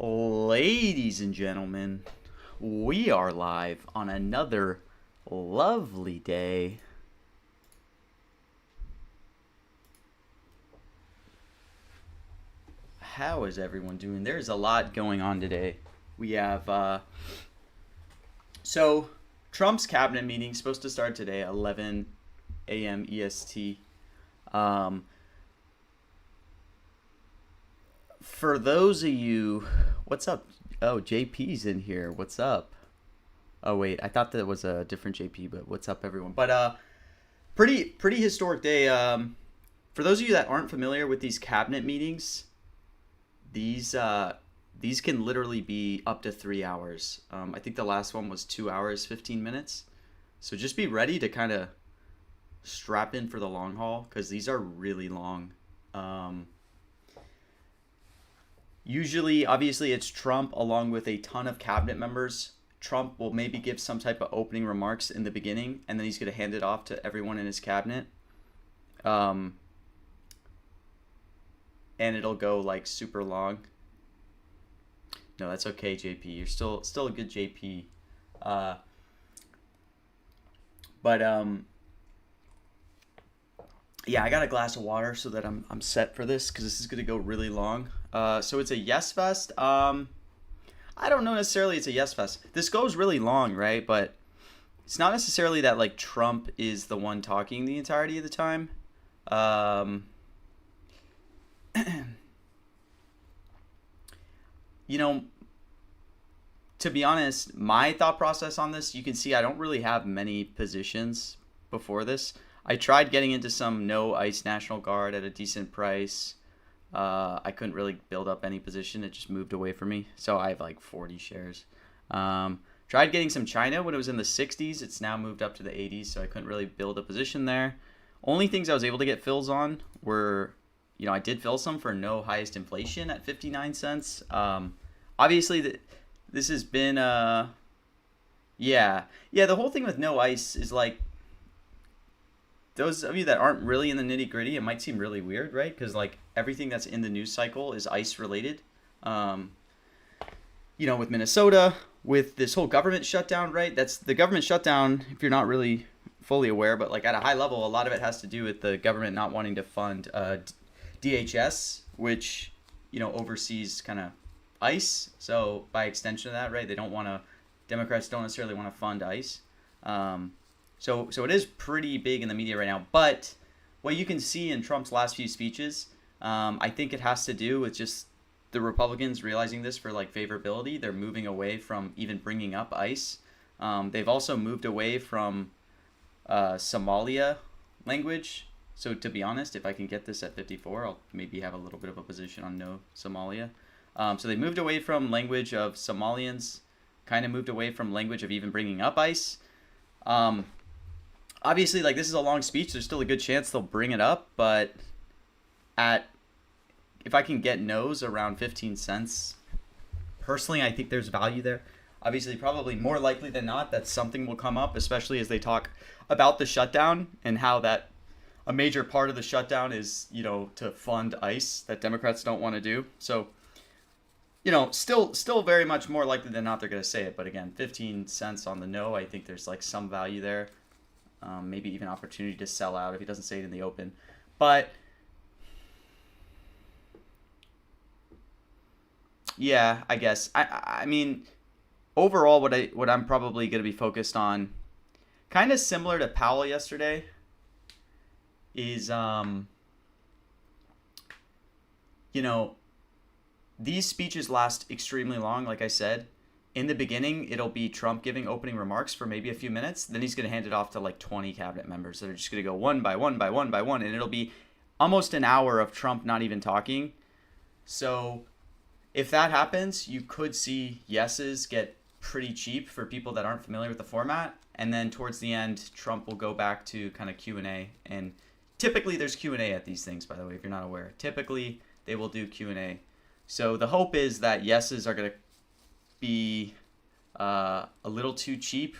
Ladies and gentlemen, we are live on another lovely day. How is everyone doing? There's a lot going on today. We have, so Trump's cabinet meeting is supposed to start today, 11 a.m. EST. Um, for those of you, what's up? Oh, JP's in here. What's up? Oh wait, I thought that was a different JP, but what's up, everyone? But pretty historic day. For those of you that aren't familiar with these cabinet meetings, these these can literally be up to 3 hours. I think the last one was 2 hours, 15 minutes. So just be ready to kind of strap in for the long haul because these are really long. Um, Usually, obviously, it's Trump along with a ton of cabinet members. Trump will maybe give some type of opening remarks in the beginning, and then he's going to hand it off to everyone in his cabinet. Um, and it'll go like super long. No, that's okay, JP. You're still a good JP. Uh, but yeah, I got a glass of water so that I'm set for this because this is gonna go really long. So it's a yes fest. I don't know necessarily it's a yes fest. This goes really long, right? But it's not necessarily that like Trump is the one talking the entirety of the time. Um, you know, to be honest, my thought process on this, you can see I don't really have many positions before this. I tried getting into some no ice National Guard at a decent price. I couldn't really build up any position. It just moved away from me. So I have like 40 shares. Tried getting some China when it was in the 60s. It's now moved up to the 80s, so I couldn't really build a position there. Only things I was able to get fills on were, I did fill some for no highest inflation at 59 cents. Obviously, this has been, yeah. Yeah, the whole thing with no ice is like, those of you that aren't really in the nitty gritty, it might seem really weird, right? Because like everything that's in the news cycle is ice related. Um, with Minnesota, with this whole government shutdown, right? That's the government shutdown, if you're not really fully aware, but like at a high level, a lot of it has to do with the government not wanting to fund DHS, which, oversees kind of ICE. So by extension of that, right, Democrats don't necessarily want to fund ICE. So it is pretty big in the media right now. But what you can see in Trump's last few speeches, I think it has to do with just the Republicans realizing this for like favorability. They're moving away from even bringing up ICE. They've also moved away from Somalia language. So to be honest, if I can get this at 54, I'll maybe have a little bit of a position on no Somalia. So they moved away from language of Somalians, kind of moved away from language of even bringing up ICE. Obviously, like this is a long speech. There's still a good chance they'll bring it up, but if I can get no's around 15 cents, personally, I think there's value there. Obviously, probably more likely than not that something will come up, especially as they talk about the shutdown and how that a major part of the shutdown is, to fund ICE that Democrats don't want to do. So, still very much more likely than not they're going to say it. But again, 15 cents on the no, I think there's like some value there. Maybe even opportunity to sell out if he doesn't say it in the open. But yeah, I guess. I mean, overall, what I'm probably going to be focused on, kind of similar to Powell yesterday, is these speeches last extremely long. Like I said, in the beginning, it'll be Trump giving opening remarks for maybe a few minutes. Then he's going to hand it off to like 20 cabinet members that are just going to go one by one by one by one. And it'll be almost an hour of Trump not even talking. So if that happens, you could see yeses get pretty cheap for people that aren't familiar with the format. And then towards the end, Trump will go back to kind of Q&A. And typically there's Q&A at these things, by the way, if you're not aware. Typically they will do Q&A. So the hope is that yeses are going to be a little too cheap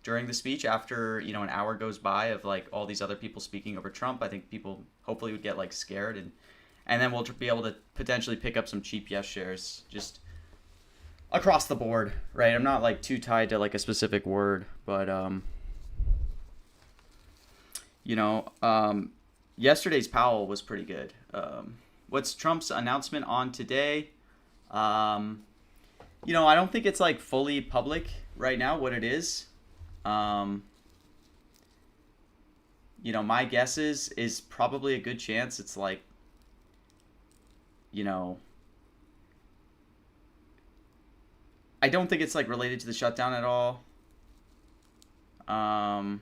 during the speech after an hour goes by of like all these other people speaking over Trump. I think people hopefully would get like scared and then we'll be able to potentially pick up some cheap yes shares just across the board, right? I'm not like too tied to like a specific word, but you know, yesterday's Powell was pretty good. What's Trump's announcement on today? Um, I don't think it's like fully public right now what it is. Um, my guess is probably a good chance it's like, you know, I don't think it's like related to the shutdown at all. Um,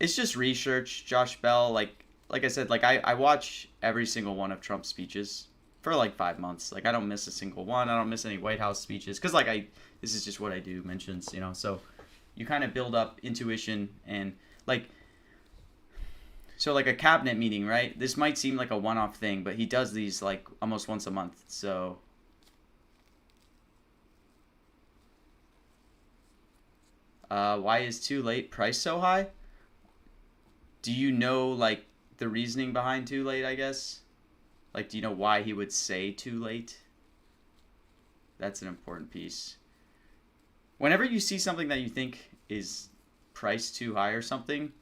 it's just research. Josh Bell, like I said, like I watch every single one of Trump's speeches for like 5 months. Like I don't miss a single one. I don't miss any White House speeches because this is just what I do. Mentions, so you kind of build up intuition and like. So like a cabinet meeting, right? This might seem like a one-off thing, but he does these like almost once a month. So why is too late price so high? Do you know like the reasoning behind too late, I guess? Like, do you know why he would say too late? That's an important piece. Whenever you see something that you think is priced too high or something,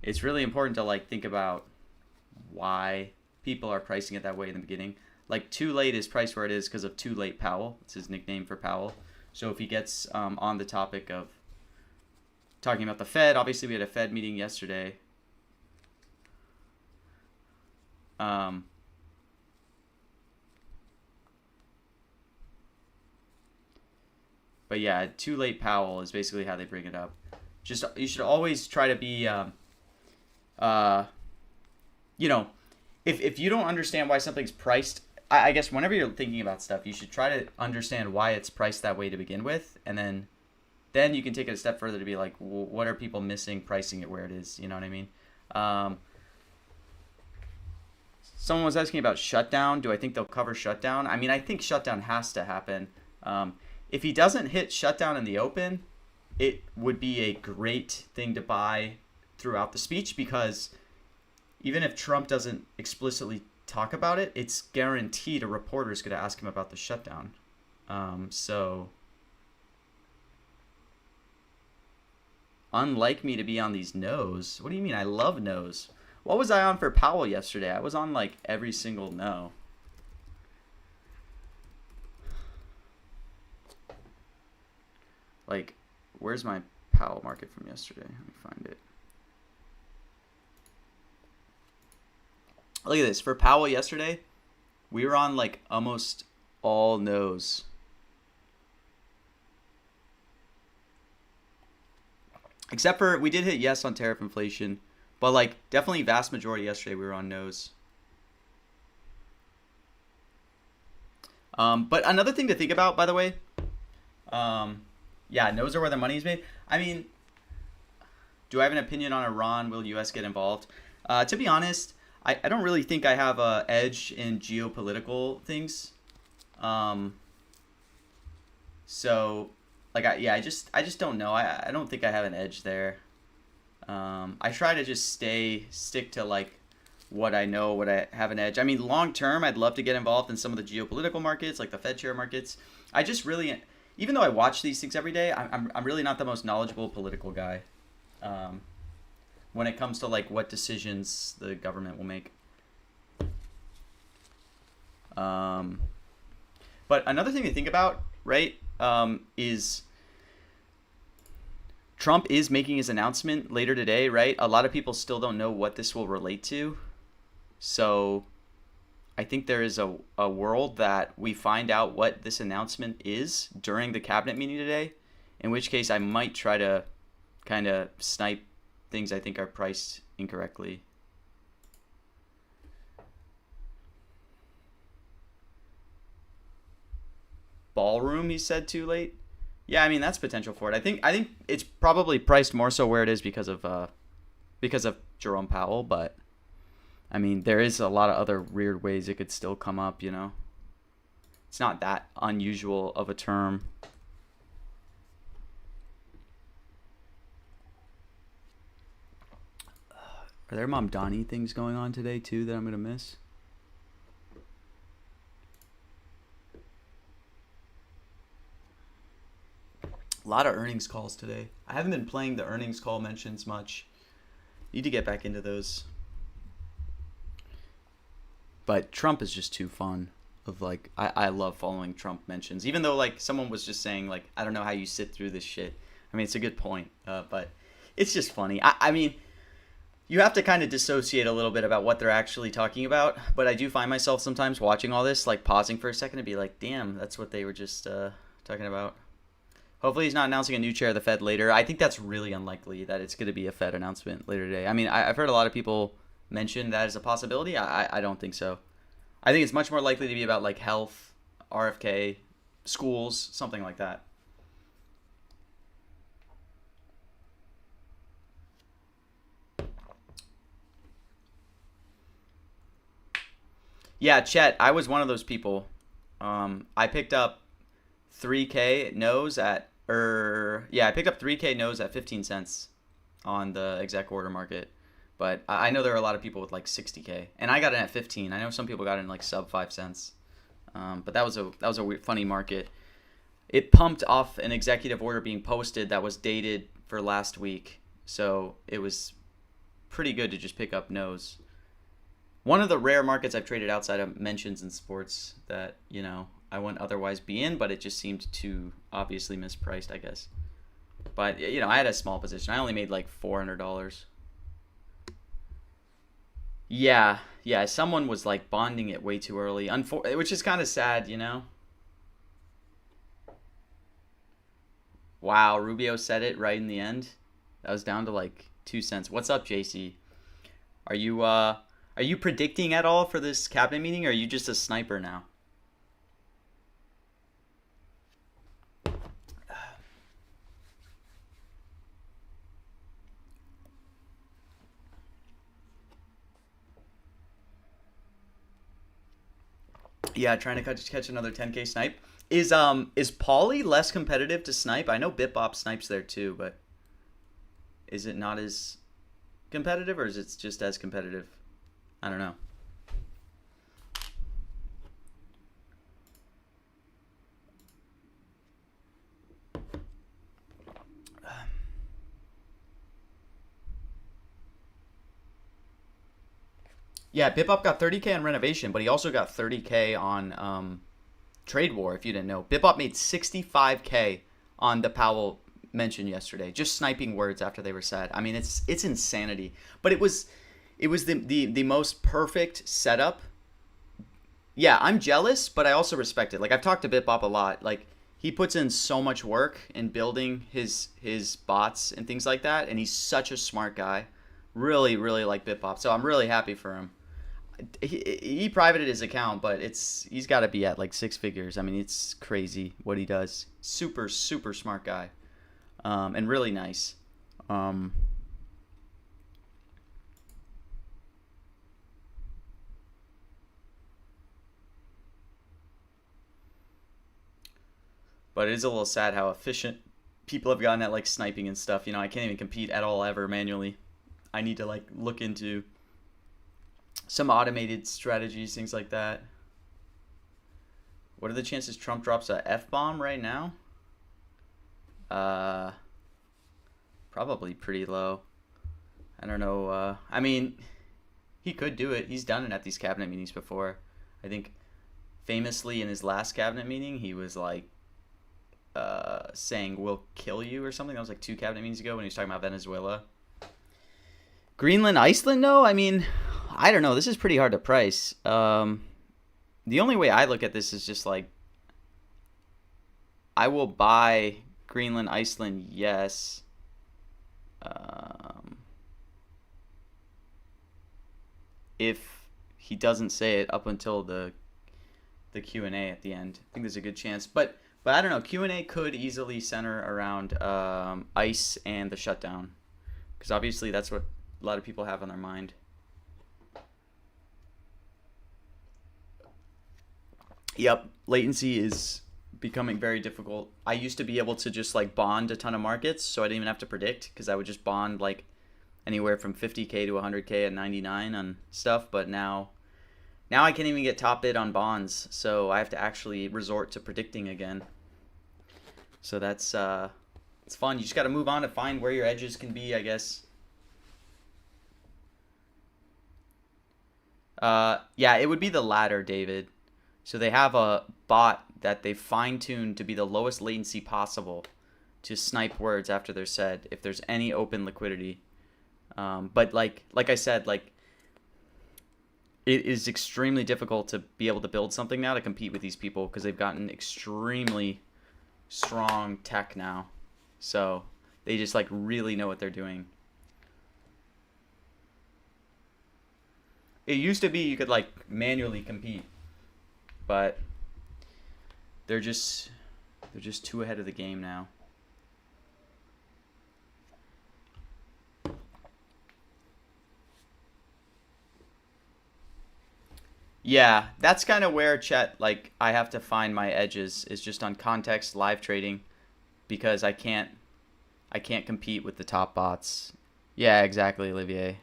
it's really important to like think about why people are pricing it that way in the beginning. Like too late is priced where it is because of Too Late Powell. It's his nickname for Powell. So if he gets on the topic of talking about the Fed, obviously we had a Fed meeting yesterday. But yeah, Too Late Powell is basically how they bring it up. Just you should always try to be, if you don't understand why something's priced, I guess whenever you're thinking about stuff, you should try to understand why it's priced that way to begin with, and then you can take it a step further to be like, well, what are people missing pricing it where it is? You know what I mean? Someone was asking about shutdown. Do I think they'll cover shutdown? I mean, I think shutdown has to happen. If he doesn't hit shutdown in the open, it would be a great thing to buy throughout the speech because even if Trump doesn't explicitly talk about it, it's guaranteed a reporter is going to ask him about the shutdown. So, unlike me to be on these no's. What do you mean? I love no's. What was I on for Powell yesterday? I was on like every single no. Like, where's my Powell market from yesterday? Let me find it. Look at this. For Powell yesterday, we were on like almost all no's. Except for we did hit yes on tariff inflation. But like definitely vast majority yesterday we were on no's. But another thing to think about, by the way, yeah, no's are where the money's made. I mean, do I have an opinion on Iran? Will U.S. get involved? To be honest, I don't really think I have a edge in geopolitical things. So, like, I just don't know. I don't think I have an edge there. I try to just stick to like what I know, what I have an edge. I mean, long term, I'd love to get involved in some of the geopolitical markets, like the Fed share markets. I just really, even though I watch these things every day, I'm really not the most knowledgeable political guy. When it comes to like what decisions the government will make. But another thing to think about, right, is Trump is making his announcement later today, right? A lot of people still don't know what this will relate to. So I think there is a world that we find out what this announcement is during the cabinet meeting today, in which case I might try to kind of snipe things I think are priced incorrectly. Ballroom, he said too late. Yeah, I mean that's potential for it. I think it's probably priced more so where it is because of Jerome Powell, but I mean there is a lot of other weird ways it could still come up, you know. It's not that unusual of a term. Are there Mamdani things going on today too that I'm gonna miss? A lot of earnings calls today. I haven't been playing the earnings call mentions much. Need to get back into those. But Trump is just too fun. Of like, I love following Trump mentions. Even though like someone was just saying like, I don't know how you sit through this shit. I mean, it's a good point, but it's just funny. I mean, you have to kind of dissociate a little bit about what they're actually talking about. But I do find myself sometimes watching all this, like pausing for a second to be like, damn, that's what they were just talking about. Hopefully he's not announcing a new chair of the Fed later. I think that's really unlikely that it's going to be a Fed announcement later today. I mean, I've heard a lot of people mention that as a possibility. I don't think so. I think it's much more likely to be about like health, RFK, schools, something like that. Yeah, Chet, I was one of those people. I picked up 3K no's at I picked up 3K no's at 15 cents on the exec order market. But I know there are a lot of people with like 60K, and I got in at 15. I know some people got in like sub 5 cents. But that was a weird, funny market. It pumped off an executive order being posted that was dated for last week. So it was pretty good to just pick up no's. One of the rare markets I've traded outside of mentions in sports that, I wouldn't otherwise be in, but it just seemed too obviously mispriced, I guess. But, I had a small position. I only made like $400. Yeah, someone was like bonding it way too early, which is kind of sad, Wow, Rubio said it right in the end. That was down to like 2 cents. What's up, JC? Are you predicting at all for this cabinet meeting, or are you just a sniper now? Yeah, trying to catch another 10K snipe. Is Pauly less competitive to snipe? I know BitBop snipes there too, but is it not as competitive, or is it just as competitive? I don't know. Yeah, BitBop got 30K on renovation, but he also got 30K on Trade War, if you didn't know. BitBop made 65K on the Powell mention yesterday, just sniping words after they were said. I mean, it's insanity. But it was the most perfect setup. Yeah, I'm jealous, but I also respect it. Like, I've talked to BitBop a lot. Like, he puts in so much work in building his bots and things like that, and he's such a smart guy. Really, really like BitBop. So I'm really happy for him. He privated his account, but he's got to be at like 6 figures. I mean, it's crazy what he does. Super, super smart guy, and really nice. But it is a little sad how efficient people have gotten at like sniping and stuff. I can't even compete at all ever manually. I need to like look into some automated strategies, things like that. What are the chances Trump drops a F-bomb right now? Probably pretty low. I don't know. I mean, he could do it. He's done it at these cabinet meetings before. I think famously in his last cabinet meeting, he was like saying, "We'll kill you" or something. That was like 2 cabinet meetings ago when he was talking about Venezuela. Greenland, Iceland? No, I mean, I don't know. This is pretty hard to price. The only way I look at this is just like, I will buy Greenland, Iceland, yes. If he doesn't say it up until the Q&A at the end, I think there's a good chance. But I don't know. Q&A could easily center around ICE and the shutdown, because obviously that's what a lot of people have on their mind. Yep, latency is becoming very difficult. I used to be able to just like bond a ton of markets, so I didn't even have to predict, because I would just bond like anywhere from 50K to 100K at 99 on stuff. But now I can't even get top bid on bonds, so I have to actually resort to predicting again. So that's It's fun. You just got to move on to find where your edges can be, I guess. Yeah, it would be the latter, David. So they have a bot that they fine-tuned to be the lowest latency possible to snipe words after they're said if there's any open liquidity. But like I said, like it is extremely difficult to be able to build something now to compete with these people because they've gotten extremely strong tech now. So they just like really know what they're doing. It used to be you could like manually compete, but they're just too ahead of the game now. Yeah, that's kind of where Chet, like I have to find my edges is just on context live trading because I can't compete with the top bots. Yeah, exactly, Olivier.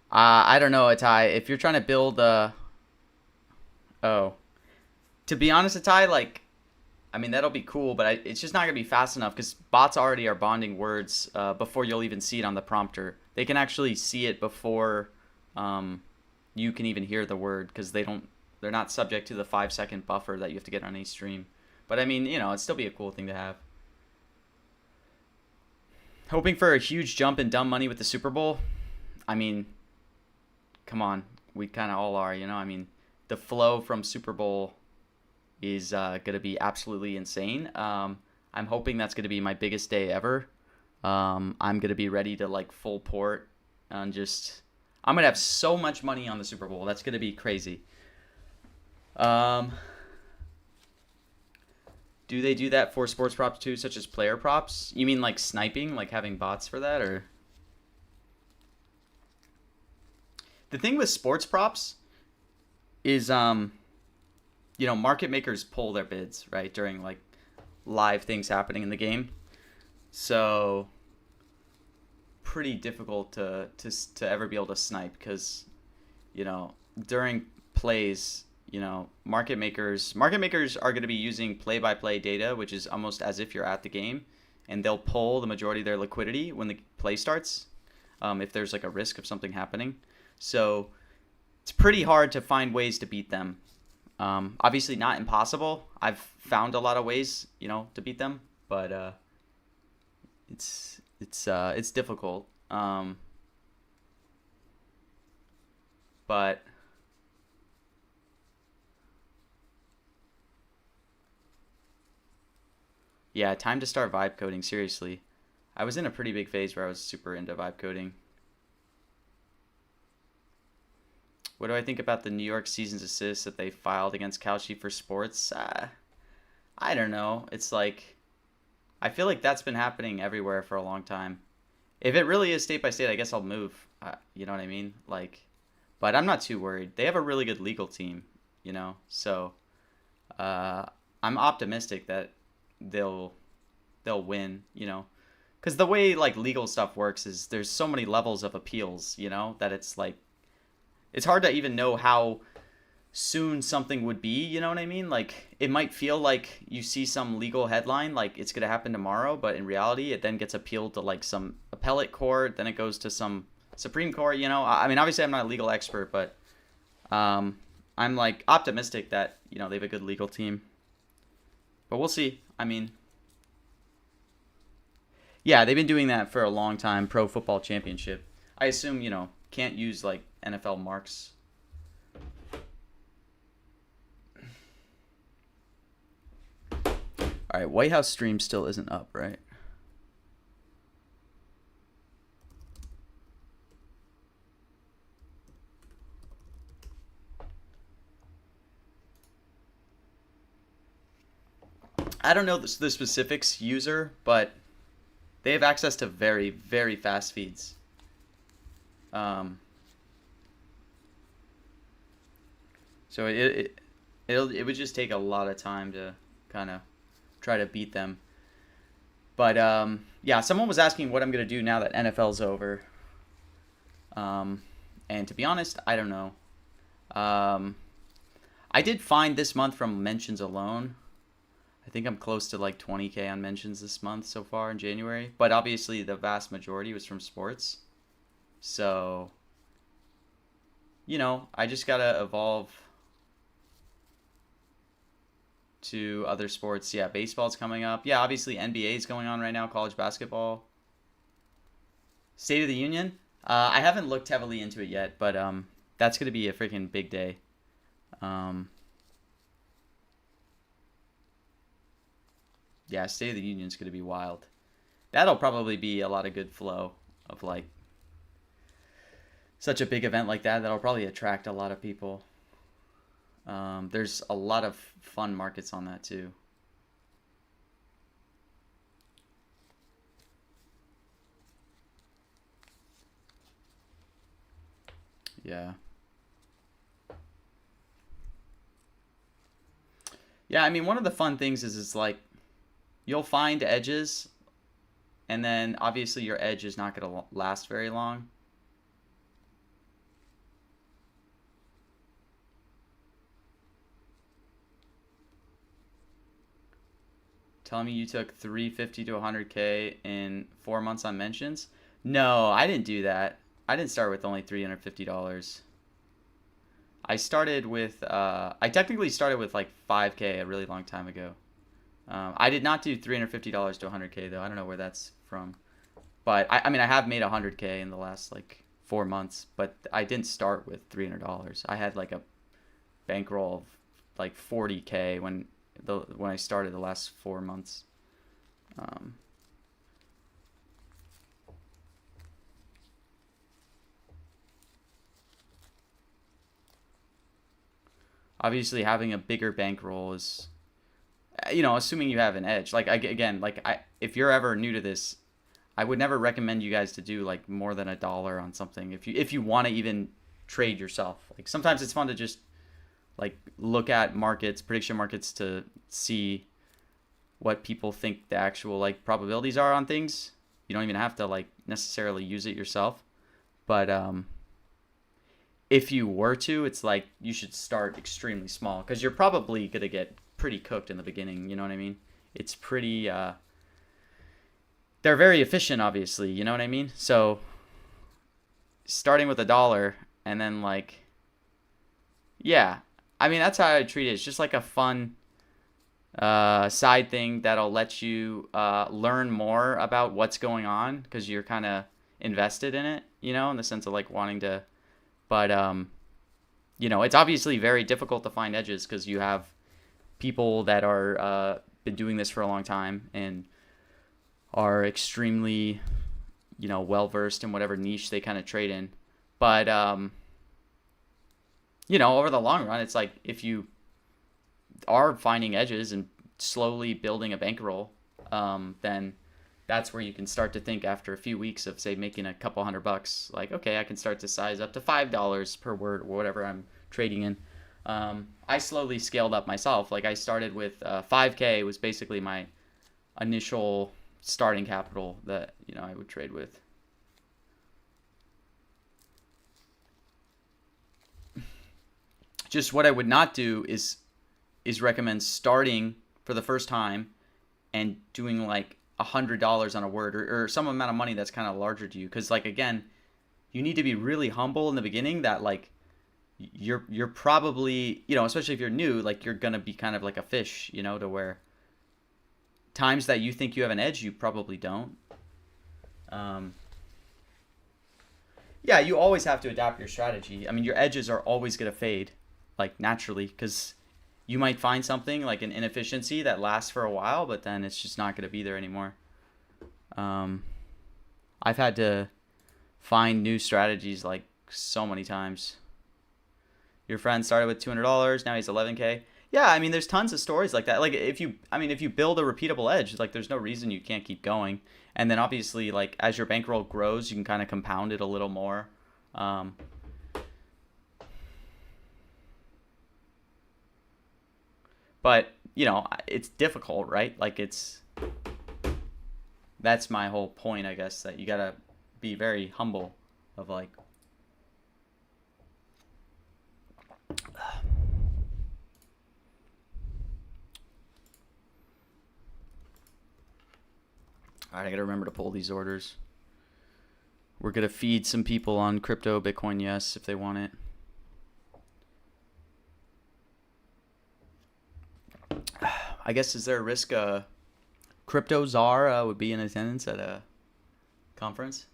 I don't know, Atai. If you're trying to build a, oh, to be honest, Atai, like, I mean that'll be cool, but it's just not gonna be fast enough because bots already are bonding words before you'll even see it on the prompter. They can actually see it before you can even hear the word because they're not subject to the 5 second buffer that you have to get on a stream. But I mean, it'd still be a cool thing to have. Hoping for a huge jump in dumb money with the Super Bowl. I mean, come on, we kind of all are, I mean, the flow from Super Bowl is gonna be absolutely insane. I'm hoping that's gonna be my biggest day ever. I'm gonna be ready to like full port and just I'm gonna have so much money on the Super Bowl. That's gonna be crazy. Um, do they do that for sports props too, such as player props? You mean like sniping, like having bots for that, or the thing with sports props is market makers pull their bids right during like live things happening in the game, so pretty difficult to ever be able to snipe because during plays market makers are going to be using play-by-play data, which is almost as if you're at the game, and they'll pull the majority of their liquidity when the play starts, if there's like a risk of something happening. So it's pretty hard to find ways to beat them. Obviously not impossible. I've found a lot of ways, to beat them, but it's difficult. But yeah, time to start vibe coding. Seriously, I was in a pretty big phase where I was super into vibe coding. What do I think about the New York season's assist that they filed against Kalshi for sports? I don't know. It's like I feel like that's been happening everywhere for a long time. If it really is state by state, I guess I'll move. You know what I mean? Like, but I'm not too worried. They have a really good legal team, so uh, I'm optimistic that they'll win. Because the way like legal stuff works is there's so many levels of appeals. That it's like it's hard to even know how soon something would be, you know what I mean? Like it might feel like you see some legal headline like it's going to happen tomorrow, but in reality it then gets appealed to like some appellate court, then it goes to some Supreme Court, I mean obviously I'm not a legal expert, but I'm like optimistic that, they have a good legal team. But we'll see. I mean, yeah, they've been doing that for a long time, Pro Football Championship. I assume, can't use like NFL marks. All right, White House stream still isn't up, right? I don't know the specifics, user, but they have access to very, very fast feeds. So it would just take a lot of time to kind of try to beat them. But yeah, someone was asking what I'm gonna do now that NFL's over. And to be honest, I don't know. I did find this month from mentions alone. I think I'm close to like 20K on mentions this month so far in January. But obviously, the vast majority was from sports. So, I just gotta evolve to other sports. Yeah, baseball's coming up. Yeah, obviously NBA is going on right now, college basketball. State of the Union. I haven't looked heavily into it yet, but that's gonna be a freaking big day. Um, yeah, State of the Union's gonna be wild. That'll probably be a lot of good flow of like such a big event like that. That'll probably attract a lot of people. There's a lot of fun markets on that too. Yeah. Yeah, I mean, one of the fun things is like you'll find edges, and then obviously your edge is not going to last very long. Telling me you took 350 to 100K in 4 months on mentions? No, I didn't do that. I didn't start with only $350. I technically started with like 5K a really long time ago. I did not do $350 to 100K though. I don't know where that's from. But I mean, I have made 100K in the last like 4 months, but I didn't start with $300. I had like a bankroll of like 40K when I started the last 4 months. Um, Obviously, having a bigger bankroll is, assuming you have an edge. Like again, if you're ever new to this, I would never recommend you guys to do like more than $1 on something if you want to even trade yourself. Like sometimes it's fun to just like look at prediction markets to see what people think the actual like probabilities are on things. You don't even have to like necessarily use it yourself. But if you were to, it's like you should start extremely small because you're probably going to get pretty cooked in the beginning. You know what I mean? It's pretty, they're very efficient, obviously. You know what I mean? So starting with $1 and then like, yeah, I mean, that's how I treat it. It's just like a fun side thing that'll let you learn more about what's going on because you're kind of invested in it, in the sense of like wanting to. But, it's obviously very difficult to find edges because you have people that are been doing this for a long time and are extremely, well versed in whatever niche they kind of trade in. But, over the long run, it's like if you are finding edges and slowly building a bankroll, then that's where you can start to think after a few weeks of say making a couple $100, like, okay, I can start to size up to $5 per word or whatever I'm trading in. I slowly scaled up myself. Like I started with 5K was basically my initial starting capital that I would trade with. Just what I would not do is recommend starting for the first time and doing like $100 on a word or some amount of money that's kind of larger to you, because like again, you need to be really humble in the beginning that like you're probably, especially if you're new, like you're gonna be kind of like a fish, to where times that you think you have an edge, you probably don't. Yeah, you always have to adapt your strategy. I mean, your edges are always gonna fade, like naturally, because you might find something like an inefficiency that lasts for a while, but then it's just not going to be there anymore. I've had to find new strategies like so many times. Your friend started with $200, now he's 11K. Yeah, I mean, there's tons of stories like that. Like if you build a repeatable edge, like there's no reason you can't keep going. And then obviously, like as your bankroll grows, you can kind of compound it a little more. But, it's difficult, right? Like that's my whole point, I guess, that you gotta be very humble of like, All right, I got to remember to pull these orders. We're going to feed some people on crypto, Bitcoin, yes, if they want it. I guess, is there a risk Crypto Czar would be in attendance at a conference?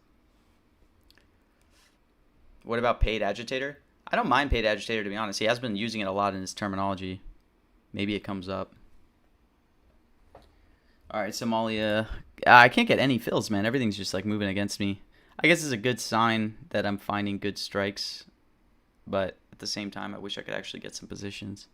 What about Paid Agitator? I don't mind Paid Agitator, to be honest. He has been using it a lot in his terminology. Maybe it comes up. All right, Somalia. I can't get any fills, man. Everything's just like moving against me. I guess it's a good sign that I'm finding good strikes. But at the same time, I wish I could actually get some positions.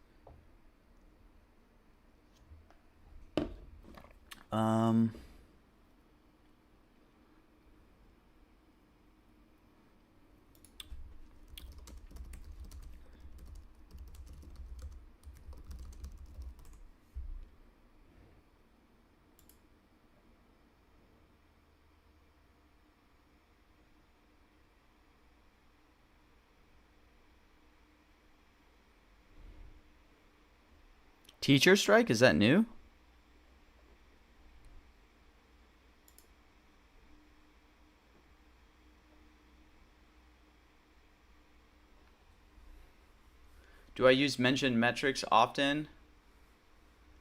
Teacher strike? Is that new? Do I use mentioned metrics often?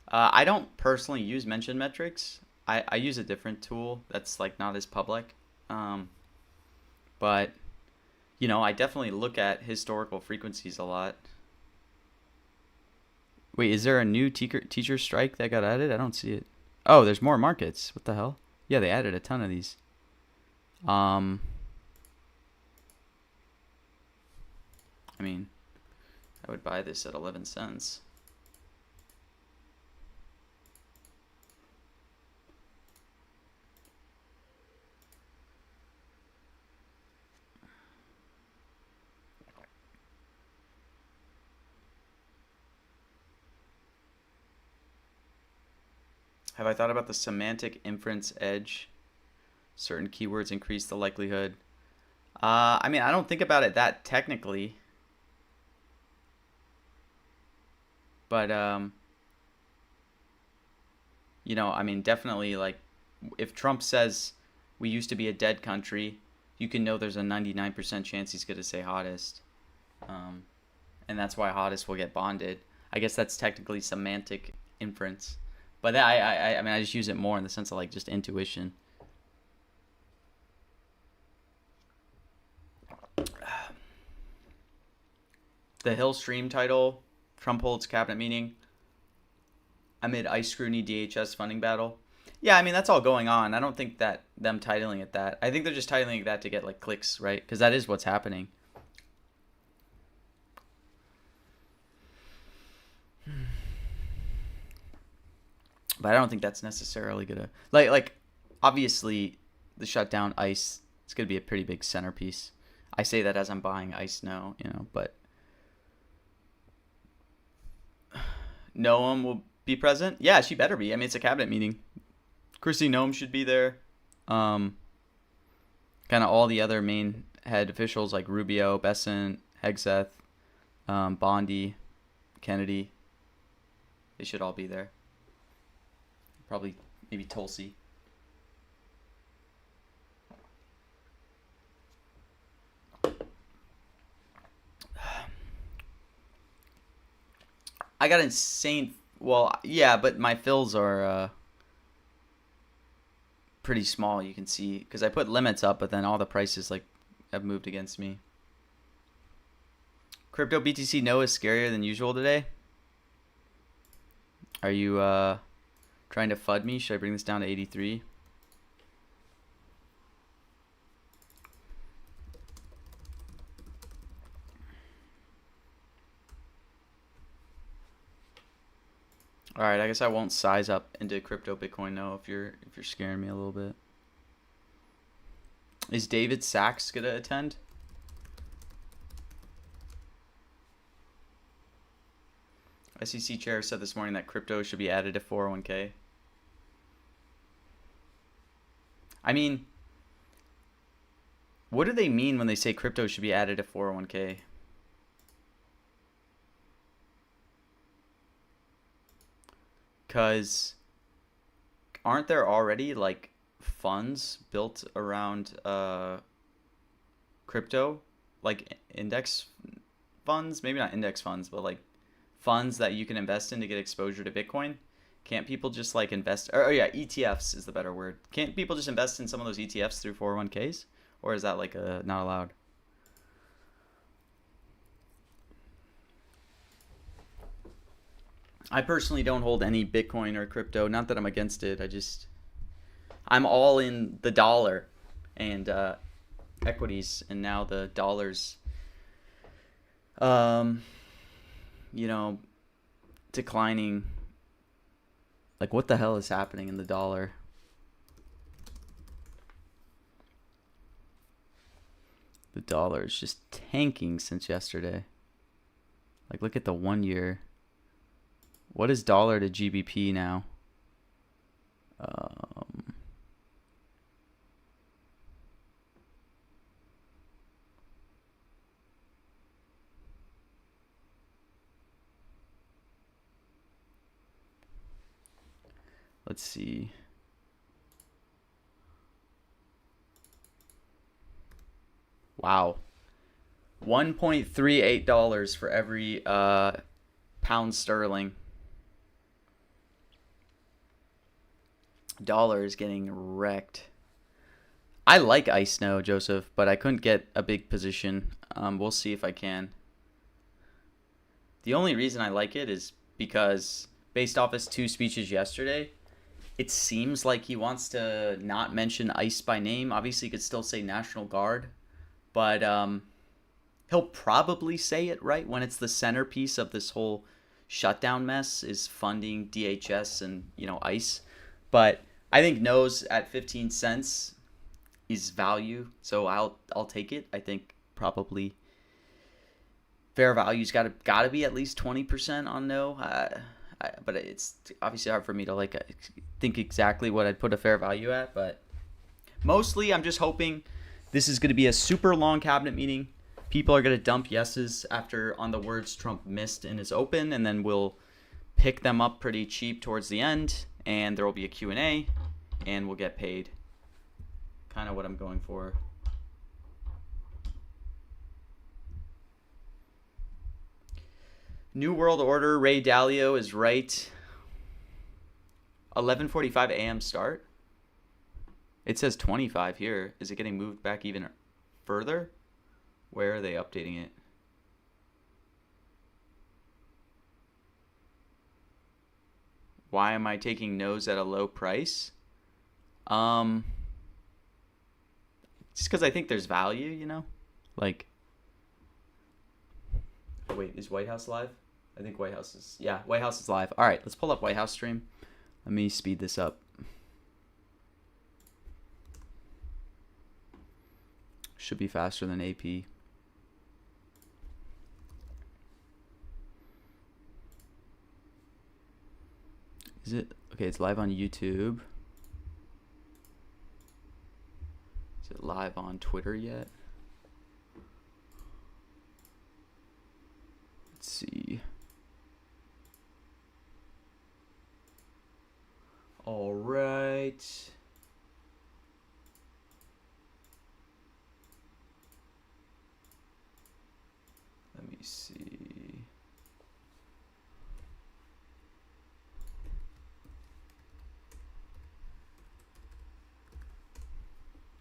I don't personally use mentioned metrics. I use a different tool that's like not as public. But, I definitely look at historical frequencies a lot. Wait, is there a new teacher strike that got added? I don't see it. Oh, there's more markets. What the hell? Yeah, they added a ton of these. I mean, I would buy this at 11 cents. Have I thought about the semantic inference edge? Certain keywords increase the likelihood. I mean, I don't think about it that technically. But, I mean, definitely, like, if Trump says we used to be a dead country, you can know there's a 99% chance he's going to say hottest. And that's why hottest will get bonded. I guess that's technically semantic inference. But I mean, I just use it more in the sense of, like, just intuition. The Hill stream title, Trump holds cabinet meeting amid ICE scrutiny DHS funding battle. Yeah, I mean, that's all going on. I don't think that them titling it that. I think they're just titling it that to get, like, clicks, right? Because that is what's happening. But I don't think that's necessarily gonna like obviously the shutdown ICE, it's gonna be a pretty big centerpiece. I say that as I'm buying ICE now, but Noam will be present. Yeah, she better be. I mean, it's a cabinet meeting. Kristi Noem should be there. Kind of all the other main head officials like Rubio, Bessent, Hegseth, Bondi, Kennedy. They should all be there. Probably maybe Tulsi. I got insane. Well, yeah, but my fills are pretty small. You can see because I put limits up, but then all the prices like have moved against me. Crypto BTC No is scarier than usual today. Are you trying to FUD me? Should I bring this down to 83? All right, I guess I won't size up into crypto Bitcoin no if you're scaring me a little bit. Is David Sachs gonna attend? SEC chair said this morning that crypto should be added to 401k. I mean, what do they mean when they say crypto should be added to 401k? Because aren't there already like funds built around crypto, like index funds, maybe not index funds, but like funds that you can invest in to get exposure to Bitcoin. Can't people just like invest? Or, oh yeah, ETFs is the better word. Can't people just invest in some of those ETFs through 401ks, or is that like not allowed? I personally don't hold any Bitcoin or crypto. Not that I'm against it. I'm all in the dollar and equities, and now the dollar's, um, you know, declining. Like, what the hell is happening in the dollar? The dollar is just tanking since yesterday. Like, look at the 1 year. What is dollar to GBP now? Let's see. Wow. $1.38 for every pound sterling. Dollar is getting wrecked. I like Ice Snow, Joseph, but I couldn't get a big position. We'll see if I can. The only reason I like it is because, based off his 2 speeches yesterday, it seems like he wants to not mention ICE by name. Obviously, he could still say National Guard, but he'll probably say it, right, when it's the centerpiece of this whole shutdown mess is funding DHS and, ICE. But I think nose at 15 cents is value, so I'll take it. I think probably fair value's gotta be at least 20% on no. But it's obviously hard for me to think exactly what I'd put a fair value at. But mostly, I'm just hoping this is going to be a super long cabinet meeting. People are going to dump yeses on the words Trump missed in his open, and then we'll pick them up pretty cheap towards the end, and there will be a Q&A, and we'll get paid. Kind of what I'm going for. New World Order, Ray Dalio is right. 11:45 a.m. start. It says 25 here. Is it getting moved back even further? Where are they updating it? Why am I taking no's at a low price? Just because I think there's value, Like, wait, is White House live? I think White House is live. All right, let's pull up White House stream. Let me speed this up. Should be faster than AP. Is it? Okay, it's live on YouTube. Is it live on Twitter yet? Let's see. All right. Let me see.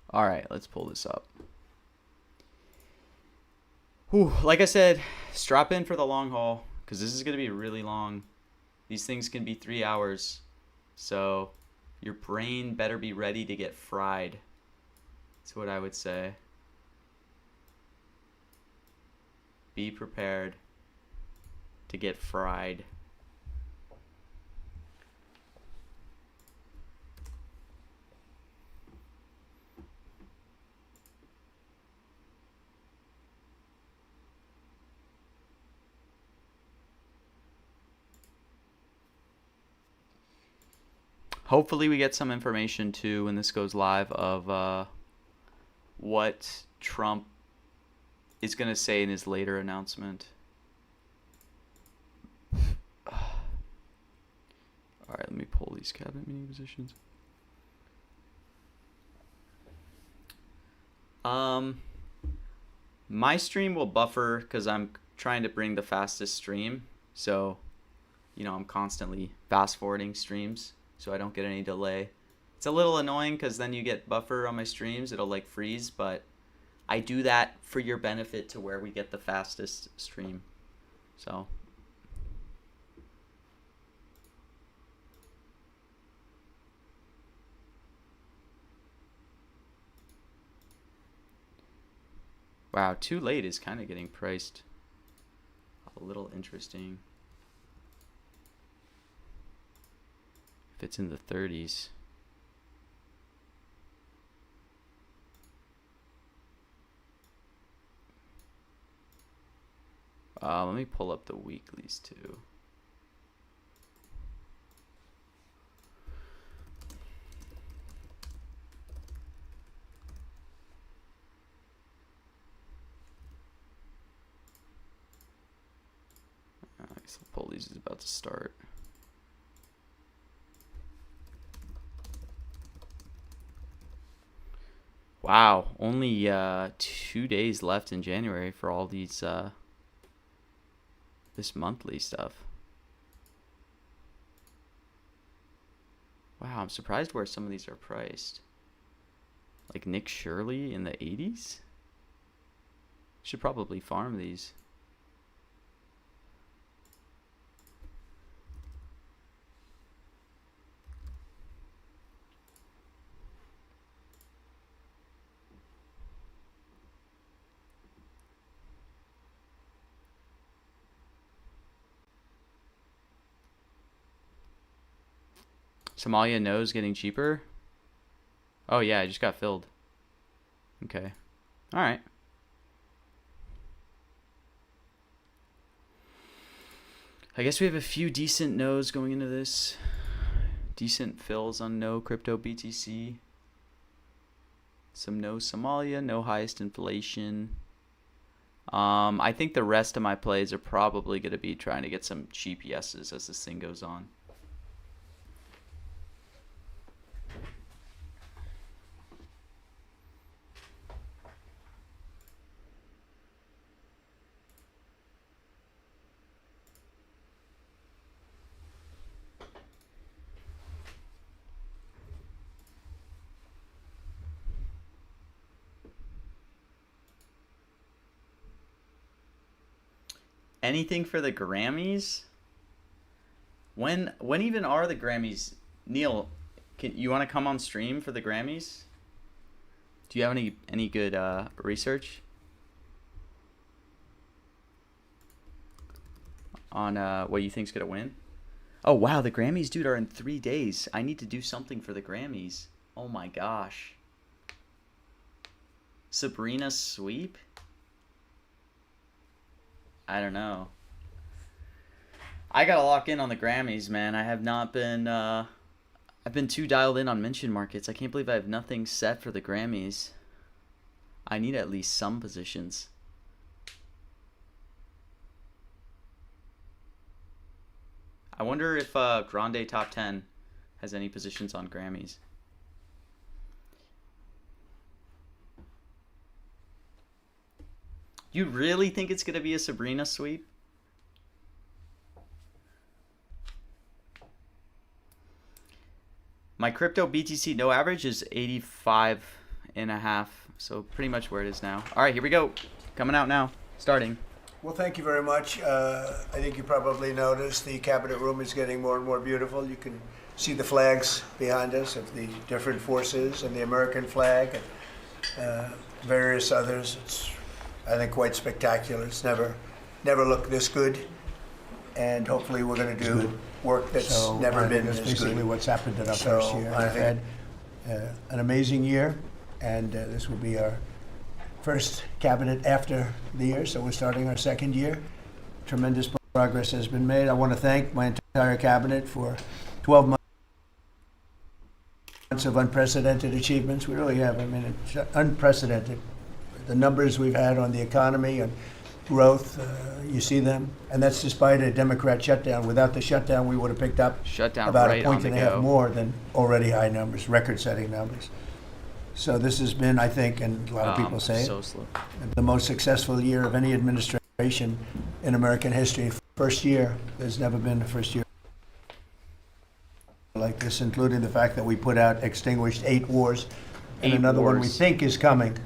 All right, let's pull this up. Whew, like I said, strap in for the long haul because this is going to be really long. These things can be 3 hours. So your brain better be ready to get fried. That's what I would say. Be prepared to get fried. Hopefully we get some information too when this goes live of what Trump is going to say in his later announcement. All right, let me pull these cabinet meeting positions. Um, my stream will buffer because I'm trying to bring the fastest stream. So, I'm constantly fast forwarding streams so I don't get any delay. It's a little annoying because then you get buffer on my streams. It'll like freeze, but I do that for your benefit to where we get the fastest stream. So. Wow, too late is kind of getting priced a little interesting. If it's in the 30s. Let me pull up the weeklies too. I guess the Polies is about to start. Wow, only 2 days left in January for all these this monthly stuff. Wow, I'm surprised where some of these are priced. Like Nick Shirley in the 80s? Should probably farm these. Somalia nose getting cheaper. Oh yeah, I just got filled. Okay. All right. I guess we have a few decent no's going into this. Decent fills on no crypto BTC. Some no Somalia, no highest inflation. I think the rest of my plays are probably going to be trying to get some cheap yeses as this thing goes on. Anything for the Grammys? When even are the Grammys? Neil, you want to come on stream for the Grammys? Do you have any good research on what you think's gonna win? Oh wow, the Grammys, dude, are in 3 days. I need to do something for the Grammys. Oh my gosh. Sabrina sweep? I don't know. I gotta lock in on the Grammys, man. I have not been. I've been too dialed in on mention markets. I can't believe I have nothing set for the Grammys. I need at least some positions. I wonder if Grande Top 10 has any positions on Grammys. You really think it's going to be a Sabrina sweep? My crypto BTC no average is 85.5, so pretty much where it is now. All right, here we go. Coming out now. Starting. Well, thank you very much. I think you probably noticed the cabinet room is getting more and more beautiful. You can see the flags behind us of the different forces and the American flag and various others. It's, I think, quite spectacular. It's never looked this good, and hopefully we're going to do work that's never been this good. That's basically what's happened in our first year. We've had an amazing year, and this will be our first cabinet after the year, so we're starting our second year. Tremendous progress has been made. I want to thank my entire cabinet for 12 months of unprecedented achievements. We really have. I mean, it's unprecedented. The numbers we've had on the economy and growth, you see them, and that's despite a Democrat shutdown. Without the shutdown, we would have picked up Shutdown about right a point on and the a half go. more than already high numbers, record-setting numbers. So this has been, I think, and a lot of people say so it, slow. the most successful year of any administration in American history. First year, there's never been a first year like this, including the fact that we put out, extinguished 8 wars, and 8 another one we wars. think is coming.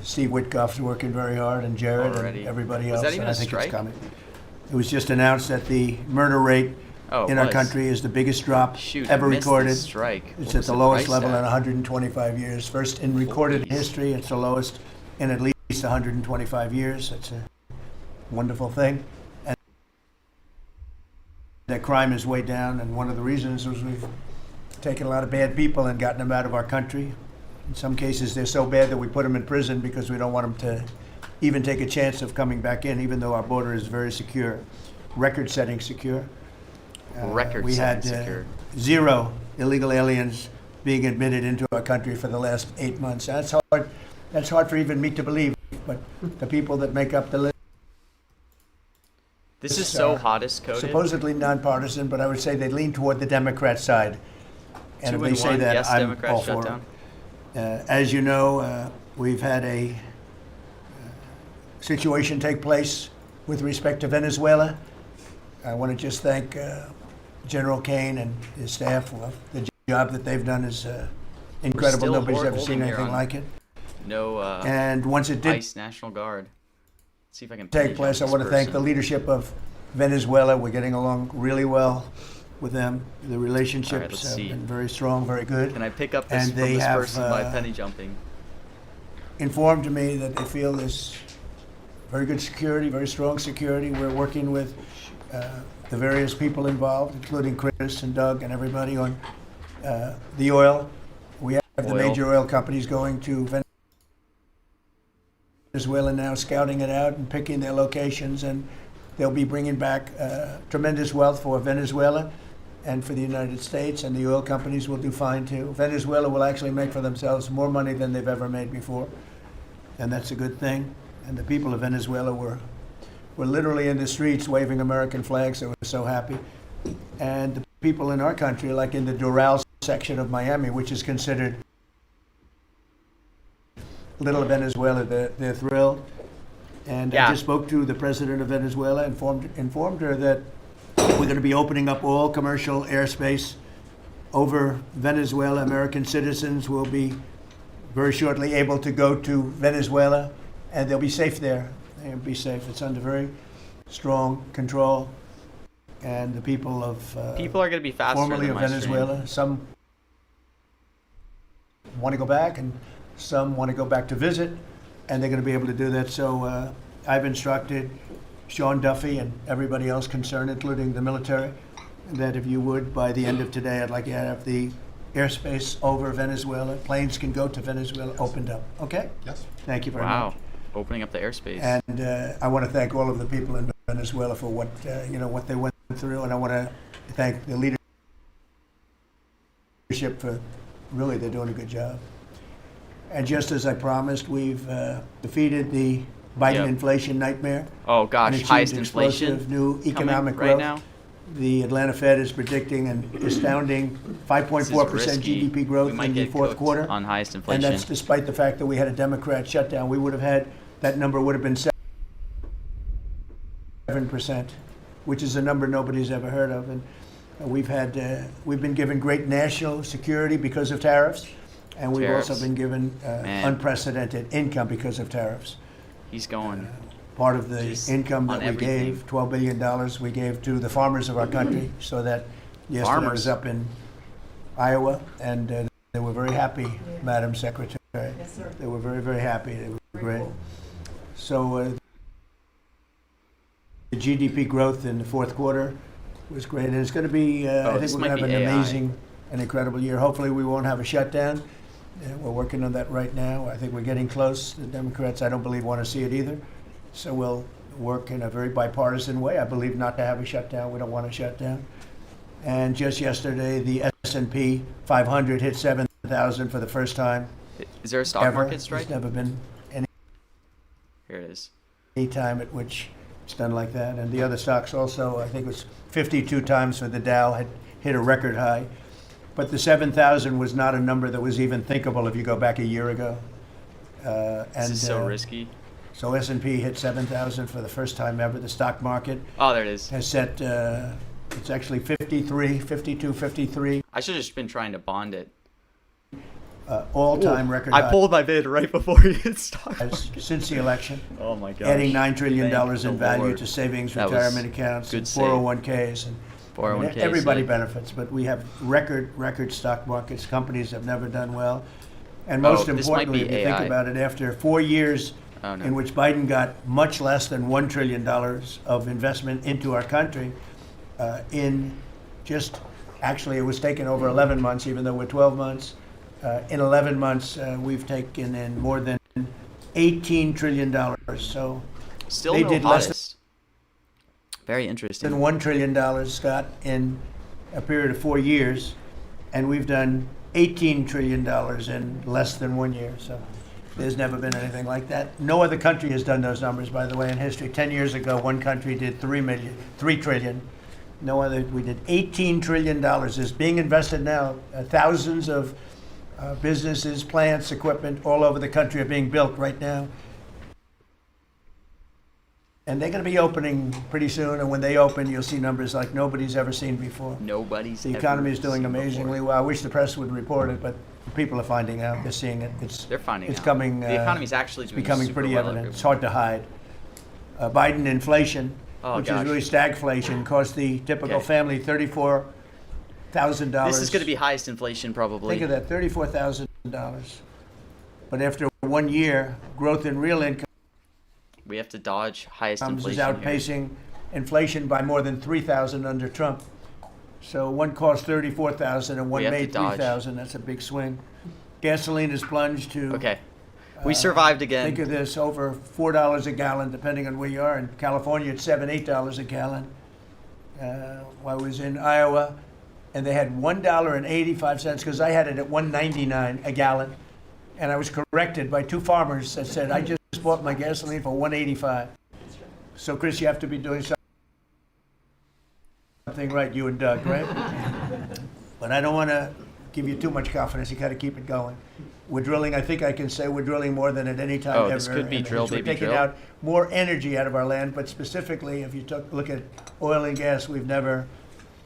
Steve Witkoff's working very hard, and Jared Already. and everybody Was else, that even and I a think strike? it's coming. It was just announced that the murder rate Oh, it in our was. country is the biggest drop Shoot, ever I missed recorded. this strike. It's What at was the the lowest price level at? in 125 years. First in recorded Holy. history, it's the lowest in at least 125 years. It's a wonderful thing. And that crime is way down, and one of the reasons was we've taken a lot of bad people and gotten them out of our country. In some cases, they're so bad that we put them in prison because we don't want them to even take a chance of coming back in, even though our border is very secure, record-setting secure. We had Secure. 0 illegal aliens being admitted into our country for the last 8 months. That's hard. That's hard for even me to believe. But the people that make up the list, This is so are hottest coded. supposedly nonpartisan, but I would say they lean toward the Democrat side. And 2 if they and say 1, that, yes, I'm Democrat all for shutdown. it. As you know, we've had a situation take place with respect to Venezuela. I want to just thank General Kane and his staff for the job that they've done is incredible. still Nobody's ever holding seen here anything on- like it. No And once it did ICE National Guard. Let's see if I can take page place, I on want to this thank the person. leadership of Venezuela. We're getting along really well with them. The relationships let's have see. been very strong, very good. Can I pick up this And from they this have, person by penny jumping? Informed me that they feel there's very good security, very strong security. We're working with the various people involved, including Chris and Doug and everybody on the oil. We have the Oil. major oil companies going to Venezuela now, scouting it out and picking their locations, and they'll be bringing back tremendous wealth for Venezuela and for the United States, and the oil companies will do fine too. Venezuela will actually make for themselves more money than they've ever made before, and that's a good thing. And the people of Venezuela were literally in the streets waving American flags. They were so happy. And the people in our country, like in the Doral section of Miami, which is considered Little Venezuela, they're thrilled. And Yeah. I just spoke to the president of Venezuela, informed her that we're going to be opening up all commercial airspace over Venezuela. American citizens will be very shortly able to go to Venezuela, and they'll be safe there. They'll be safe. It's under very strong control. And the people of People are going to be faster formerly than of my Venezuela, some want to go back, and some want to go back to visit, and they're going to be able to do that. So I've instructed Sean Duffy and everybody else concerned, including the military, that if you would, by the end of today, I'd like to have the airspace over Venezuela. Planes can go to Venezuela opened up. Okay? Yes. Thank you very Wow. much. Opening up the airspace. And I want to thank all of the people in Venezuela for what what they went through, and I want to thank the leadership for really they're doing a good job. And just as I promised, we've defeated the Biden Yep. inflation nightmare. Oh and gosh, achieved highest explosive inflation new economic coming growth. right now. The Atlanta Fed is predicting an astounding This is 5.4% risky. GDP growth We might in the get fourth cooked quarter. on highest And inflation. that's despite the fact that we had a Democrat shutdown. We would have had, that number would have been 7%, which is a number nobody's ever heard of. And we've been given great national security because of tariffs, and we've Tariffs. also been given Man. unprecedented income because of tariffs. He's going. Part of the Just income on that we everything. gave, $12 billion, we gave to the farmers of our country, so that yesterday I Farmers. was up in Iowa, and they were very happy, Madam Secretary. Yes, sir. They were very, very happy. They were Very great. cool. So the GDP growth in the fourth quarter was great, and it's going to be, I think this we're going might to have be an AI. amazing and incredible year. Hopefully we won't have a shutdown. We're working on that right now. I think we're getting close. The Democrats, I don't believe, want to see it either. So we'll work in a very bipartisan way. I believe not to have a shutdown. We don't want a shutdown. And just yesterday, the S&P 500 hit 7,000 for the first time Is there a stock ever. market strike? There's never been Here it is. any time at which it's done like that. And the other stocks also, I think it was 52 times for the Dow had hit a record high. But the 7,000 was not a number that was even thinkable if you go back a year ago. This is so risky. So S&P hit 7,000 for the first time ever. The stock market Oh, there it is. has set, it's actually 53, 52, 53, I should have just been trying to bond it. all-time record I high pulled my bid right before you hit stock. since the election. Oh my gosh. Adding $9 trillion Thank the in value Lord. to savings, That was retirement accounts, good and save. 401ks. And 401ks, everybody yeah. benefits, but we have record stock markets. Companies have never done well. And Oh, most this might importantly, be if you think AI. about it, after 4 years Oh, no. in which Biden got much less than $1 trillion of investment into our country, in just, actually it was taken over 11 months, even though we're 12 months. In 11 months, we've taken in more than $18 trillion. So Still they no did less hottest. Very interesting. than $1 trillion, Scott, in a period of 4 years, and we've done $18 trillion in less than 1 year. So there's never been anything like that. No other country has done those numbers, by the way, in history. 10 years ago, one country did $3 trillion. No other. We did $18 trillion. Is being invested now. Thousands of businesses, plants, equipment all over the country are being built right now. And they're going to be opening pretty soon. And when they open, you'll see numbers like nobody's ever seen before. Nobody's The ever economy is doing seen amazingly before. well. I wish the press would report it, but people are finding out. They're seeing it. They're finding it's out. coming. The economy's actually it's doing becoming super pretty well evident. It's everywhere. hard to hide. Biden inflation, Oh, which gosh. is really stagflation, cost the typical Okay. family $34,000. This is going to be highest inflation probably. Think of that, $34,000. But after 1 year, growth in real income We have to dodge highest is inflation here. outpacing inflation by more than 3,000 under Trump. So one cost 34,000 and one We have to made dodge. 3,000. That's a big swing. Gasoline has plunged to. Okay. We survived again. Think of this, over $4 a gallon, depending on where you are. In California, it's $7, $8 a gallon. I was in Iowa, and they had $1.85 because I had it at $1.99 a gallon, and I was corrected by two farmers that said I just bought my gasoline for $1.85. So, Chris, you have to be doing something right, you and Doug, right? But I don't want to give you too much confidence. You got to keep it going. We're drilling. I think I can say we're drilling more than at any time Oh, ever. this could be in the drill, history. baby, We're taking drill. out more energy out of our land, but specifically, if you look at oil and gas, we've never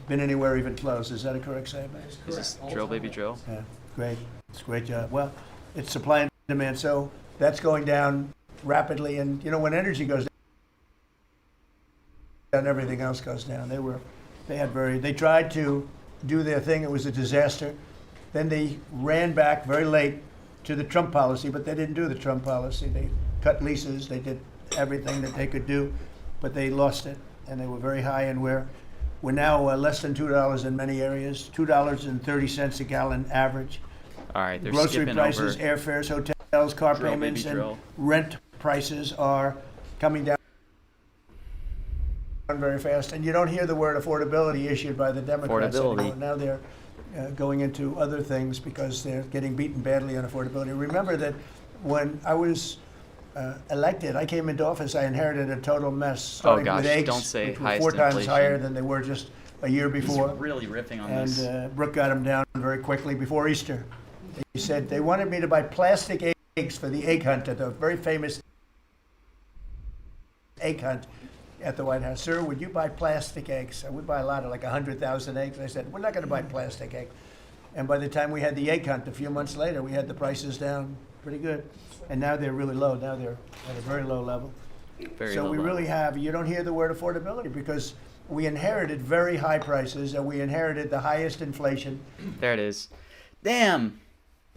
been anywhere even close. Is that a correct statement? Is this drill, baby, drill? Yeah, great. It's a great job. Well, it's supply and demand, so that's going down rapidly. And you know, when energy goes down, everything else goes down. They tried to do their thing. It was a disaster. Then they ran back very late to the Trump policy, but they didn't do the Trump policy. They cut leases. They did everything that they could do, but they lost it, and they were very high. And we're now less than $2 in many areas. $2.30 a gallon average. All right, they're Grocery skipping prices, over. airfares, hotels, car Drill, baby, payments, and drill. rent prices are coming down very fast. And you don't hear the word affordability issued by the Democrats Affordability. anymore. Now they're going into other things because they're getting beaten badly on affordability. Remember that when I was elected, I came into office, I inherited a total mess, starting gosh, with eggs, don't say which were highest 4 times inflation. higher than they were just a year He's before. really riffing on And this. Brooke got them down very quickly before Easter. He said they wanted me to buy plastic eggs for the egg hunt at the very famous egg hunt at the White House. Sir, would you buy plastic eggs? I would buy a lot, like 100,000 eggs. I said, we're not going to buy plastic eggs. And by the time we had the egg hunt, a few months later, we had the prices down pretty good. And now they're really low. Now they're at a very low level. Very So low we level. really have, you don't hear the word affordability because we inherited very high prices and we inherited the highest inflation There it is. Damn.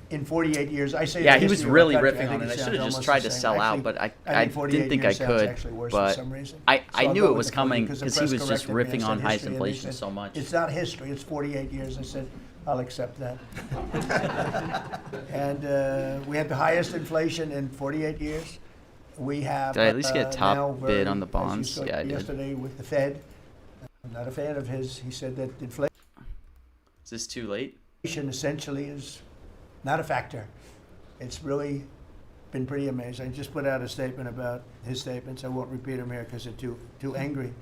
in 48 years. I say Yeah, the he was history of really our country. riffing I on think it. I sounds should have just almost tried the to same. sell out, Actually, but I think 48 didn't think I years sounds could. actually worse But for some reason. I So I'll knew go it with was the 48 coming because the because he press was just corrected me. I riffing said on highest history, and they inflation said, so much. It's not history, it's 48 years. I said, I'll accept that. And we had the highest inflation in 48 years. We have. Did I at least get top now bid on the as you bonds? saw Yeah, I did. Yesterday with the Fed. I'm not a fan of his. He said that inflation Is this too late? essentially is not a factor. It's really been pretty amazing. I just put out a statement about his statements. I won't repeat them here because they're too angry.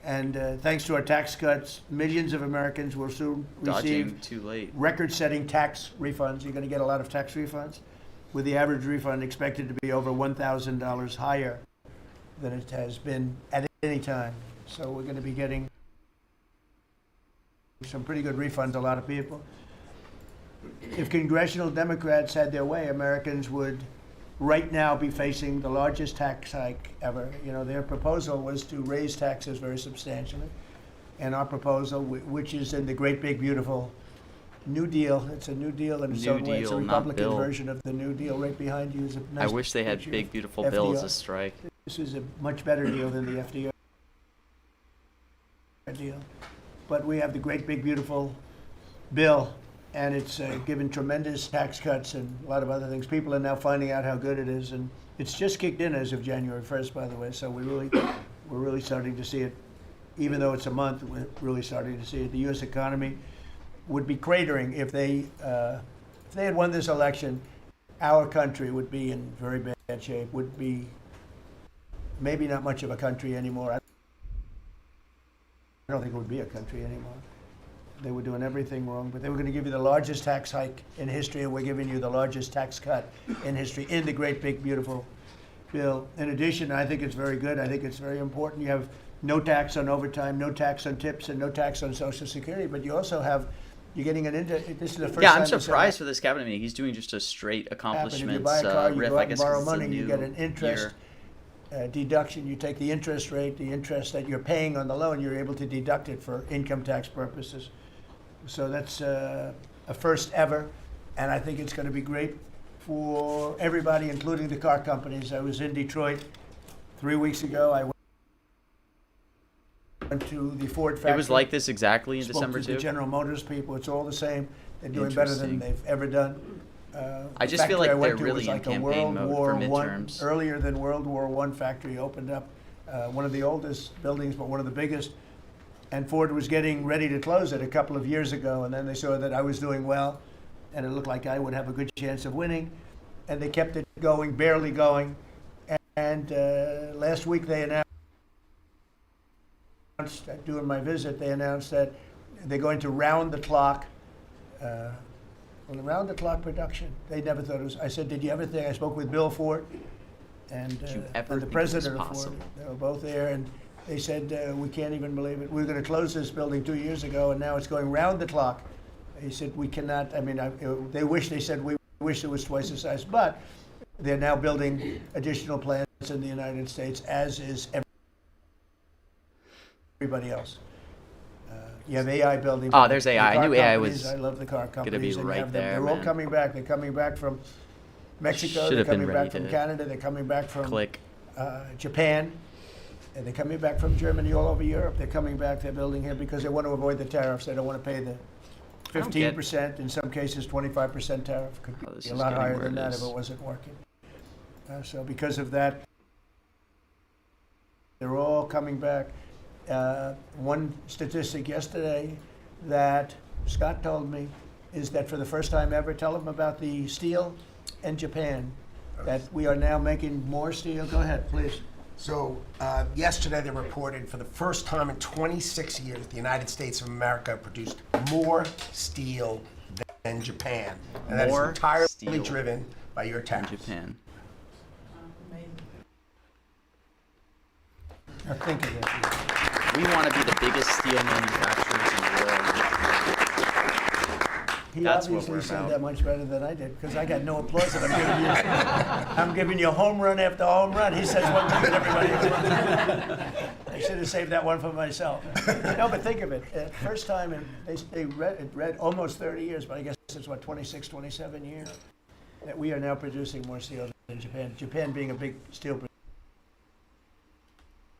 And thanks to our tax cuts, millions of Americans will soon Dodging receive too late. record-setting tax refunds. You're going to get a lot of tax refunds, with the average refund expected to be over $1,000 higher than it has been at any time. So we're going to be getting some pretty good refunds, a lot of people. If congressional Democrats had their way, Americans would right now be facing the largest tax hike ever. You know, their proposal was to raise taxes very substantially. And our proposal, which is in the great big beautiful New Deal, it's a New Deal in its New own way. It's a Deal, not Republican bill. version of the New Deal. Right behind you is a I nice wish they had picture big, of beautiful bill as FDR. a strike. This is a much better deal than the FDR deal. But we have the great big beautiful bill, and it's given tremendous tax cuts and a lot of other things. People are now finding out how good it is, and it's just kicked in as of January 1st, by the way. So we're really starting to see it. Even though it's a month, we're really starting to see it. The U.S. economy would be cratering if they had won this election. Our country would be in very bad shape. Would be maybe not much of a country anymore. I don't think it would be a country anymore. They were doing everything wrong, but they were going to give you the largest tax hike in history, and we're giving you the largest tax cut in history in the great big beautiful bill. In addition, I think it's very good. I think it's very important. You have no tax on overtime, no tax on tips, and no tax on Social Security, but you also have, you're getting this is the first Yeah, time I'm this surprised for this cabinet meeting. He's doing just a straight happened. If you accomplishments buy a car, you riff. go I out and guess borrow 'cause it's a money, you new get an interest year. deduction. You take the interest rate, the interest that you're paying on the loan, you're able to deduct it for income tax purposes. So that's a first ever, and I think it's going to be great for everybody, including the car companies. I was in Detroit 3 weeks ago. I went to the Ford factory. It was like this exactly in Spoke December to the too. General Motors people. It's all the same. They're doing better than Interesting. they've ever done. I The just feel factory like I went they're to really was in like a campaign World mode War for One, midterms. earlier than World War One factory opened up. One of the oldest buildings, but one of the biggest. And Ford was getting ready to close it a couple of years ago, and then they saw that I was doing well, and it looked like I would have a good chance of winning, and they kept it going, barely going. And last week they announced, during my visit, they announced that they're going to round the clock production. They never thought it was. I said, did you ever think? I spoke with Bill Ford and Did you ever the think it president was of Ford. possible? They were both there, and they said, we can't even believe it. We were going to close this building 2 years ago, and now it's going round the clock. He said, we cannot. I mean, they said we wish it was twice the size, but they're now building additional plants in the United States, as is everybody else. You have AI building. Oh, there's The AI. I car knew AI companies, was I love the car companies. be and you right have them. there, They're all man. coming back. They're coming back from Mexico. Should They're have been coming ready back from to Canada. They're coming back from click. Japan. And they're coming back from Germany, all over Europe. They're coming back. They're building here because they want to avoid the tariffs. They don't want to pay the I don't get- 15%, in some cases 25% tariff. Could Oh, this be a is lot getting higher where than it that is. if it wasn't working. So because of that, they're all coming back. One statistic yesterday that Scott told me is that for the first time ever, tell them about the steel in Japan, that we are now making more steel. Go ahead, please. So yesterday they reported for the first time in 26 years, the United States of America produced more steel than Japan. And that is More entirely steel driven by your in tariffs. Japan. Now think of it. We want to be the biggest steel manufacturers in the world. He That's what obviously we're said about. that much better than I did, because I got no applause, and I'm giving you home run after home run. He says one thing, and everybody else. I should have saved that one for myself. No, but think of it. First time, in, they read almost 30 years, but I guess it's what, 26, 27 years, that we are now producing more steel than Japan. Japan being a big steel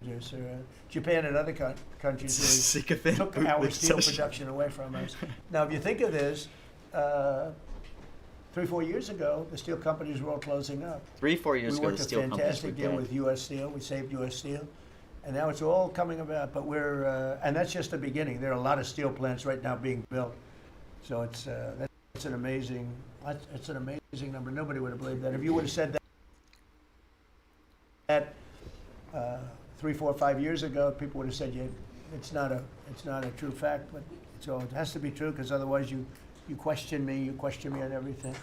producer. Japan and other countries really Sycophant took boot our with steel such- production away from us. Now, if you think of this, 3-4 years ago, the steel companies were all closing up. 3-4 years We ago, worked the a steel companies were fantastic deal dead. with U.S. Steel. We saved U.S. Steel, and now it's all coming about. But we're, and that's just the beginning. There are a lot of steel plants right now being built. So it's an amazing number. Nobody would have believed that. If you would have said that 3, 4, 5 years ago, people would have said, yeah, it's not a true fact, but it has to be true, because otherwise you question me on everything.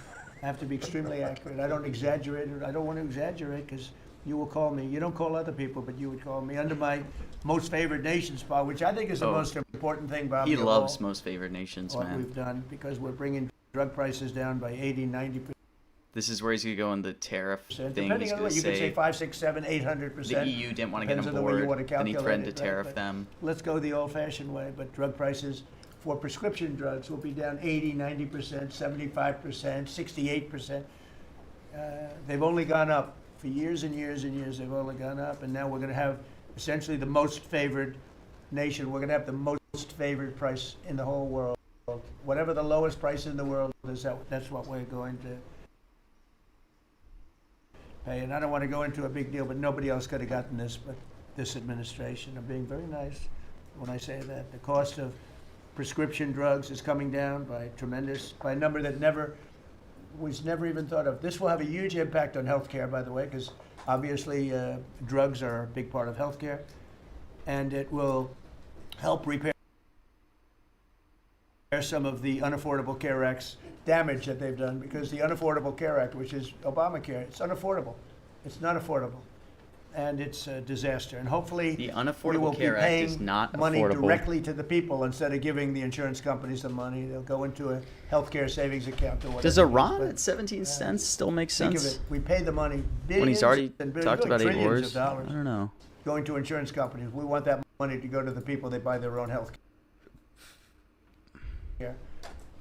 I have to be extremely accurate. I don't exaggerate it. I don't want to exaggerate, because you will call me. You don't call other people, but you would call me under my most favored nation spot, which I think is the most important thing, Bob. He loves most favored nations, what man. we've done, because we're bringing drug prices down by 80, 90%. This is where he's gonna go in the tariff thing. Depending He's on gonna what, you could say say 5, 6, 7, 800%. the EU didn't want to get Depends on on the way you board, want to and he threatened to calculate it, right? tariff But them. Let's go the old-fashioned way, but drug prices for prescription drugs will be down 80, 90%, 75%, 68%. They've only gone up for years and years and years. They've only gone up, and now we're going to have essentially the most favored nation. We're going to have the most favored price in the whole world. Whatever the lowest price in the world is, that's what we're going to pay. And I don't want to go into a big deal, but nobody else could have gotten this but this administration. I'm being very nice when I say that. The cost of prescription drugs is coming down by a number that was never even thought of. This will have a huge impact on healthcare, by the way, because obviously drugs are a big part of healthcare, and it will help repair some of the Unaffordable Care Act's damage that they've done, because the Unaffordable Care Act, which is Obamacare, it's unaffordable. It's not affordable. And it's a disaster. And hopefully The we Unaffordable will be Care Act paying is not money affordable. directly to the people instead of giving the insurance companies the money. They'll go into a healthcare savings account or whatever. Does it is. Iran But at 17 cents still make think of sense? it. We pay the money, billions When he's already and billions, talked about 8 trillions wars? of dollars I don't know. going to insurance companies. We want that money to go to the people that buy their own health care.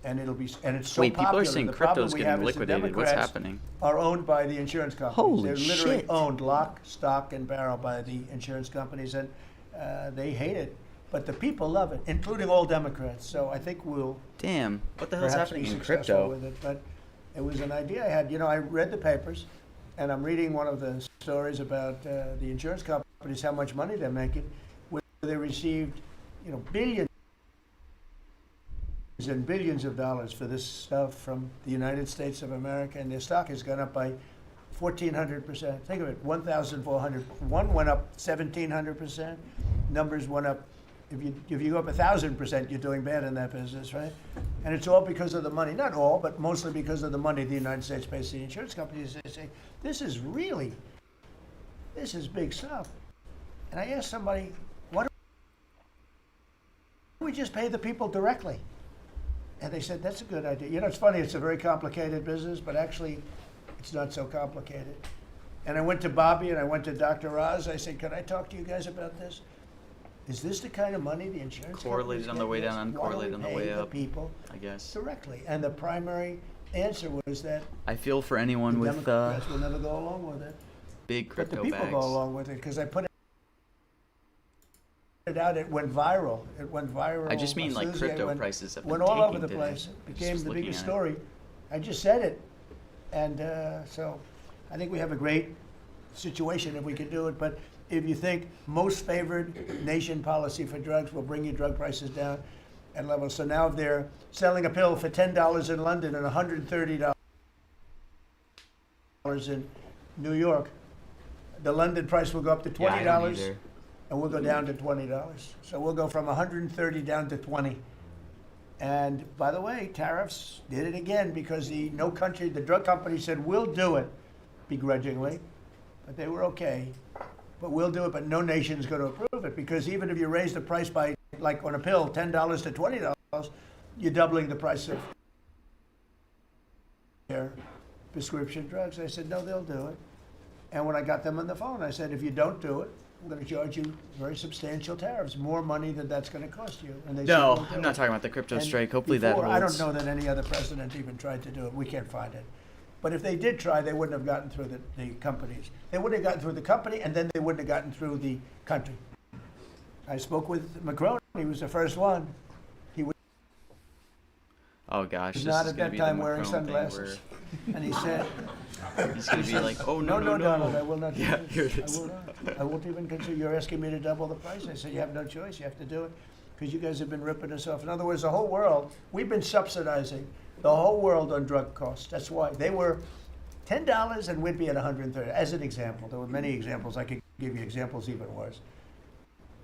And it's so Wait, people popular. are saying The problem crypto's we getting have is the liquidated. What's Democrats happening? are owned by the insurance companies. Holy They're literally shit. owned lock, stock, and barrel by the insurance companies, and they hate it. But the people love it, including all Democrats. So I think we'll Damn, what the hell's perhaps happening be in successful crypto? with it. But it was an idea I had. I read the papers, and I'm reading one of the stories about the insurance companies, how much money they're making, where they received, billions and billions of dollars for this stuff from the United States of America, and their stock has gone up by 1,400%. Think of it, 1,400. One went up 1,700%. Numbers went up. If you go up 1,000%, you're doing bad in that business, right? And it's all because of the money. Not all, but mostly because of the money the United States pays the insurance companies. They say, this is big stuff. And I asked somebody, why don't we just pay the people directly? And they said, that's a good idea. It's funny, it's a very complicated business, but actually, it's not so complicated. And I went to Bobby and I went to Dr. Oz. I said, could I talk to you guys about this? Is this the kind of money the insurance Correlated companies on the get? way Yes. down, Why don't uncorrelated we on the pay way the up, people I guess. directly? And the primary answer was that I feel for anyone the with Democrats will never go along with it. big But the crypto people bags. go along with it because I put it out. It went viral. I just mean like Tuesday, crypto went- prices have been went all over tanking the today. place. It Just became was the looking biggest at it. story. I just said it, and so I think we have a great situation if we can do it. But if you think most favored nation policy for drugs will bring your drug prices down at levels, so now if they're selling a pill for $10 in London and $130 in New York, the London price will go up to Yeah, I don't $20. either. And we'll go down to $20. So we'll go from 130 down to 20. And by the way, tariffs did it again because the drug company said, we'll do it begrudgingly, but they were okay. But we'll do it, but no nation's going to approve it because even if you raise the price by, like on a pill, $10 to $20, you're doubling the price of their prescription drugs. I said, no, they'll do it. And when I got them on the phone, I said, if you don't do it, I'm going to charge you very substantial tariffs, more money than that's going to cost you. And they said, No, "We'll do I'm not it." talking about the crypto And strike. Hopefully that before, holds. I don't know that any other president even tried to do it. We can't find it. But if they did try, they wouldn't have gotten through the companies. They wouldn't have gotten through the company, and then they wouldn't have gotten through the country. I spoke with Macron. He was the first one. He was Oh gosh, this not is at gonna that be time the wearing Macron thing sunglasses. And he said, where he's gonna be like, oh no, no, Donald, I will not do Yeah, this. here it is. I will not. I won't even consider, you're asking me to double the price. I said, you have no choice, you have to do it, because you guys have been ripping us off. In other words, the whole world, we've been subsidizing the whole world on drug costs. That's why. They were $10 and we'd be at 130, as an example. There were many examples. I could give you examples even worse.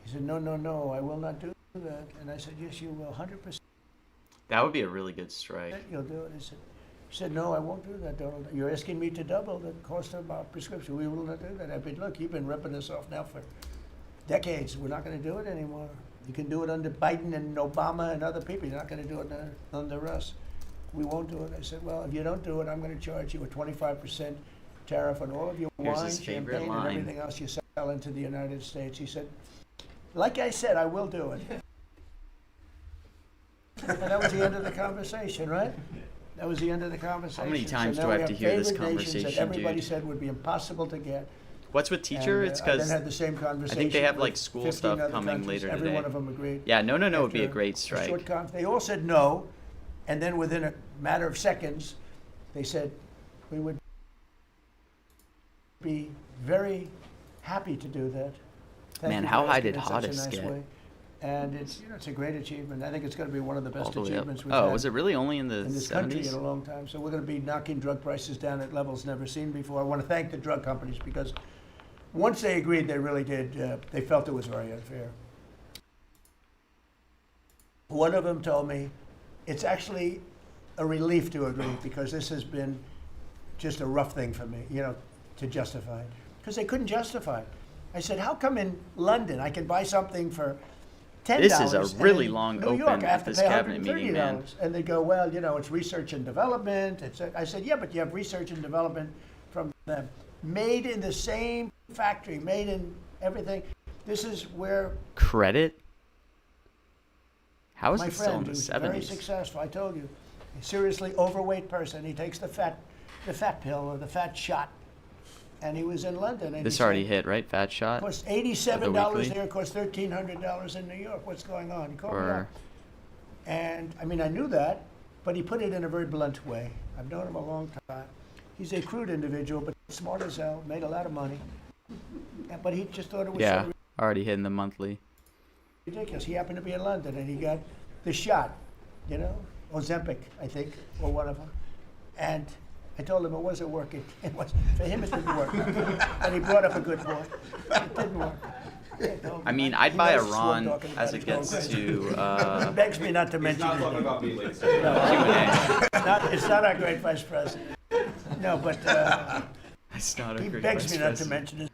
He said, no, no, no, I will not do that. And I said, yes, you will, 100%. That would be a really good strike. You'll do it. He said, no, I won't do that, Donald. You're asking me to double the cost of our prescription. We will not do that. I said, look, you've been ripping us off now for decades. We're not going to do it anymore. You can do it under Biden and Obama and other people. You're not going to do it under us. We won't do it. I said, well, if you don't do it, I'm going to charge you a 25% tariff on all of your Here's wine, his favorite champagne, line. and everything else you sell into the United States. He said, like I said, I will do it. And that was the end of the conversation, right? That was the end of the conversation. How many times So do now I we have to hear this favored nations that conversation, everybody dude? said would be impossible to get. What's with teacher? And, It's I then because had the same I conversation. think they have with like school 15 stuff other coming countries. later Every today. one of them agreed. Yeah, no would be a After great a strike. short they all said no, and then within a matter of seconds, they said we would be very happy to do that. Thank Man, you how for high asking did in such a Hottest nice get? way. And it's it's a great achievement. I think it's going to be one of the All best the way up. achievements we've Oh, had was it really only in the in this country in 70s? a long time. So we're going to be knocking drug prices down at levels never seen before. I want to thank the drug companies because once they agreed, they really did. They felt it was very unfair. One of them told me it's actually a relief to agree because this has been just a rough thing for me, to justify it. Because they couldn't justify it. I said, how come in London I can buy something for $10? This is a and really in long New York, open I have at to this pay cabinet meeting, man. $130. And they go, well, it's research and development. I said, yeah, but you have research and development from them. Made in the same factory, made in everything. This is where Credit? How is my it still in friend, the who's very 70s? successful, I told you, a seriously overweight person, he takes the fat pill or the fat shot. And he was in London. And This he already said, hit, right? Fat shot? costs The $87 weekly? there, costs $1,300 in New York. What's going on? He called me Or up. And I mean, I knew that, but he put it in a very blunt way. I've known him a long time. He's a crude individual, but smart as hell, made a lot of money. But he just thought it was yeah, so already hitting the monthly. ridiculous. He happened to be in London and he got the shot, Ozempic, I think, or one of them. And I told him it wasn't working. For him, it didn't work. And he brought up a good point. It didn't work. I mean, I'd He buy a knows what I'm Ron talking about. as it He's going gets crazy. to He begs me not to He's mention not his talking name. about me, ladies. Q&A. It's not our great vice president. No, but It's not a he great begs vice me not to president. mention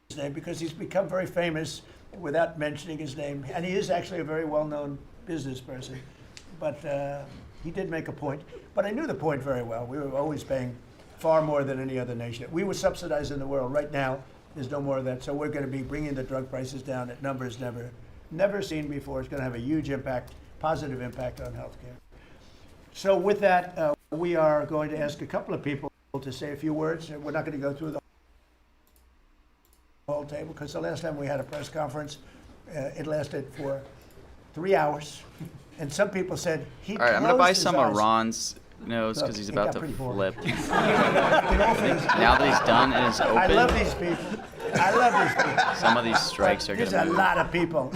his name because he's become very famous without mentioning his name. And he is actually a very well-known business person. But he did make a point. But I knew the point very well. We were always paying far more than any other nation. We were subsidizing the world. Right now, there's no more of that. So we're going to be bringing the drug prices down at numbers never seen before. It's going to have a huge impact, positive impact on healthcare. So with that, we are going to ask a couple of people to say a few words. We're not going to go through the whole table because the last time we had a press conference, it lasted for 3 hours. And some people said he All right, I'm going to buy closed his some of eyes. Ron's nose Look, because he's it about got to pretty boring. flip. In all fairness, Now that he's done and is I love open, these people. I love these people. some of these strikes are going There's to a move. lot of people.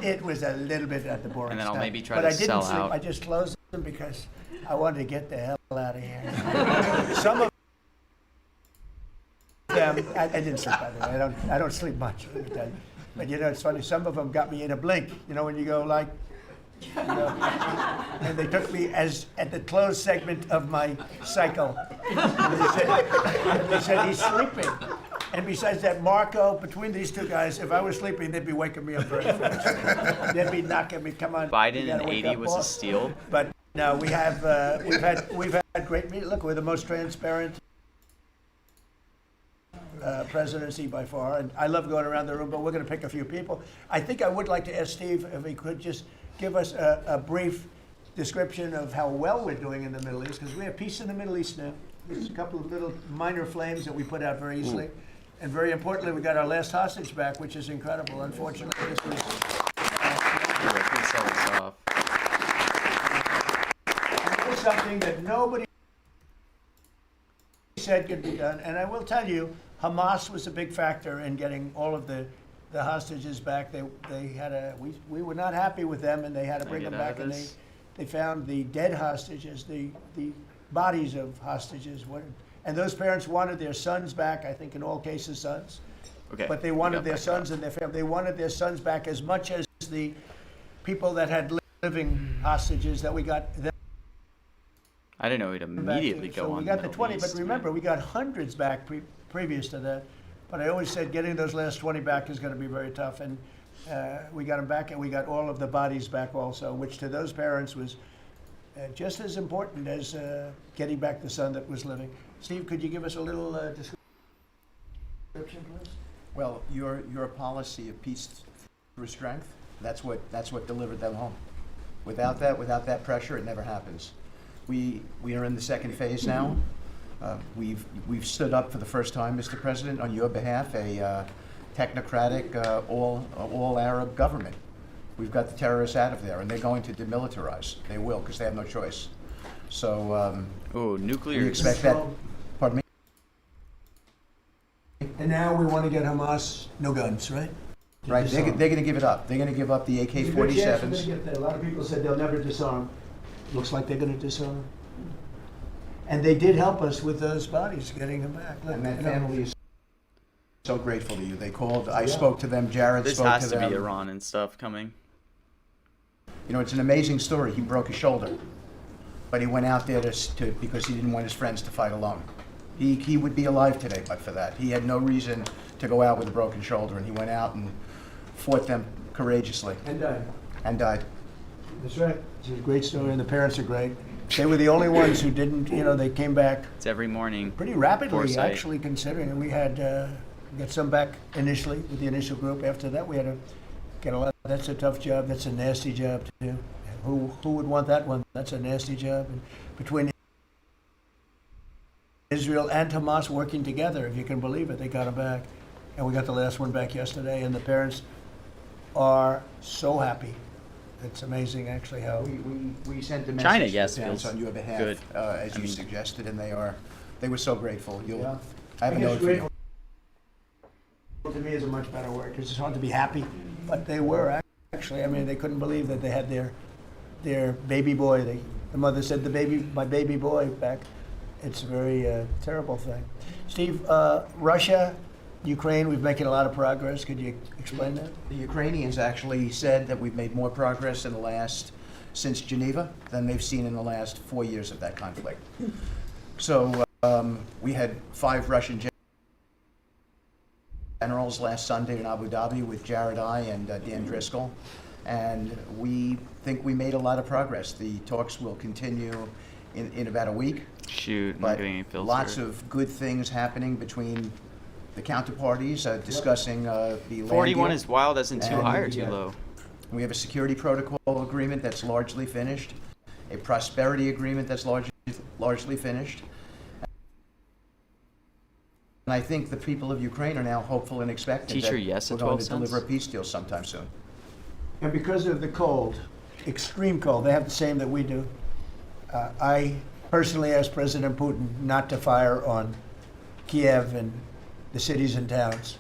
It was a little bit at the boring And then I'll stuff. maybe try but to I didn't sell sleep. out. I just closed them because I wanted to get the hell out of here. Some of them, I didn't sleep by the way. I don't sleep much. Let me tell you. But it's funny. Some of them got me in a blink. When you go like. And they took me as at the closed segment of my cycle. And they said he's sleeping. And besides that, Marco, between these two guys, if I was sleeping, they'd be waking me up very fast. They'd be knocking me, come on. you Biden gotta in wake 80 up, was a boss." steal. But no, we've had great meetings. Look, we're the most transparent presidency by far, and I love going around the room. But we're going to pick a few people. I think I would like to ask Steve if he could just give us a brief description of how well we're doing in the Middle East, because we have peace in the Middle East now. There's a couple of little minor flames that we put out very easily. And very importantly, we got our last hostage back, which is incredible. Unfortunately, this was Here, I can sell this off. it was something that nobody said could be done. And I will tell you, Hamas was a big factor in getting all of the hostages back. They had we were not happy with them, and they had to Can I bring get them out back. of And this? they found the dead hostages, the bodies of hostages. And those parents wanted their sons back, I think in all cases sons. Okay. But they we wanted got their back sons up. and their family. They wanted their sons back as much as the people that had living hostages that we got them I didn't know we'd back immediately to. go So on we got the Middle 20, but East. remember, we got hundreds back previous to that. But I always said getting those last 20 back is going to be very tough. And we got them back, and we got all of the bodies back also, which to those parents was just as important as getting back the son that was living. Steve, could you give us a little description, please? Well, your policy of peace through strength, that's what delivered them home. Without that pressure, it never happens. We are in the second phase now. We've stood up for the first time, Mr. President, on your behalf, a technocratic, all Arab government. We've got the terrorists out of there, and they're going to demilitarize. They will, because they have no choice. So Oh, nuclear. we expect that. Pardon me. And now we want to get Hamas no guns, right? To Right, they're disarm. going to give it up. They're going to give up the There's a good chance we're gonna AK-47s. get that. A lot of people said they'll never disarm. Looks like they're going to disarm. And they did help us with those bodies, getting them back. Look, And that you know, family is so grateful to you. They called, I spoke to them, Jared This spoke has to to them. be Iran and stuff coming. You know, it's an amazing story. He broke his shoulder, but he went out there because he didn't want his friends to fight alone. He would be alive today but for that. He had no reason to go out with a broken shoulder, and he went out and fought them courageously And died. and died. That's right. It's a great story, and the parents are great. They were the only ones who didn't, they came back It's every morning. pretty rapidly, Foresight. actually, considering. And we had got some back initially with the initial group. After that, we had to get a lot. That's a tough job. That's a nasty job to do. Who would want that one? That's a nasty job. And between Israel and Hamas working together, if you can believe it, they got them back. And we got the last one back yesterday, and the parents are so happy. It's amazing, actually, how. We sent a message China, to yes, the parents feels on your behalf, good. as I you mean- suggested, and they were so grateful. Yeah. I have a I guess note for you. grateful to me is a much better word, because it's hard to be happy, but they were actually. I mean, they couldn't believe that they had their baby boy. The mother said, my baby boy back. It's a very terrible thing. Steve, Russia, Ukraine, we've making a lot of progress. Could you explain that? The Ukrainians actually said that we've made more progress since Geneva than they've seen in the last 4 years of that conflict. So we had 5 Russian generals last Sunday in Abu Dhabi with Jared and Dan Driscoll, and we think we made a lot of progress. The talks will continue in about a week, Shoot, I'm but getting any feels lots here. of good things happening between the counterparties, discussing the land 41 deal. is wild as in too And high or the, too low? We have a security protocol agreement that's largely finished, a prosperity agreement that's largely finished. And I think the people of Ukraine are now hopeful and expectant Teacher, that yes, we're at going 12 to cents? deliver a peace deal sometime soon. And because of the cold, extreme cold, they have the same that we do. I personally asked President Putin not to fire on Kiev and the cities and towns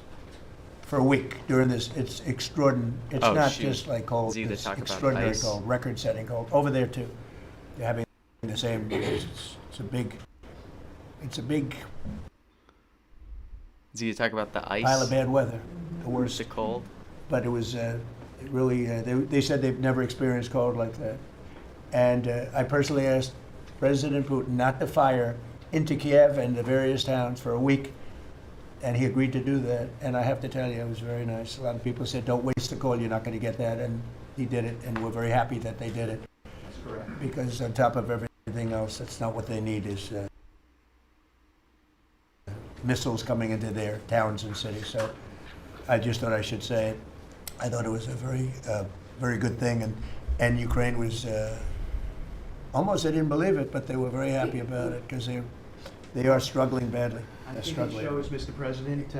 for a week during this. It's extraordinary. It's Oh, not shoot. just like cold. Is he gonna It's talk about extraordinary ice? cold, record-setting cold. Over there too, they're having the same. It's a big. It's a big Is he gonna talk about the ice? pile of bad weather. The worst. The cold? But it was it really. They said they've never experienced cold like that. And I personally asked President Putin not to fire into Kiev and the various towns for a week, and he agreed to do that. And I have to tell you, it was very nice. A lot of people said, "Don't waste the coal; you're not going to get that," and he did it, and we're very happy that they did it. That's correct. Because on top of everything else, that's not what they need is missiles coming into their towns and cities. So I just thought I should say it. I thought it was a very good thing, and Ukraine was almost, they didn't believe it, but they were very happy about it because they are struggling badly. I They're think struggling. it shows, Mr. President,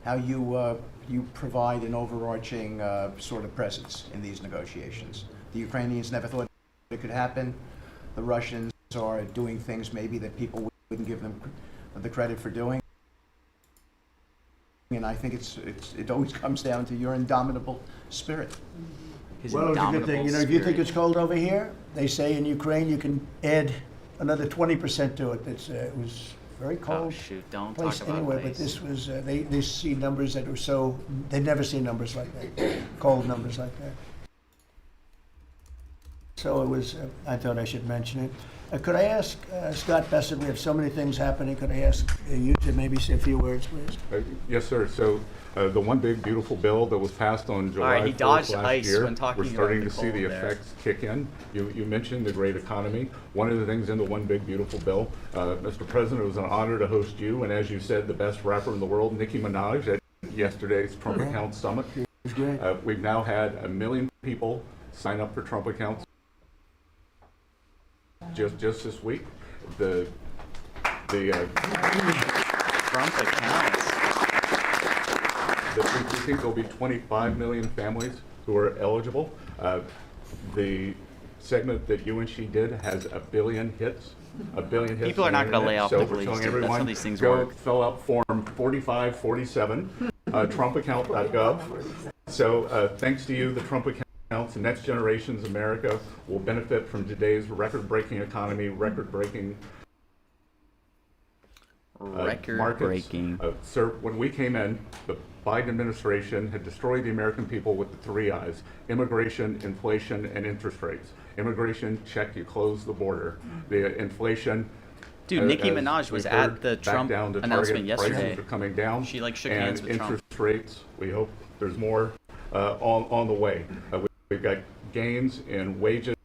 how you provide an overarching sort of presence in these negotiations. The Ukrainians never thought it could happen. The Russians are doing things maybe that people wouldn't give them the credit for doing. And I think it always comes down to your indomitable spirit. His Well, it's a good thing. indomitable If you think spirit. it's cold over here, they say in Ukraine you can add another 20% to it. It was very Oh cold shoot! Don't place talk about anyway, but ice. this was, they see numbers that were so, they'd never seen numbers like that, cold numbers like that. So it was, I thought I should mention it. Could I ask Scott Bessent, we have so many things happening, could I ask you to maybe say a few words, please? Yes, sir. So the one big beautiful bill that was passed on July he 4th dodged last ice year, when talking we're about starting the to see the cold there. effects kick in. You mentioned the great economy. One of the things in the one big beautiful bill, Mr. President, it was an honor to host you, and as you said, the best rapper in the world, Nicki Minaj, at yesterday's Trump Account Summit. It was great. We've now had 1 million people sign up for Trump accounts just this week. The Trump accounts. we think there'll be 25 million families who are eligible. The segment that you and she did has 1 billion hits. 1 billion hits. People are on not the gonna internet. lay off So the we're police, telling dude. That's how everyone, these things go work. fill out form 4547, trumpaccount.gov. So thanks to you, the Trump accounts, the next generation's America will benefit from today's record-breaking economy, record-breaking markets. Record-breaking. Sir, when we came in, the Biden administration had destroyed the American people with the 3 I's: immigration, inflation, and interest rates. Immigration, check, you close the border. The inflation. Dude, Nicki as Minaj was we've at heard, the back Trump down to announcement target. yesterday. Prices are coming down. She, like, shook and hands with Trump. interest rates, we hope there's more on the way. We've got gains in wages,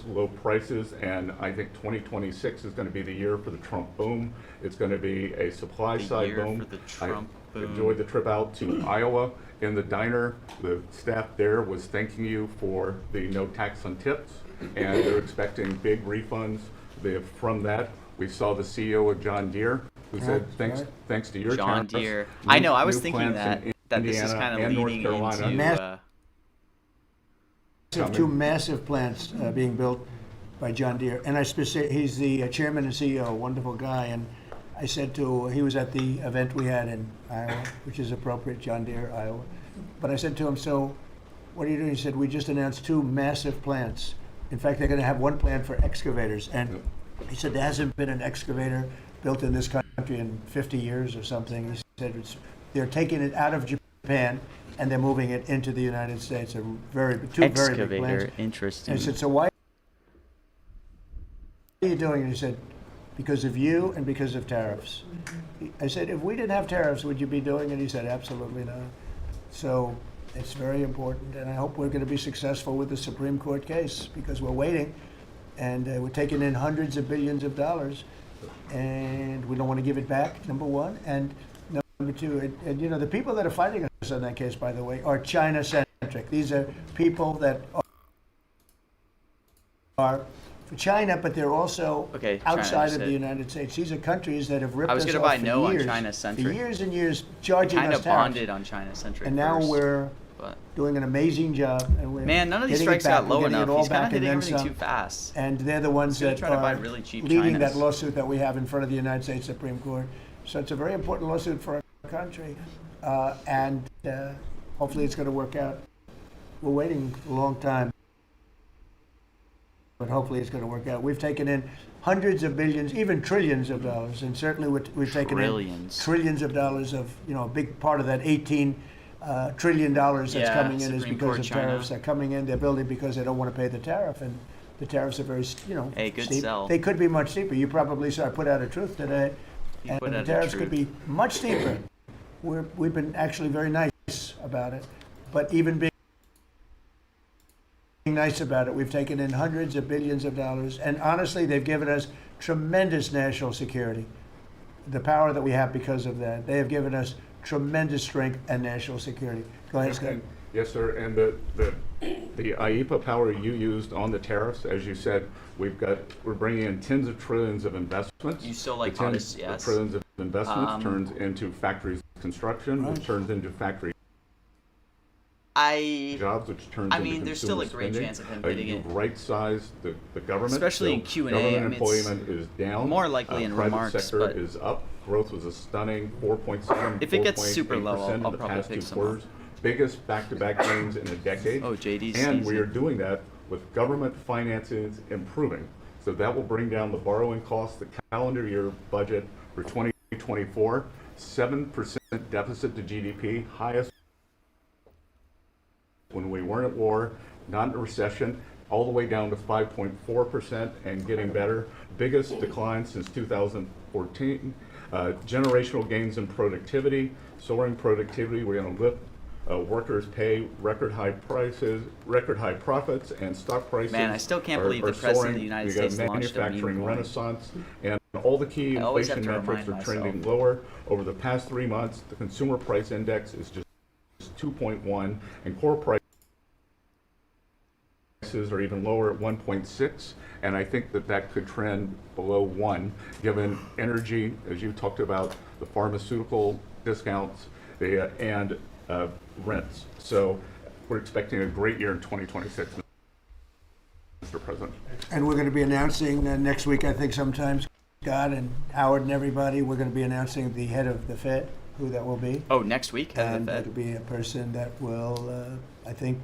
low prices, and I think 2026 is going to be the year for the Trump boom. It's going to be a supply The side year boom. for the Trump I boom. enjoyed the trip out to Iowa. In the diner, the staff there was thanking you for the no tax on tips, and they're expecting big refunds. From that, we saw the CEO of John Deere, who said, right. thanks to your John tariffs, Deere. new- I know. I was new thinking plants in that this is Indiana kind of and North leading Carolina. into. Two massive plants being built by John Deere, and he's the chairman and CEO, wonderful guy. And I said he was at the event we had in Iowa, which is appropriate, John Deere, Iowa. But I said to him, so what are you doing? He said, we just announced 2 massive plants. In fact, they're going to have one plant for excavators. And he said, there hasn't been an excavator built in this country in 50 years or something. He said, they're taking it out of Japan and they're moving it into the United States. Two very big Excavator. plants. Interesting. And I said, so why are you doing it? He said, because of you and because of tariffs. I said, if we didn't have tariffs, would you be doing it? He said, absolutely not. So it's very important, and I hope we're going to be successful with the Supreme Court case, because we're waiting, and we're taking in hundreds of billions of dollars, and we don't want to give it back, number one. And number two, and you know, the people that are fighting us on that case, by the way, are China-centric. These are people that are for China, but they're also Okay, China, outside you of the said. United States. These are countries that have ripped I was us gonna off buy for no on years, China-centric. for years and years, charging Kind us of tariffs. bonded on China-centric. And now first, we're but doing an amazing job. And we're man, none of these getting it strikes back. got We're low getting it enough. all He's kind back of hitting and then everything some. too fast. And they're the ones He's gonna that try to buy are really cheap leading Chinas. that lawsuit that we have in front of the United States Supreme Court. So it's a very important lawsuit for our country, and hopefully it's going to work out. We're waiting a long time, but hopefully it's going to work out. We've taken in hundreds of billions, even trillions of dollars, and certainly we've taken Trillions. in trillions of dollars of, you know, a big part of that $18 trillion that's Yeah, coming in is Supreme because Court of China. tariffs. They're coming in, they're building because they don't want to pay the tariff, and the tariffs are very, you know, Hey, good steep. sell. They could be much steeper. You probably saw I put out a truth today, You and put the out a tariffs could truth. be much steeper. We've been actually very nice about it, but even being nice about it, we've taken in hundreds of billions of dollars, and honestly, they've given us tremendous national security. The power that we have because of that, they have given us tremendous strength and national security. Go ahead, Scott. Yes, sir. And the IEPA power you used on the tariffs, as you said, we're bringing in tens of trillions of investments. You still like The tens Thomas, of yes. trillions of investments Um, turns into factories construction, which Right. turns into factory I jobs, which turns I into mean, there's still a consumer great spending. chance of him hitting You've it. right-sized the government. Especially in so Q&A, Government I mean, it's employment is down. more likely in private remarks, sector but- is up. Growth was a stunning 4.7, If it gets super low, 4.8% in I'll the probably past pick two some up. quarters. Biggest back-to-back gains in a decade. Oh, JD's And we sneezing. are doing that with government finances improving. So that will bring down the borrowing costs, the calendar year budget for 2024, 7% deficit to GDP, highest when we weren't at war, not in a recession, all the way down to 5.4% and getting better. Biggest decline since 2014. Generational gains in productivity, soaring productivity. We're going to lift workers' pay, record high prices, record high profits, and stock prices. Man, I still can't believe the are President of soaring. the United We States got launched a meme manufacturing coin. renaissance, and all the key I always have inflation to metrics remind are trending myself. lower. Over the past 3 months, the consumer price index is just 2.1, and core prices are even lower at 1.6, and I think that that could trend below 1, given energy, as you talked about, the pharmaceutical discounts, and rents. So we're expecting a great year in 2026, Mr. President. And we're going to be announcing next week, I think sometime, Scott and Howard and everybody, we're going to be announcing the head of the Fed, who that will be. Oh, next week, head of And the it'll Fed. be a person that will, I think,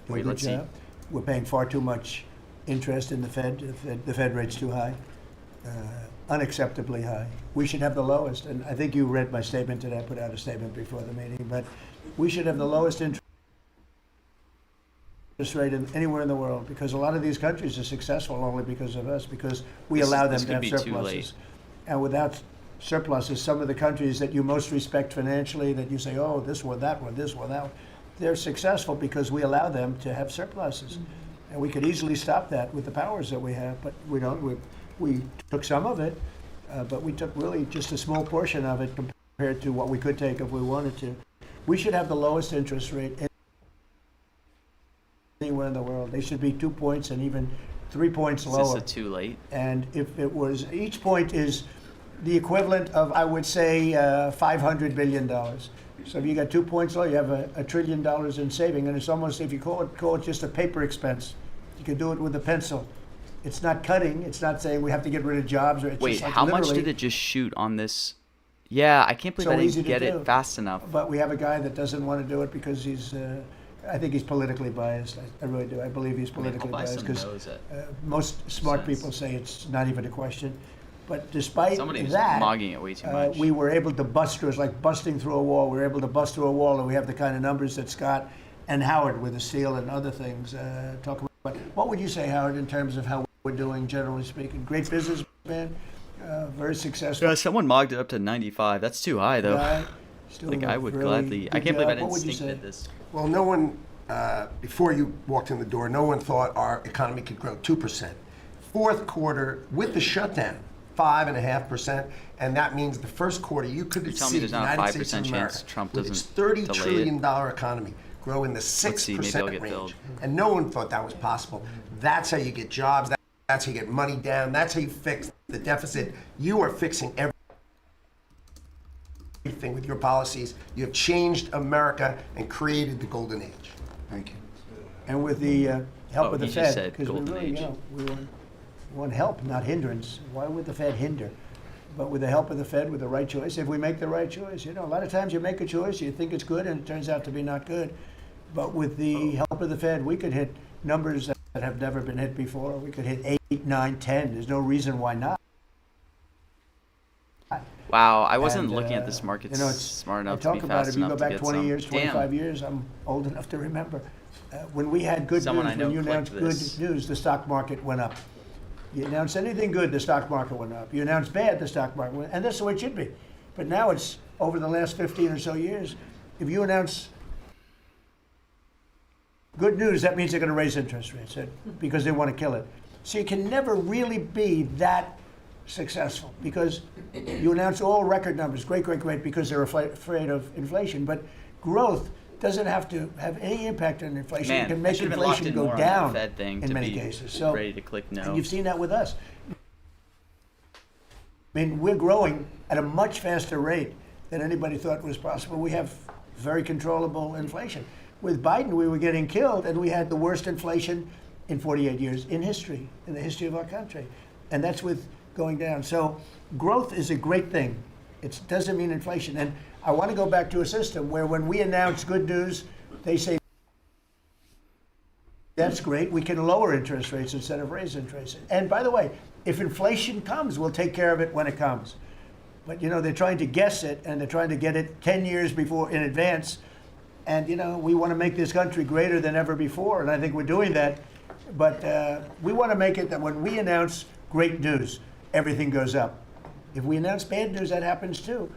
do a Wait, good let's see. job. We're paying far too much interest in the Fed. The Fed rate's too high, unacceptably high. We should have the lowest, and I think you read my statement today. I put out a statement before the meeting, but we should have the lowest interest rate anywhere in the world, because a lot of these countries are successful only because of us, because we This- allow them this to could have be too surpluses. late. And without surpluses, some of the countries that you most respect financially, that you say, oh, this one, that one, this one, that one, they're successful because we allow them to have surpluses. And we could easily stop that with the powers that we have, but we don't. We took some of it, but we took really just a small portion of it compared to what we could take if we wanted to. We should have the lowest interest rate anywhere in the world. They should be 2 points and even 3 points Is lower. this a too late? And if it was, each point is the equivalent of, I would say, $500 billion. So if you got 2 points low, you have $1 trillion in saving, and it's almost, if you call it just a paper expense, you can do it with a pencil. It's not cutting. It's not saying we have to get rid of jobs. Or it's Wait, just like how much literally- did it just shoot on this? Yeah, I can't believe So I easy didn't to get do. it fast enough. But we have a guy that doesn't want to do it because he's, I think he's politically biased. I really do. I believe he's I mean, I'll politically buy biased some because nose at. most smart Sense. people say it's not even a question. But despite Somebody's that, mogging it way too much. we were able to bust through. It's like busting through a wall. We were able to bust through a wall, and we have the kind of numbers that Scott and Howard with the steel and other things talk about. What would you say, Howard, in terms of how we're doing, generally speaking? Great businessman, very successful. Yeah, someone mogged it up to 95. That's too high, though. guy, still Like, doing I a would really gladly. I good can't believe I job. What didn't would you stink say? at this. Well, no one, before you walked in the door, no one thought our economy could grow 2%. Fourth quarter, with the shutdown, 5.5%, and that means the first quarter you could You're see telling me the there's not a United 5% States of chance America Trump with its doesn't $30 delay trillion it? economy grow in the 6% see, maybe I'll get range, filled. and no one thought that was possible. That's how you get jobs. That's how you get money down. That's how you fix the deficit. You are fixing everything with your policies. You have changed America and created the golden age. Thank you. And with the help Oh, of the he just Fed, said because we golden really, age. we want help, not hindrance. Why would the Fed hinder? But with the help of the Fed, with the right choice, if we make the right choice, a lot of times you make a choice, you think it's good, and it turns out to be not good. But with the help of the Fed, we could hit numbers that have never been hit before. We could hit 8, 9, 10. There's no reason why not. Wow, I wasn't And, looking at this market it's, smart enough I to talk be about fast if you enough go to back get 20 some. years, 25 years, I'm old enough to remember. When we had good Someone I news, know when you clicked announced good this. news, the stock market went up. You announce anything good, the stock market went up. You announce bad, the stock market went up. And that's the way it should be. But now it's over the last 15 or so years, if you announce good news, that means they're going to raise interest rates because they want to kill it. So you can never really be that successful because you announce all record numbers, great, because they're afraid of inflation. But growth doesn't have to have any impact on inflation. Man, you can I make should have been locked inflation in go more down on the Fed thing in to many be cases. So, ready to click no. and you've seen that with us. I mean, we're growing at a much faster rate than anybody thought was possible. We have very controllable inflation. With Biden, we were getting killed, and we had the worst inflation in 48 years in history, in the history of our country. And that's with going down. So growth is a great thing. It doesn't mean inflation. And I want to go back to a system where when we announce good news, they say That's great. We can lower interest rates instead of raise interest rates. And by the way, if inflation comes, we'll take care of it when it comes. But they're trying to guess it, and they're trying to get it 10 years before in advance. And we want to make this country greater than ever before, and I think we're doing that. But we want to make it that when we announce great news, everything goes up. If we announce bad news, that happens too.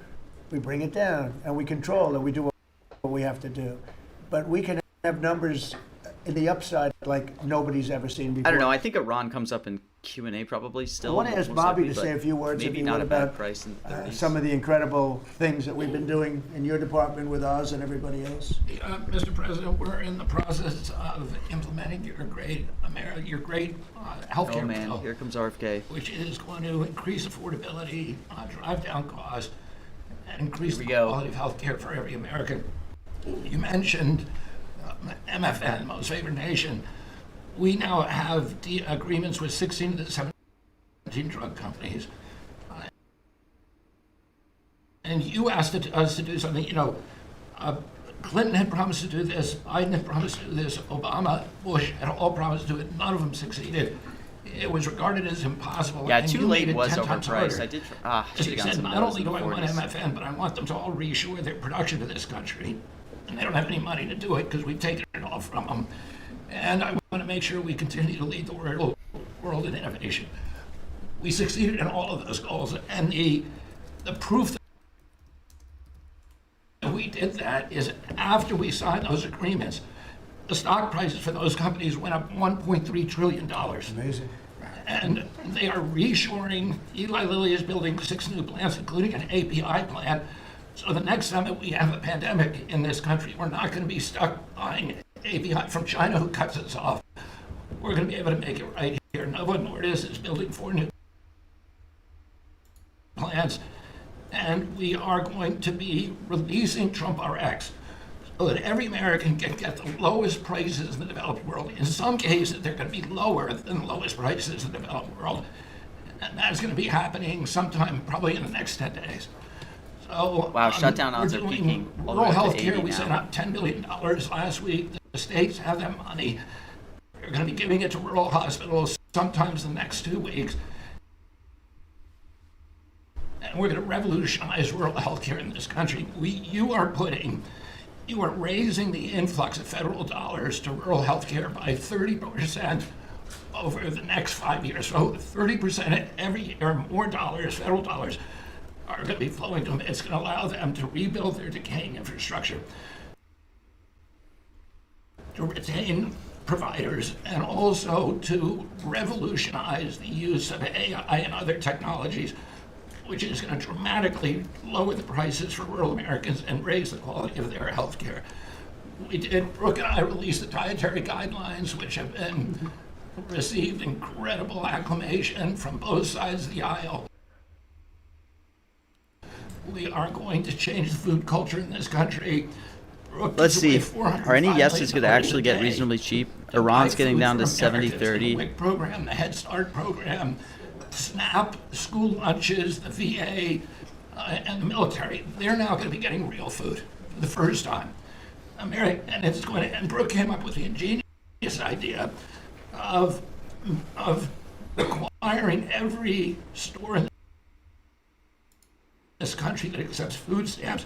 We bring it down, and we control, and we do what we have to do. But we can have numbers in the upside like nobody's ever seen before. I don't know. I think Iran comes up in Q&A probably still. I want to ask most Bobby likely, to say a few words maybe if you not would a bad about price in the 30s. some of the incredible things that we've been doing in your department with Oz and everybody else. Mr. President, we're in the process of implementing your great healthcare Oh man, bill, here comes RFK. which is going to increase affordability, drive down costs, and increase Here the we go. quality of healthcare for every American. You mentioned MFN, Most Favored Nation. We now have agreements with 16 of the 17 drug companies. And you asked us to do something, Clinton had promised to do this, Biden had promised to do this, Obama, Bush had all promised to do it. None of them succeeded. It was regarded as impossible. Yeah, and too you late made it was 10 times overpriced. harder. I did. Should As have he gotten said, some not no's only in do the I want 40s. MFN, but I want them to all reshore their production to this country. And they don't have any money to do it because we've taken it all from them. And I want to make sure we continue to lead the world in innovation. We succeeded in all of those goals. And the proof that we did that is after we signed those agreements, the stock prices for those companies went up $1.3 trillion. Amazing. And they are reshoring. Eli Lilly is building 6 new plants, including an API plant. So the next time that we have a pandemic in this country, we're not going to be stuck buying API from China who cuts us off. We're going to be able to make it right here. Novo Nordisk is building 4 new plants, and we are going to be releasing Trump RX so that every American can get the lowest prices in the developed world. In some cases, they're going to be lower than the lowest prices in the developed world, and that's going to be happening sometime probably in the next 10 days. So, Wow, shutdown odds we're are doing peaking all the rural way up to health 80 care. We now. sent out $10 billion last week. The states have that money. They're going to be giving it to rural hospitals sometimes the next 2 weeks. And we're going to revolutionize rural health care in this country. You are raising the influx of federal dollars to rural health care by 30% over the next 5 years. So 30% every year, more dollars, federal dollars, are going to be flowing to them. It's going to allow them to rebuild their decaying infrastructure, to retain providers, and also to revolutionize the use of AI and other technologies, which is going to dramatically lower the prices for rural Americans and raise the quality of their health care. Brooke and I released the dietary guidelines, which have been received incredible acclamation from both sides of the aisle. We are going to change the food culture in this country. Brooke Let's gives see. away Are any $405 yeses going to million actually a get day reasonably cheap? to Iran's buy getting food down to for Americans. 70-30. The WIC program, the Head Start program, SNAP, school lunches, the VA, and the military. They're now going to be getting real food for the first time. And it's going to. And Brooke came up with the ingenious idea of requiring every store in this country that accepts food stamps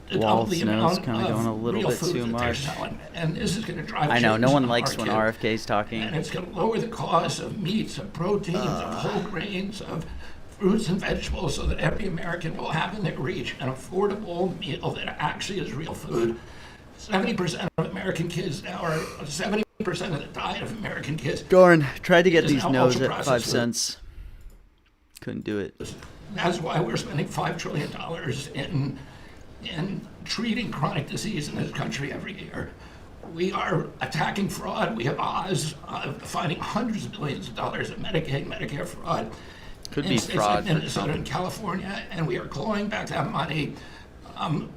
to Wall double the Snow's amount kinda of going a little real bit food too that they're much. selling. And this is going to drive I know, no change one in the likes when market. RFK's talking. And it's going to lower the cost of meats, of proteins, of whole grains, of fruits and vegetables, so that every American will have in their reach an affordable meal that actually is real food. 70% of American kids now are 70% of the diet of American kids. Gorn tried to get Is these now no's at ultra-processed 5 food. cents. Couldn't do it. That's why we're spending $5 trillion in treating chronic disease in this country every year. We are attacking fraud. We have Oz finding hundreds of billions of dollars of Medicaid, Medicare fraud. Could in be states fraud like for Minnesota Trump. and California, and we are clawing back that money.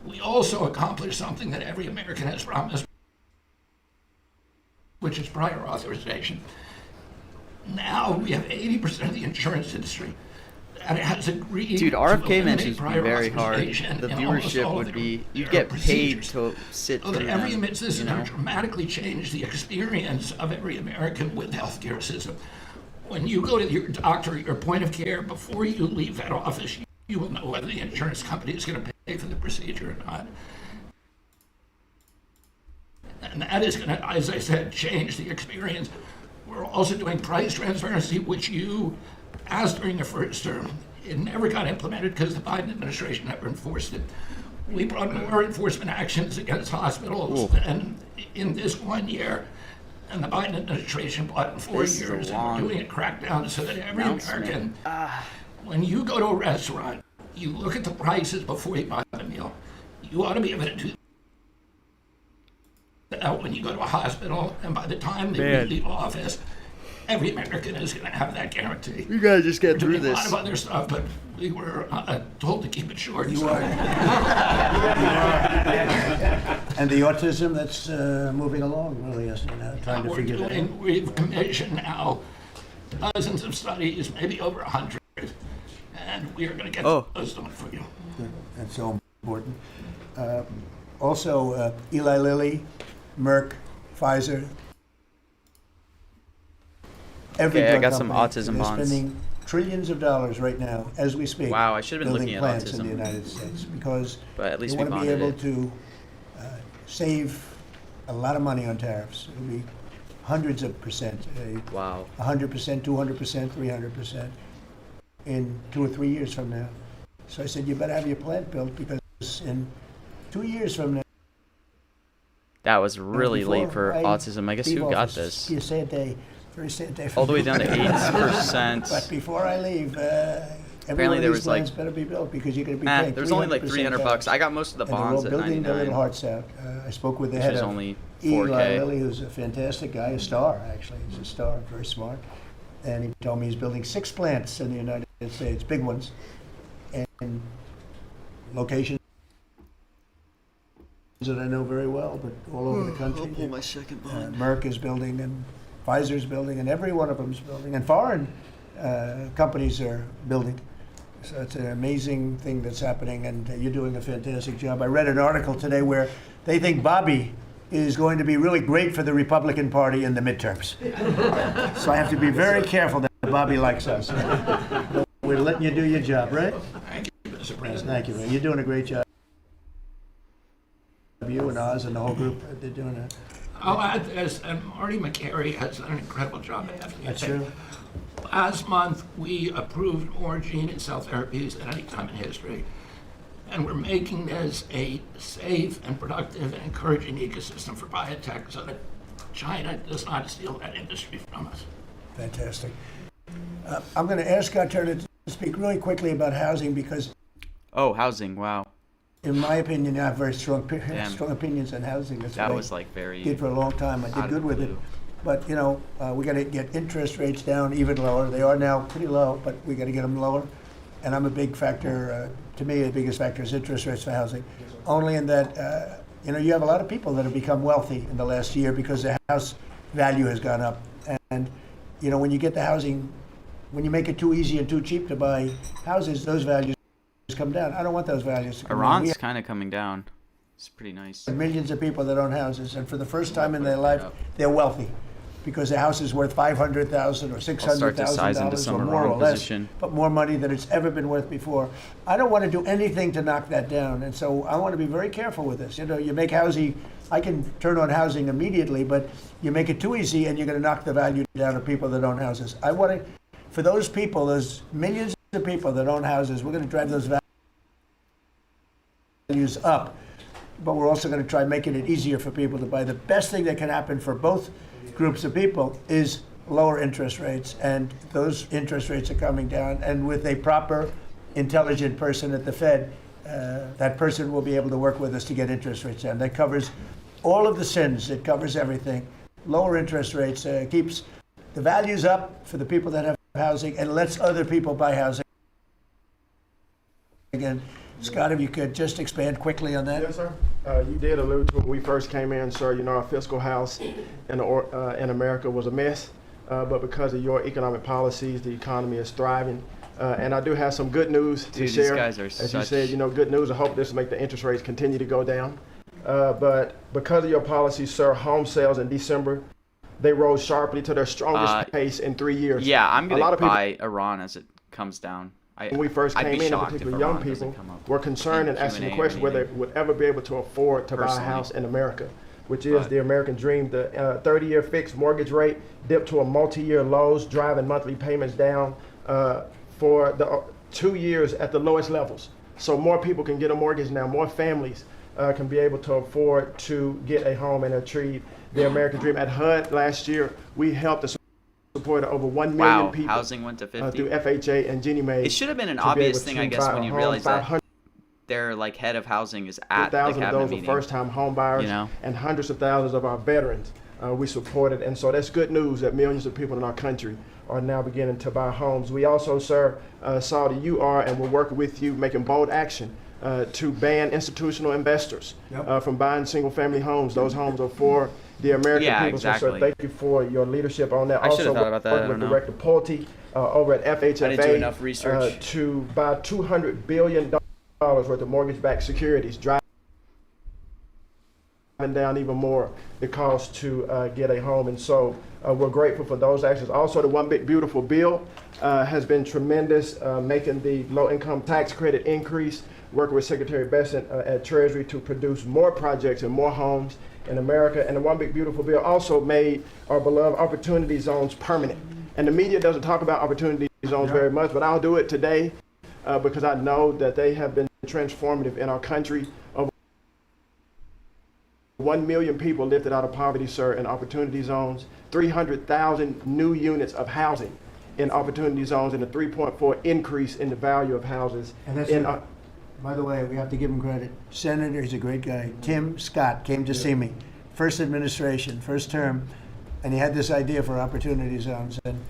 We also accomplished something that every American has promised, which is prior authorization. Now we have 80% of the insurance industry and it has agreed Dude, to RFK eliminate mentions would be prior very hard. authorization The in almost viewership all of would be, you'd their get paid procedures. to sit So through that every them. image, this is you going know? to dramatically change the experience of every American with the healthcare system. When you go to your doctor, your point of care, before you leave that office, you will know whether the insurance company is going to pay for the procedure or not. And that is going to, as I said, change the experience. We're also doing price transparency, which you asked during the first term. It never got implemented because the Biden administration never enforced it. We brought more enforcement actions against hospitals and in this 1 year, and the Biden administration brought in 4 This is a years, and long we're doing a crackdown so that every announcement. American, when you go to a restaurant, you look at the prices before you buy the meal. You ought to be able to do that when you go to a hospital, and by the time they leave office, every American is going to have that guarantee. You gotta just get through Doing a lot this. of other stuff, but we were told to keep it short. You so- are. And the autism that's moving along, really, is, trying to We're figure that out. doing, we've commissioned now dozens of studies, maybe over 100, and we are going to get Oh. those done for you. That's so important. Also, Eli Lilly, Merck, Pfizer. Every Okay, I drug got some company, autism they're bonds. spending trillions of dollars right now, as we speak. Wow, I should have been building looking at plants in the autism. United States because But at least they we want to be bonded able it. to save a lot of money on tariffs. It'll be hundreds of percent, Wow. 100%, 200%, 300% in 2 or 3 years from now. So I said, you better have your plant built because in 2 years from now. That was really before late for I autism. I guess leave who got office, this? Be a sad day, very sad day. for All the way me. down to 8%. But before I leave, every one of there these was, like- plants better be built because you're going to be paying There was only like 300% $300 bucks. I got most of the And they're all bonds at building their little 99, hearts out. I spoke with the which head is of only Eli 4K. Lilly, who's a fantastic guy, a star actually. He's a star, very smart. And he told me he's building 6 plants in the United States, big ones, and locations that I know very well, but all over the country. my second Merck is building, and Pfizer's building, and every one of them's building, and foreign companies are building. So it's an amazing thing that's happening, and you're doing a fantastic job. I read an article today where they think Bobby is going to be really great for the Republican Party in the midterms. So I have to be very careful that Bobby likes us. We're letting you do your job, right? Thank you, Mr. President. Thank you, man. You're doing a great job. You and Oz and the whole group, they're doing a. I'll add this, and Marty McCary has done an incredible job at FDA. That's true. Last month, we approved more gene and cell therapies than any time in history. And we're making this a safe and productive and encouraging ecosystem for biotech so that China does not steal that industry from us. Fantastic. I'm going to ask Scott Turner to speak really quickly about housing because, Oh, housing. Wow. in my opinion, I have very strong Damn. opinions on housing. That's That what was like I very. did for a long time. I out did of good the with it. blue. But, we got to get interest rates down even lower. They are now pretty low, but we got to get them lower. And I'm a big factor, to me, the biggest factor is interest rates for housing. Only in that, you have a lot of people that have become wealthy in the last year because their house value has gone up. And, when you get the housing, when you make it too easy and too cheap to buy houses, those values come down. I don't want those values to come down. We Iran's kind of coming down. It's pretty nice. have millions of people that own houses, and for the first time in their life, Yep. they're wealthy because the house is worth $500,000 or I'll start to size into $600,000 some or more or Iran less, position. but more money than it's ever been worth before. I don't want to do anything to knock that down, and so I want to be very careful with this. You make housing, I can turn on housing immediately, but you make it too easy, and you're going to knock the value down of people that own houses. I want to, for those people, those millions of people that own houses, we're going to drive those values up. But we're also going to try making it easier for people to buy. The best thing that can happen for both groups of people is lower interest rates, and those interest rates are coming down. And with a proper, intelligent person at the Fed, that person will be able to work with us to get interest rates down. That covers all of the sins. It covers everything. Lower interest rates keeps the values up for the people that have housing and lets other people buy housing. Again, Scott, if you could just expand quickly on that. Yes, sir. You did allude to when we first came in, sir. Our fiscal house in America was a mess, but because of your economic policies, the economy is thriving. And I do have some good news to Dude, these share. guys are As you such- said, you know, good news. I hope this will make the interest rates continue to go down. But because of your policy, sir, home sales in December, they rose sharply to their strongest pace in 3 years. Yeah, I'm A gonna lot of people- buy Iran as it comes down. When we first I'd came be in, and shocked if particularly young Iran doesn't people, come up were concerned and in asking the Q&A or question whether they anything. would ever be able to afford to buy a Personally. house in America, which is But- the American dream. The 30-year fixed mortgage rate dipped to a multi-year lows, driving monthly payments down for the 2 years at the lowest levels. So more people can get a mortgage now. More families can be able to afford to get a home and achieve the American dream. At HUD last year, we helped to support over 1 million Wow, people housing went to 50. through FHA and Ginnie Mae. It should have been an to be obvious able thing, to I guess, buy when a you home. realize that 500,000 their like head of housing is at the of cabinet those meeting. are first-time home buyers, You know? and hundreds of thousands of our veterans we supported. And so that's good news that millions of people in our country are now beginning to buy homes. We also, sir, saw that you are, and we're working with you, making bold action to ban institutional investors from buying single-family homes. Those homes are for the American Yeah, people. So, exactly. sir, thank you for your leadership on that. I should have Also, thought about that, I working don't with know. Director Pulte over at FHFA I didn't do enough research. to buy $200 billion worth of mortgage-backed securities, driving down even more the cost to get a home. And so we're grateful for those actions. Also, the One Big Beautiful Bill has been tremendous, making the low-income tax credit increase, working with Secretary Bessent at Treasury to produce more projects and more homes in America. And the One Big Beautiful Bill also made our beloved opportunity zones permanent. And the media doesn't talk about opportunity zones very much, but I'll do it today because I know that they have been transformative in our country. 1 million people lifted out of poverty, sir, in opportunity zones, 300,000 new units of housing in opportunity zones, and a 3.4 increase in the value of houses. And that's in, it. By the way, we have to give him credit. Senator, he's a great guy. Tim Scott came to see me, first administration, first term, and he had this idea for opportunity zones. And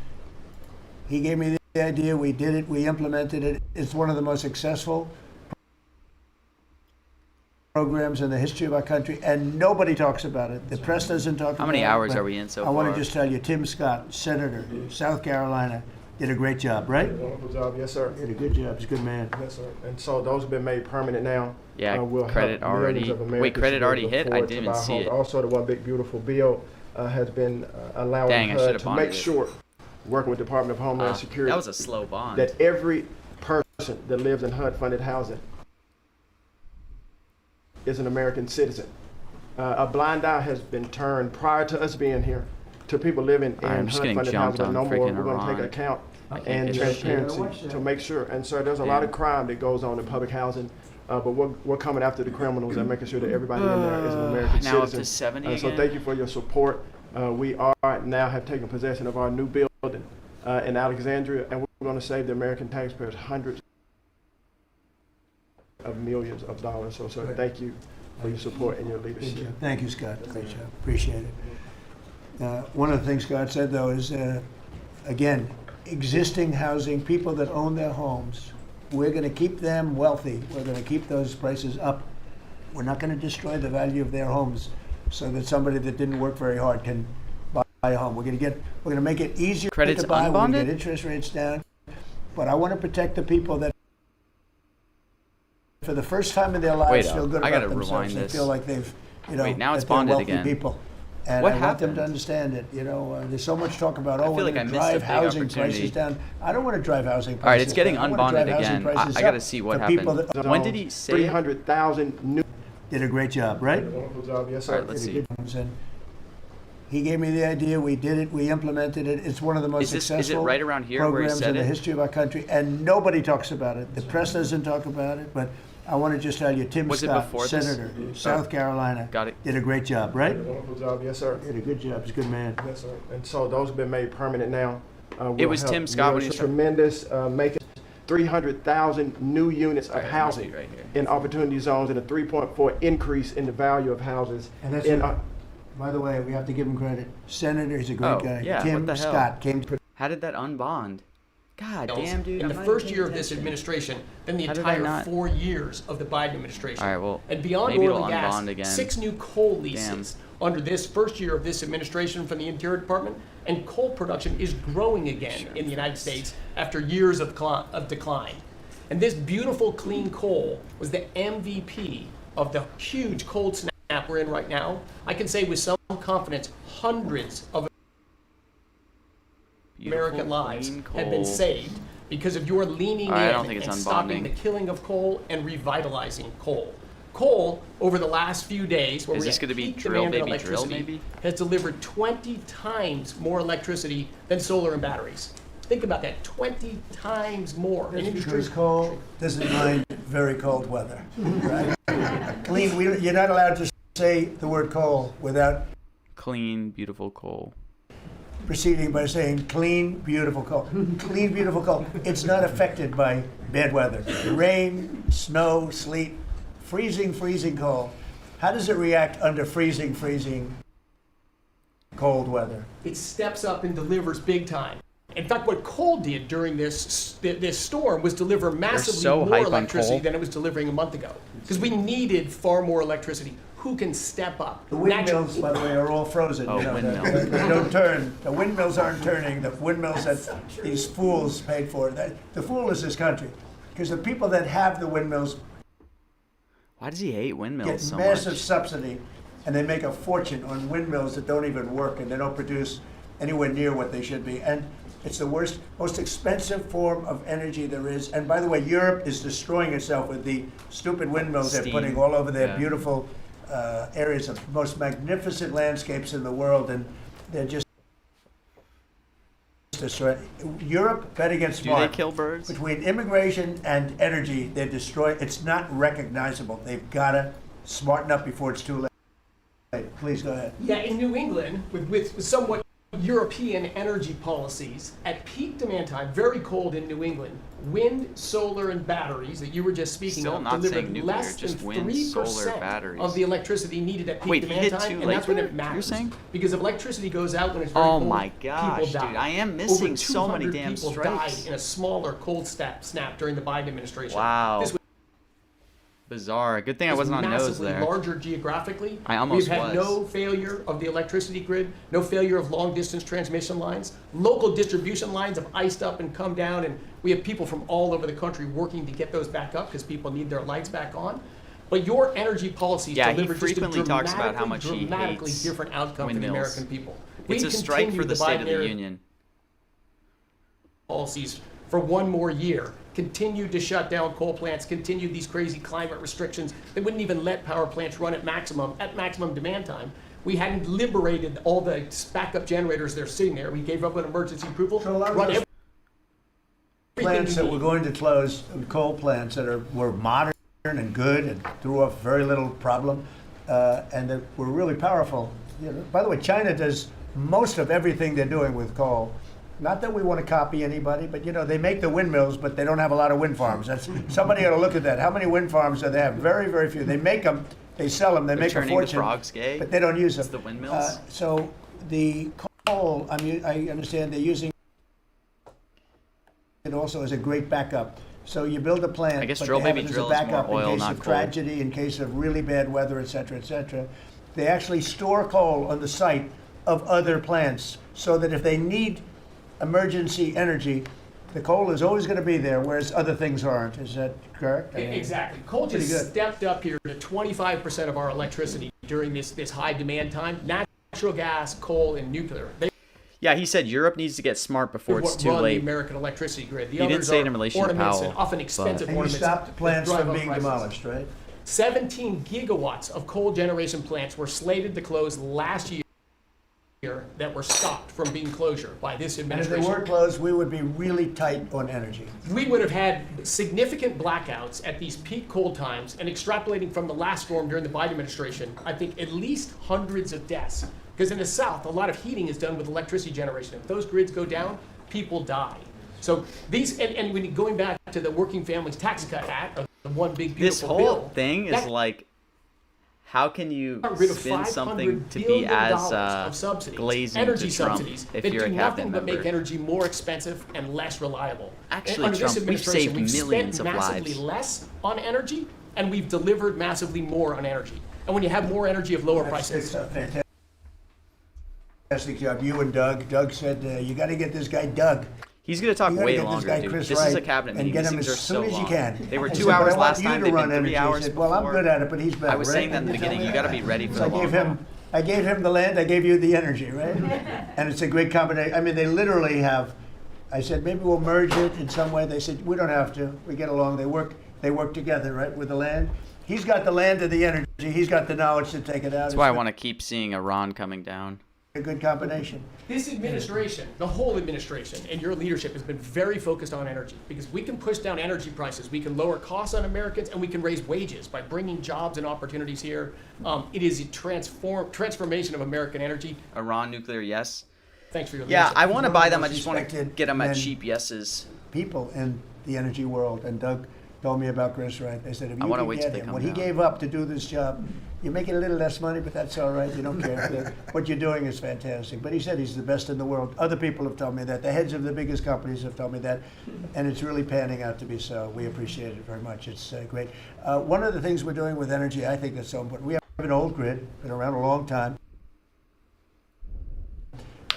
he gave me the idea. We did it. We implemented it. It's one of the most successful programs in the history of our country, and nobody talks about it. The press doesn't talk about it. How many hours but are we in so I want far? to just tell you, Tim Scott, Senator, South Carolina, did a great job, right? wonderful job, yes, sir. Did a good job. He's a good man. Yes, sir. And so those have been made permanent now. Yeah, Will credit help already- millions of wait, Americans credit to be already able to hit? I afford didn't to even buy see homes. it. Also, the One Big Beautiful Bill has been allowing Dang, I HUD should've to bonded make it. sure, working with Department of Homeland Security, That was a slow bond. that every person that lives in HUD-funded housing is an American citizen. A blind eye has been turned prior to us being here to people living in I'm just getting HUD-funded jumped housing, but on no more. freaking We're going to take Iran. account can't and get this shit. transparency to make sure. And sir, there's a lot of crime that goes on in public housing, but we're coming after the criminals and making sure that everybody in there is an American Now up citizen. to 70 So again? thank you for your support. We are now have taken possession of our new building in Alexandria, and we're going to save the American taxpayers hundreds of millions of dollars. So, sir, thank you for your support and your Good leadership. job. Thank you, Scott. Great job. Appreciate it. One of the things Scott said, though, is, again, existing housing, people that own their homes, we're going to keep them wealthy. We're going to keep those prices up. We're not going to destroy the value of their homes so that somebody that didn't work very hard can buy a home. We're going to make it easier Credits to buy. We're going to unbonded? get interest rates down. But I want to protect the people that, for the first time in their lives, Wait, feel good I about gotta themselves. rewind They this. feel like they've, Wait, now that it's they're bonded wealthy again. people. And What I want them to happened? understand it. There's so much talk about, I we're feel like going I to missed a drive big housing opportunity. prices down. I don't want to drive housing prices All right, it's getting down. I wanna unbonded drive housing again. prices I gotta up see what for people happened. that When did he say it? 300,000 new. did a great job, right? Wonderful job, yes, All sir. right, let's Did a see. good job. And he gave me the idea. We did it. We implemented it. It's one of the most Is it successful right around here where he programs said in the it? history of our country, and nobody talks about it. The press doesn't talk about it, but I want to just tell you, Tim Was it Scott, before this? Senator, South Carolina, Got it. did a great job, right? Wonderful job, yes, sir. Did a good job. He's a good man. Yes, sir. And so those have been made permanent now. It was Tim Scott when he was started. tremendous, making 300,000 new units of All right, housing right here. in opportunity zones and a 3.4 increase in the value of houses. And that's in, it. By the way, we have to give him credit. Senator, he's a great Oh, guy. yeah, Tim what the hell? Scott came to How did that unbond? God damn, dude. in I'm the not first even year of paying this attention. administration than the How did I entire not? 4 years of the Biden administration. All right, well, and beyond maybe oil it'll and gas, unbond again. 6 new coal leases under this first year of this administration from the Interior Department, and coal production is growing again in the United States after years of decline. And this beautiful clean coal was the MVP of the huge cold snap we're in right now. I can say with some confidence, hundreds of American lives have been saved because of your leaning in and stopping the killing of coal and revitalizing coal. Coal, over the last few days, where Is we're this at gonna be peak drill, demand of baby, drill, electricity, maybe? has delivered 20 times more electricity than solar and batteries. Think about that, 20 times more. That's Industry- because coal doesn't mind very cold weather, right? You're not allowed to say the word coal without Clean, beautiful coal. proceeding by saying clean, beautiful coal. Clean, beautiful coal. It's not affected by bad weather. Rain, snow, sleet, freezing coal. How does it react under freezing cold weather? It steps up and delivers big time. In fact, what coal did during this storm was deliver massively so more hype on electricity coal. than it was delivering a month ago. Because we needed far more electricity. Who can step up? The windmills, by the way, are all frozen. Oh, you know, windmills. They don't turn. The windmills aren't turning. The windmills that these fools paid for. The fool is this country. Because the people that have the windmills Why does he hate windmills get so massive much? subsidy, and they make a fortune on windmills that don't even work, and they don't produce anywhere near what they should be. And it's the worst, most expensive form of energy there is. And by the way, Europe is destroying itself with the stupid windmills they're Steam. putting all over their Yeah. beautiful areas of most magnificent landscapes in the world, and they're just destroying. Europe bet against Do smart. they kill birds? Between immigration and energy, they're destroying. It's not recognizable. They've got to smarten up before it's too late. Please go ahead. Yeah, in New England, with somewhat European energy policies, at peak demand time, very cold in New England, wind, solar, and batteries that you were just speaking Still of not saying delivered nuclear, less just than wind, 3% solar, batteries. of the electricity needed at peak Wait, he demand hit time, too and that's when late it there? You're matters. saying? Because if electricity goes out when it's very Oh cold, my gosh, people die. dude, I am missing Over so many 200 damn people strikes. died in a smaller cold snap during the Biden administration. Wow. This was Bizarre. Good thing I wasn't on nose massively there. larger geographically. I almost We've had was. no failure of the electricity grid, no failure of long distance transmission lines. Local distribution lines have iced up and come down, and we have people from all over the country working to get those back up because people need their lights back on. But your energy policies Yeah, he deliver just a frequently talks about how much he dramatically hates different outcome for the windmills. American people. It's We a strike for continued the State of the Biden-era Union. policies for one more year, continued to shut down coal plants, continued these crazy climate restrictions. They wouldn't even let power plants run at maximum demand time. We hadn't liberated all the backup generators that are sitting there. We gave up an emergency approval. So a lot of run those everything plants you that need. were going to close, coal plants that were modern and good and threw off very little problem, and that were really powerful. You know, by the way, China does most of everything they're doing with coal. Not that we want to copy anybody, but you know, they make the windmills, but they don't have a lot of wind farms. Somebody ought to look at that. How many wind farms do they have? Very, very few. They make them, they sell them, they make a turning the fortune, frogs gay? but they don't use them. It's the windmills? So the coal, I understand they're using it also as a great backup. So you build a plant, I guess but drill, they have baby, it as a drill is more backup oil, in case not of coal. tragedy, in case of really bad weather, et cetera, et cetera. They actually store coal on the site of other plants so that if they need emergency energy, the coal is always going to be there, whereas other things aren't. Is that correct? Exactly. Coal Pretty just good. stepped up here to 25% of our electricity during this high demand time. Natural gas, coal, and nuclear. They Yeah, he said Europe needs to get smart before it's what too run the late. American electricity grid. The He didn't others say it are in relation to ornaments Powell, and often expensive And you ornaments. stopped that plants drive from up being prices. demolished, right? 17 gigawatts of coal generation plants were slated to close last year that were stopped from being closure by this And if they administration. were closed, we would be really tight on energy. We would have had significant blackouts at these peak cold times, and extrapolating from the last storm during the Biden administration, I think at least hundreds of deaths. Because in the South, a lot of heating is done with electricity generation. If those grids go down, people die. So these, and when going back to the Working Families Tax Cut Act, or the one big This beautiful whole bill, thing is that like, how can you got rid of spin something $500 to be billion as of subsidies, glazing energy to Trump subsidies if that you're a do cabinet nothing but make member? energy more expensive and less reliable. Actually, Under this Trump, we've administration, saved we've millions spent of massively lives. less on energy, and we've delivered massively more on energy. And when you have more energy of lower It's prices, a fantastic fantastic job. You and Doug. Doug said, you got to get this guy Doug. He's going to talk You gotta way get this longer, guy dude. Chris This is a Wright cabinet and meeting. get These him things as are so soon as you long. can. They were I 2 said, but I hours want last you time. to They've run been 3 energy. He hours said, well, I'm before. good at it, but he's better. I was right? saying that in the beginning. You got to be ready for So the I long gave haul. him, I gave him the land. I gave you the energy, right? And it's a great combination. I mean, they literally have. I said maybe we'll merge it in some way. They said we don't have to. We get along. They work together, right, with the land. He's got the land and the energy. He's got the knowledge to take it out. That's why I want to keep seeing Iran coming down. a good combination. This administration, the whole administration, and your leadership has been very focused on energy because we can push down energy prices, we can lower costs on Americans, and we can raise wages by bringing jobs and opportunities here. It is a transformation of American energy. Iran nuclear, yes. Thanks for your Yeah, leadership. I want to One of buy the them. I most just want to respected get them at men. cheap yeses. People in the energy world, and Doug told me about Chris Wright. They said if I you wanna could wait till get they him, come what he down. gave up to do this job, you're making a little less money, but that's all right. You don't care. What you're doing is fantastic. But he said he's the best in the world. Other people have told me that. The heads of the biggest companies have told me that, and it's really panning out to be so. We appreciate it very much. It's great. One of the things we're doing with energy, I think that's so important. We have an old grid, been around a long time,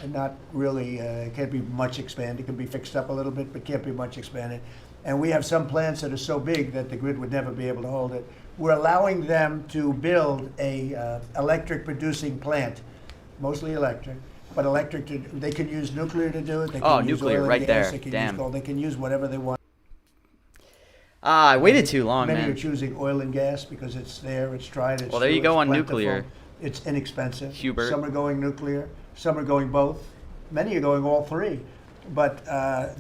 and not really, can't be much expanded. It can be fixed up a little bit, but can't be much expanded. And we have some plants that are so big that the grid would never be able to hold it. We're allowing them to build a electric producing plant, mostly electric, but electric, they can use nuclear to do it. They can Oh, use nuclear, oil and right gas, there. They can Damn. use coal. They can use whatever they want. Ah, I waited too long, Many are man. choosing oil and gas because it's there, it's tried, it's Well, there you true, go it's on plentiful, nuclear. It's inexpensive. Hubert. Some are going nuclear, some are going both. Many are going all three. But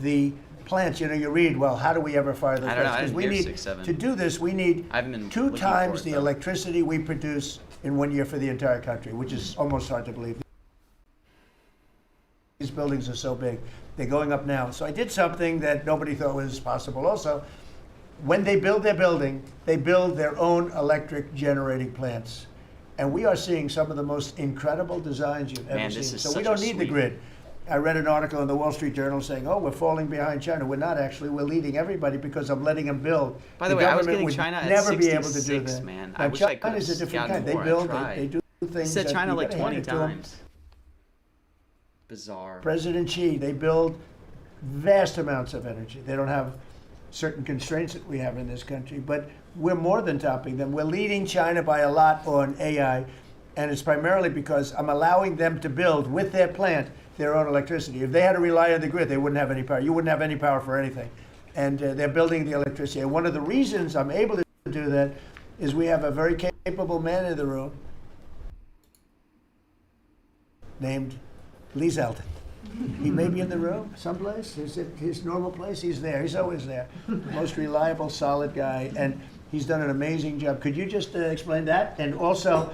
the plants, you read, well, how do we ever fire those I don't know, I plants? didn't we hear need 6, 7. to do this. We need I haven't been 2 looking times for it, the though. electricity we produce in 1 year for the entire country, which is almost hard to believe. These buildings are so big. They're going up now. So I did something that nobody thought was possible also. When they build their building, they build their own electric generating plants. And we are seeing some of the most incredible designs you've ever Man, seen. this is So we such don't a need the sweet- grid. I read an article in the Wall Street Journal saying, oh, we're falling behind China. We're not actually. We're leading everybody because I'm letting them build. By the way, I was government getting would China at never be able to do 66, that. man. Now, I wish I could've China's a different gotten kind. They more. I build, tried. they do He things said that China you like gotta hand 20 it to 'em. times. Bizarre. President Xi, they build vast amounts of energy. They don't have certain constraints that we have in this country, but we're more than topping them. We're leading China by a lot on AI, and it's primarily because I'm allowing them to build with their plant their own electricity. If they had to rely on the grid, they wouldn't have any power. You wouldn't have any power for anything. And they're building the electricity. And one of the reasons I'm able to do that is we have a very capable man in the room named Lee Zeldin. He may be in the room someplace. Is it his normal place? He's there. He's always there. Most reliable, solid guy. And he's done an amazing job. Could you just explain that? And also,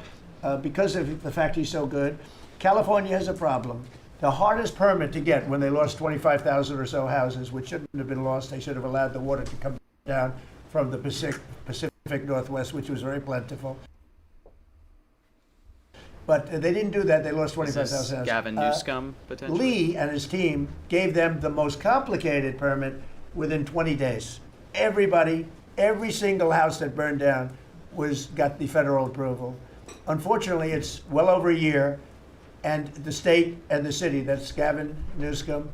because of the fact he's so good, California has a problem. The hardest permit to get when they lost 25,000 or so houses, which shouldn't have been lost, they should have allowed the water to come down from the Pacific Northwest, which was very plentiful. But they didn't do that. They lost Is 25,000 this houses. Gavin Newscomb, potentially? Lee and his team gave them the most complicated permit within 20 days. Everybody, every single house that burned down got the federal approval. Unfortunately, it's well over a year, and the state and the city, that's Gavin Newscomb,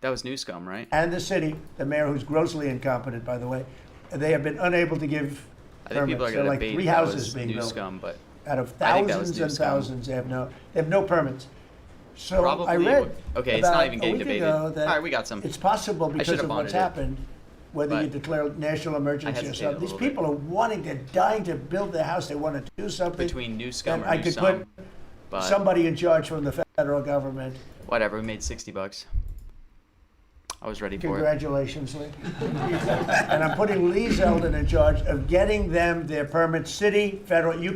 That was Newscomb, right? and the city, the mayor who's grossly incompetent, by the way, they have been unable to give I think people are permits. There going are to like debate 3 if that houses was being built. Newscomb, but Out of I think that was thousands and Newscomb. thousands, they have no permits. So Probably I read okay, it's not about even a getting week debated. ago that All right, we got some. it's possible because should've of what's bonded it, happened, whether you but declare national emergency or hesitated a something. These little bit. people are wanting, they're dying to build their house. They want to do something. Between Newscomb and or I could Newsome, put but somebody in charge from the federal government. whatever. We made $60. I was ready for it. Congratulations, Lee. And I'm putting Lee Zeldin in charge of getting them their permits, city, federal. You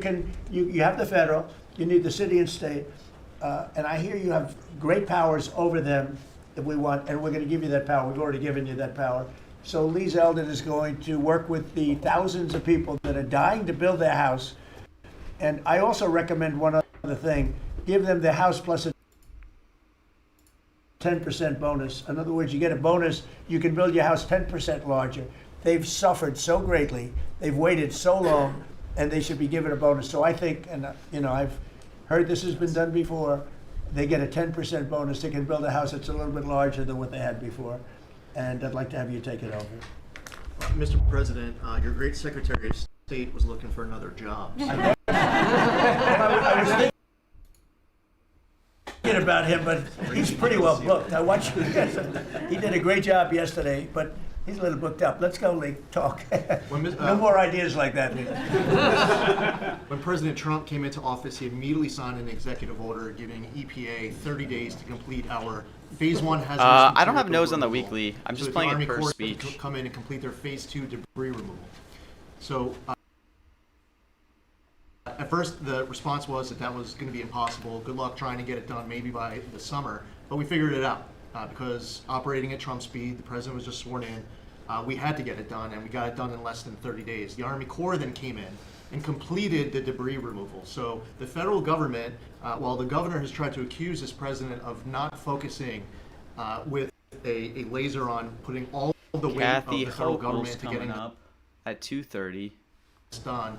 have the federal, you need the city and state. And I hear you have great powers over them if we want, and we're going to give you that power. We've already given you that power. So Lee Zeldin is going to work with the thousands of people that are dying to build their house. And I also recommend one other thing. Give them their house plus a 10% bonus. In other words, you get a bonus, you can build your house 10% larger. They've suffered so greatly, they've waited so long, and they should be given a bonus. So I think, and I've heard this has been done before, they get a 10% bonus. They can build a house that's a little bit larger than what they had before. And I'd like to have you take it over. Mr. President, your great Secretary of State was looking for another job. I was thinking about him, but he's pretty well booked. I watched him. He did a great job yesterday, but he's a little booked up. Let's go, Lee. Talk. No more ideas like that, Lee. When President Trump came into office, he immediately signed an executive order giving EPA 30 days to complete our Phase 1 hazardous I don't have material no's on the removal, weekly. I'm so just that playing the it Army per Corps speech. could come in and complete their Phase 2 debris removal. So at first, the response was that was going to be impossible. Good luck trying to get it done maybe by the summer. But we figured it out because operating at Trump speed, the president was just sworn in. We had to get it done, and we got it done in less than 30 days. The Army Corps then came in and completed the debris removal. So the federal government, while the governor has tried to accuse this president of not focusing with a laser on putting all of the weight Kathy of the federal Hochul's government to coming getting up at 2:30. this done,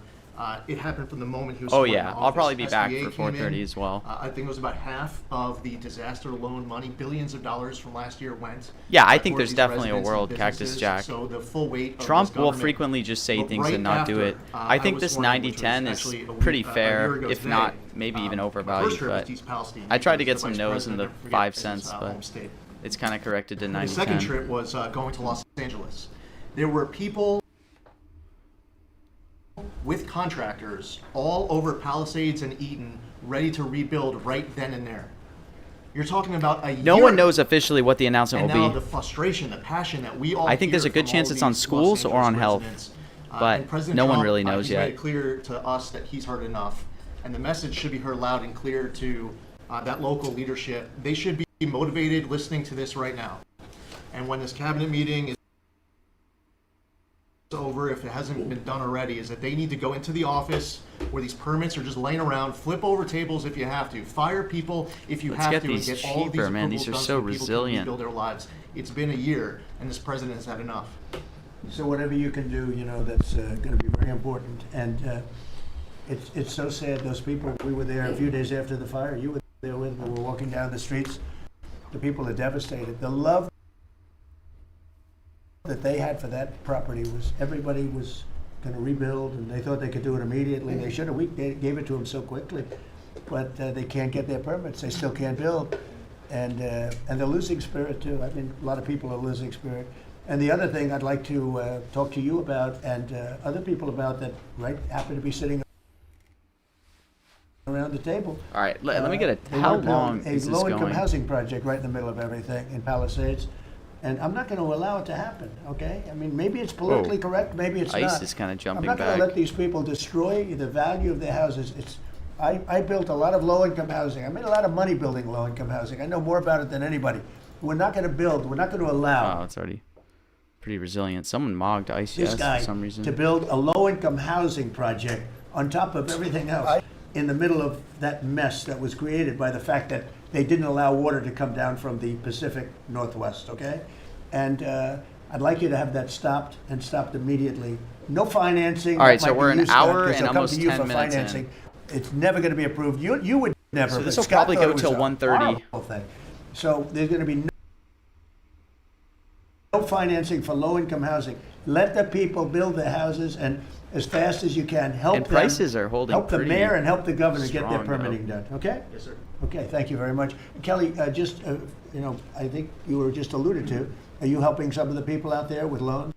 it happened from the moment he was Oh sworn yeah, into I'll office. probably be back SBA for came in, 4:30 as well. I think it was about half of the disaster loan money, billions of dollars from last year went. Yeah, I think towards there's these definitely a residents and world, Cactus businesses. Jack. So the full weight of Trump this will government- frequently just say But things right and not do after, it. I I think was this sworn in, which was 90-10 is actually a pretty year fair, ago if today. not maybe even My overvalued. first trip was But to East Palestine I tried to because get the some vice no's in the president, 5 his cents, home but state. it's kind of corrected to The second 90-10. trip was going to Los Angeles. There were people with contractors all over Palisades and Eaton ready to rebuild right then and there. You're talking about a year. No one knows officially what the announcement And will now be. the frustration, the passion that we all I think there's hear a good from chance all it's on these schools Los or on Angeles health, residents, but and President no one Trump, really knows he's yet. made it clear to us that he's heard enough, and the message should be heard loud and clear to that local leadership. They should be motivated listening to this right now. And when this cabinet meeting is over, if it hasn't been done already, is that they need to go into the office where these permits are just laying around, flip over tables if you have to, fire people if you Let's have get to, and these get all of these cheaper, man. approvals These are done so people can resilient. rebuild their lives. It's been a year, and this president has had enough. So whatever you can do, that's going to be very important. And it's so sad. Those people, we were there a few days after the fire. You were there with me. We were walking down the streets. The people are devastated. The love that they had for that property was everybody was going to rebuild, and they thought they could do it immediately. They should have. We gave it to them so quickly, but they can't get their permits. They still can't build, and they're losing spirit too. I mean, a lot of people are losing spirit. And the other thing I'd like to talk to you about and other people about that happen to be sitting around the table. All right, let me get a. They How want to build long a is this low-income going? housing project right in the middle of everything in Palisades, and I'm not going to allow it to happen. Okay? I mean, maybe it's politically correct, maybe it's ICE not. is kinda jumping I'm not going back. to let these people destroy the value of their houses. I built a lot of low-income housing. I made a lot of money building low-income housing. I know more about it than anybody. We're not going to build. We're not going to allow. Oh, it's already pretty resilient. Someone mogged This ICS guy for some reason. to build a low-income housing project on top of everything else in the middle of that mess that was created by the fact that they didn't allow water to come down from the Pacific Northwest, okay? And I'd like you to have that stopped and stopped immediately. No financing. All right, That so might we're be an you, Scott, hour 'cause and they'll come almost to you 10 for minutes in. financing. It's never going to be approved. You would never. So but this will Scott probably thought go it was till a 1:30. horrible thing. So there's going to be no financing for low-income housing. Let the people build their houses and as fast as you can. Help And them. prices are holding Help the pretty mayor and help the governor get their strong, though. permitting done. Okay? Yes, sir. Okay. Thank you very much, Kelly. I think you were just alluded to. Are you helping some of the people out there with loans?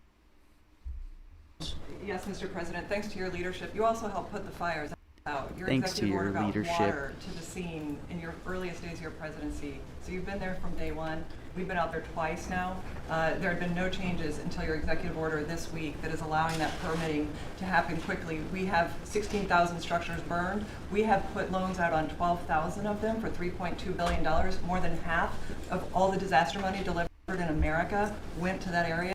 Yes, Mr. President, thanks to your leadership, you also helped put the fires out. Your Thanks to executive your order got leadership. water to the scene in your earliest days of your presidency. So you've been there from day one. We've been out there twice now. There have been no changes until your executive order this week that is allowing that permitting to happen quickly. We have 16,000 structures burned. We have put loans out on 12,000 of them for $3.2 billion. More than half of all the disaster money delivered in America went to that area.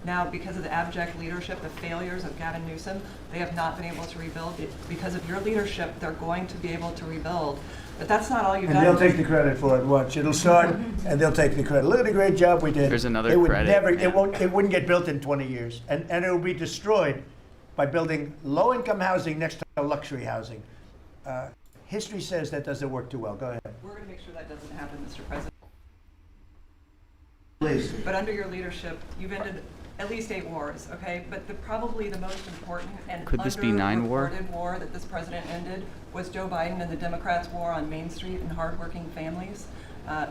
Now, because of the abject leadership, the failures of Gavin Newsom, they have not been able to rebuild. Because of your leadership, they're going to be able to rebuild. But that's not all you've And done. they'll take the credit for it. Watch, it'll start, and they'll take the credit. Look at the great job we did. There's another It would credit, never. man. It wouldn't get built in 20 years, and it will be destroyed by building low-income housing next to luxury housing. history says that doesn't work too well. Go ahead. We're going to make sure that doesn't happen, Mr. President. Please. But under your leadership, you've ended at least 8 wars, okay? But probably the most important and Could this be 9 war? underreported war that this president ended was Joe Biden and the Democrats' war on Main Street and hardworking families.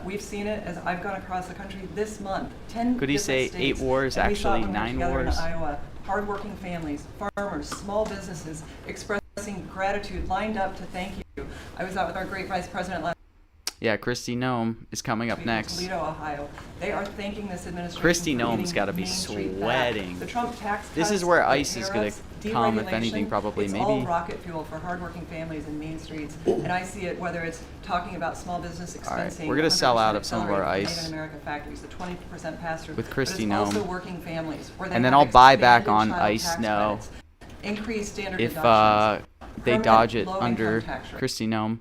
We've seen it as I've gone across the country this month. 10 Could he different say 8 states, wars, and we saw it actually when we were 9 together in wars? Iowa. Hardworking families, farmers, small businesses expressing gratitude, lined up to thank you. I was out with our great Vice President last Yeah, Kristi Noem is coming up week in next. Toledo, Ohio. They are thanking this administration. Kristi for Noem's getting got to be Main Street back. sweating. The Trump tax This is cuts, where the ICE is going tariffs, to come, if anything, deregulation, probably, it's all maybe. rocket fuel for hardworking families in main streets. And I see it whether it's talking about small business All right, expensing. we're gonna sell 100% out of some of our accelerated for ICE Made in America factories, the 20% pass-through. with But Kristi it's also Noem. working families where they And then have I'll buy back expanded on child ICE tax now credits, increased standard if deductions, they permanent dodge it low-income under tax rates. Kristi Noem.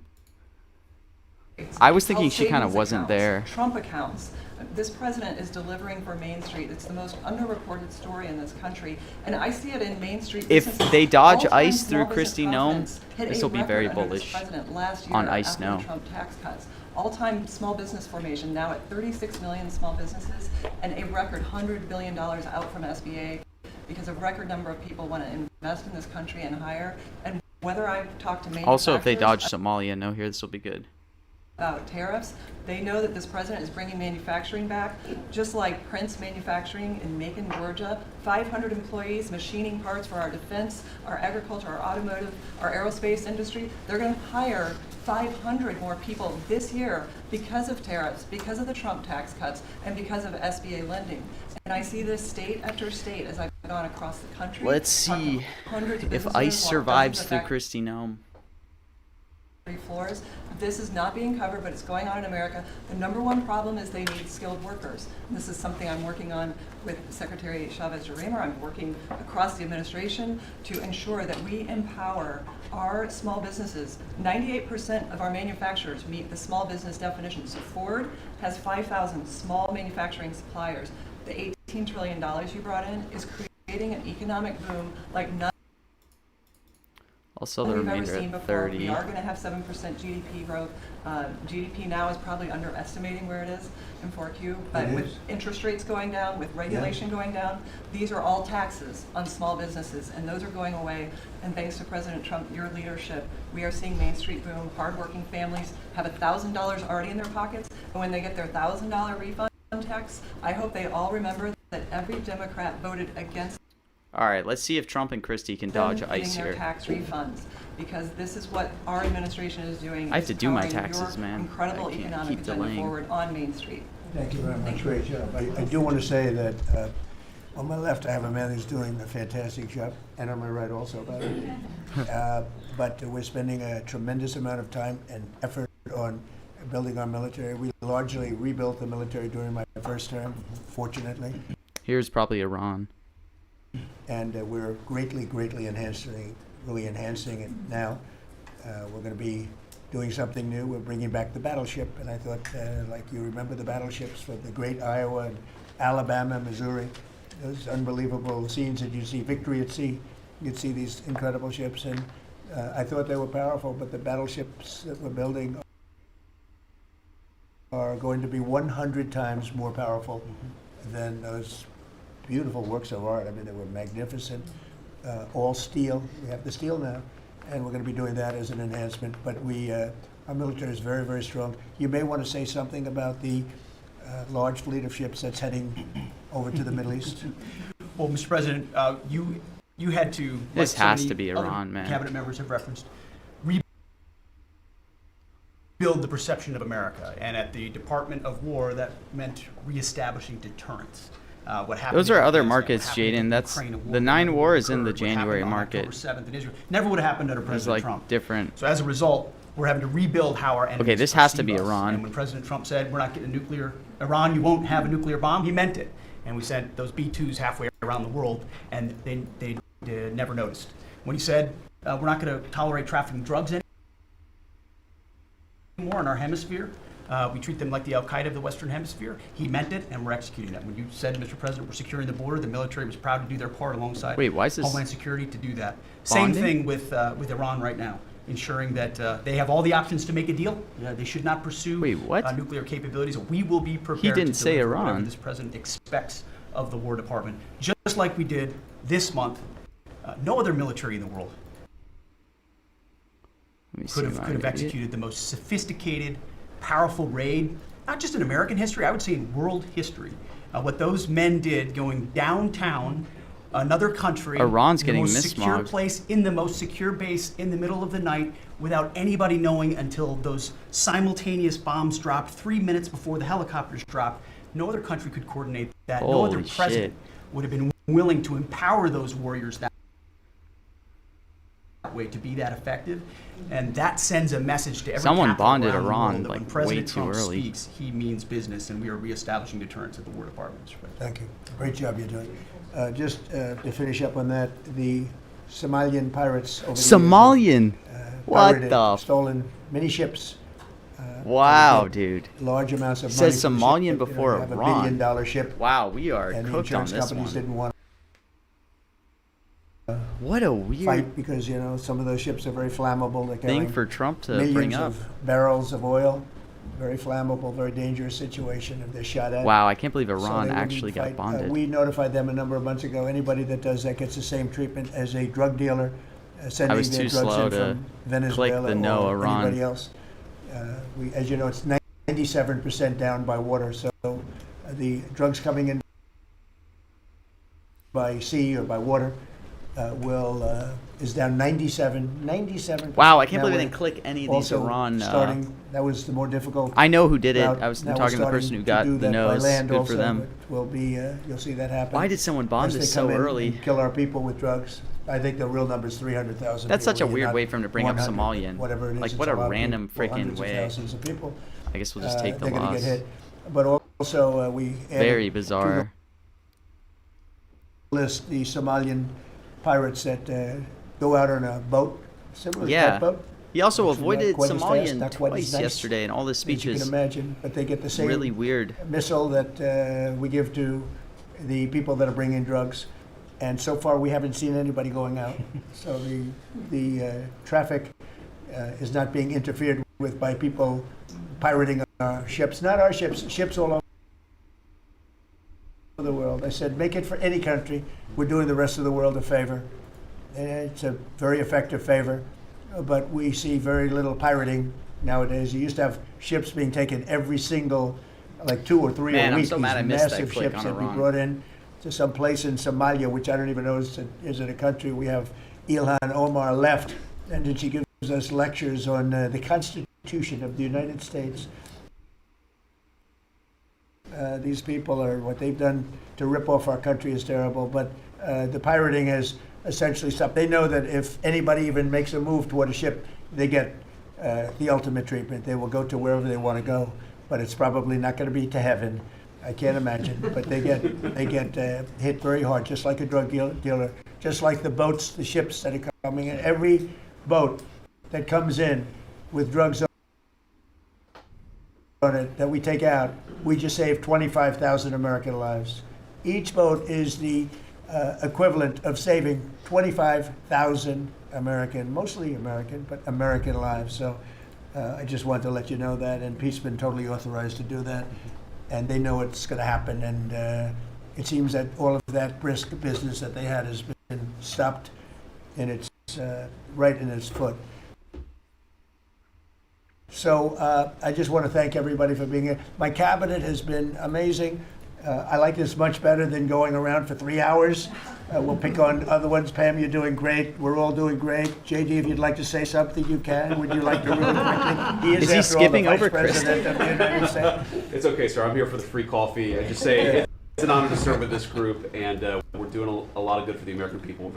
I was thinking Health she kind of savings wasn't accounts, there. Trump accounts. This president is delivering for Main Street. It's the most underreported story in this country, and I see it in Main Street. If businesses. they dodge All-time ICE through small business Kristi Noem, confidence hit this a will be very record under this bullish president last year on ICE after now. the Trump tax cuts. All-time small business formation now at 36 million small businesses, and a record $100 billion out from SBA because a record number of people want to invest in this country and hire. And whether I've talked to manufacturers Also, if they dodge Somalia, no, here, this will be good. about tariffs, they know that this president is bringing manufacturing back, just like Prince Manufacturing in Macon, Georgia. 500 employees machining parts for our defense, our agriculture, our automotive, our aerospace industry. They're going to hire 500 more people this year because of tariffs, because of the Trump tax cuts, and because of SBA lending. And I see this state after state as I've gone across the country. Let's see Hundreds of if businesses, ICE while survives dozens through of Kristi Noem. floors. This is not being covered, but it's going on in America. The number one problem is they need skilled workers. And this is something I'm working on with Secretary Chavez-DeRemer. I'm working across the administration to ensure that we empower our small businesses. 98% of our manufacturers meet the small business definition. So Ford has 5,000 small manufacturing suppliers. The $18 trillion you brought in is creating an economic boom like none I'll sell the we've ever remainder seen at before. 30. We are going to have 7% GDP growth. GDP now is probably underestimating where it is in 4Q, but It with is. interest rates going down, with regulation going down, these are all taxes on small businesses, and those are going away. And thanks to President Trump, your leadership, we are seeing Main Street boom. Hardworking families have $1,000 already in their pockets, and when they get their $1,000 refund tax, I hope they all remember that every Democrat voted against All right, let's see if Trump and Kristi can them dodge getting ICE their here. tax refunds, because this is what our administration is doing. I have is to do my powering taxes, your man. Incredible I can't economic keep agenda delaying. forward on Main Street. Thank you very much. Great job. I do want to say that on my left, I have a man who's doing a fantastic job, and on my right also, by the way. But we're spending a tremendous amount of time and effort on building our military. We largely rebuilt the military during my first term, fortunately, Here's probably Iran. and we're greatly enhancing it now. We're going to be doing something new. We're bringing back the battleship, and I thought, like you remember the battleships for the great Iowa and Alabama, Missouri, those unbelievable scenes that you see, Victory at Sea. You'd see these incredible ships, and I thought they were powerful, but the battleships that we're building are going to be 100 times more powerful than those beautiful works of art. I mean, they were magnificent, all steel. We have the steel now, and we're going to be doing that as an enhancement. But our military is very strong. You may want to say something about the large fleet of ships that's heading over to the Middle East. Well, Mr. President, you had to. This like so has many to be other Iran, man. Cabinet members have referenced. Rebuild the perception of America, and at the Department of War, that meant reestablishing deterrence. What happened Those in are other Afghanistan, markets, what happened in Jaden. That's Ukraine, a war the that 9 never war is in the occurred, what happened January on market. October 7th in Israel never would have happened under It's President like Trump. different. So as a result, we're having to rebuild how our enemies Okay, this has to be perceive us. Iran. And when President Trump said we're not getting a nuclear Iran, you won't have a nuclear bomb, he meant it. And we sent those B-2s halfway around the world, and they never noticed. When he said we're not going to tolerate trafficking drugs anymore in our hemisphere, we treat them like the Al-Qaeda of the Western Hemisphere, he meant it, and we're executing that. When you said, Mr. President, we're securing the border, the military was proud to do their part alongside Wait, why is this Homeland Security to do that. Same bonding? thing with Iran right now. ensuring that they have all the options to make a deal. They should not pursue Wait, what? nuclear capabilities. We will be prepared He didn't to say deliver whatever Iran. this president expects of the War Department, just like we did this month. No other military in the world Let me could see, have executed the most sophisticated, powerful raid, not just in American history, I would say in world history. What those men did going downtown, another country, Iran's the getting most secure mismogged. place, in the most secure base, in the middle of the night, without anybody knowing until those simultaneous bombs dropped 3 minutes before the helicopters dropped. No other country could coordinate that. No other Holy president would have been willing to empower those warriors that way to be that effective, and that sends a message to every Someone capital bonded around the Iran, world that like, when President way too Trump early. speaks, he means business, and we are reestablishing deterrence at the War Department. Mr. President. Thank you. Great job you're doing. Just to finish up on that, the Somalian pirates over the years have, Somalian. What pirated, the? stolen many ships. Wow, get dude. Large amounts of It money. says for the ship, Somalian but, before you have Iran. $1 billion ship, Wow, we are and the cooked on insurance this companies one. didn't want What a to weird fight because some of those ships are very flammable. They're thing carrying for Trump to millions bring up. of barrels of oil. Very flammable, very dangerous situation if they're shot at. Wow, I can't believe So Iran they wouldn't actually got fight. bonded. We notified them a number of months ago. Anybody that does that gets the same treatment as a drug dealer sending was their too drugs slow in to from Venezuela click the no, or Iran. anybody else. As you know, it's 97% down by water. So the drugs coming in by sea or by water is down 97%. Wow, I can't Now believe I we're didn't click any of these also Iran. starting, that was the more difficult. I know who did it. route. I was Now we're talking to the person starting who to got do the that by nose. land Good also, for them. but will be, you'll see that happen. Why did someone bond As they this so come in early? and kill our people with drugs. I think the real number is 300,000. That's such a people, weird not way for him to bring up 100, Somalian. Whatever it is, Like, it's what a lot of random people, freaking hundreds of way. thousands of people. I guess we'll just take the they're gonna loss. get hit. But also we added Very to bizarre. the list the Somalian pirates that go out on a boat, similar Yeah. tugboat. He also Which are not avoided quite as fast, Somalian not quite as twice nice yesterday in all his as you can speeches. imagine, but they get the same Really weird. missile that we give to the people that are bringing drugs. And so far, we haven't seen anybody going out. So the traffic is not being interfered with by people pirating our ships. Not our ships, ships all over the world. I said, make it for any country. We're doing the rest of the world a favor. And it's a very effective favor. But we see very little pirating nowadays. You used to have ships being taken every single, like 2 or 3 Man, a I'm week. so These mad I missed that massive click ships on that we Iran. brought in to some place in Somalia, which I don't even know is it a country. We have Ilhan Omar left, and then she gives us lectures on the Constitution of the United States. These people are, what they've done to rip off our country is terrible, but the pirating has essentially stopped. They know that if anybody even makes a move toward a ship, they get the ultimate treatment. They will go to wherever they want to go, but it's probably not going to be to heaven. I can't imagine, but they get hit very hard, just like a drug dealer, just like the boats, the ships that are coming in. Every boat that comes in with drugs on it that we take out, we just save 25,000 American lives. Each boat is the equivalent of saving 25,000 mostly American, but American lives. So I just wanted to let you know that, and Pete's been totally authorized to do that, and they know it's going to happen, and it seems that all of that brisk business that they had has been stopped in its right in its foot. So I just want to thank everybody for being here. My cabinet has been amazing. I like this much better than going around for 3 hours. We'll pick on other ones. Pam, you're doing great. We're all doing great. JD, if you'd like to say something, you can. Would you like to really quickly? Is he after all, skipping the over Vice President of the United States. It's okay, sir. I'm here for the free coffee. I just say it's an honor to serve with this group, and we're doing a lot of good for the American people.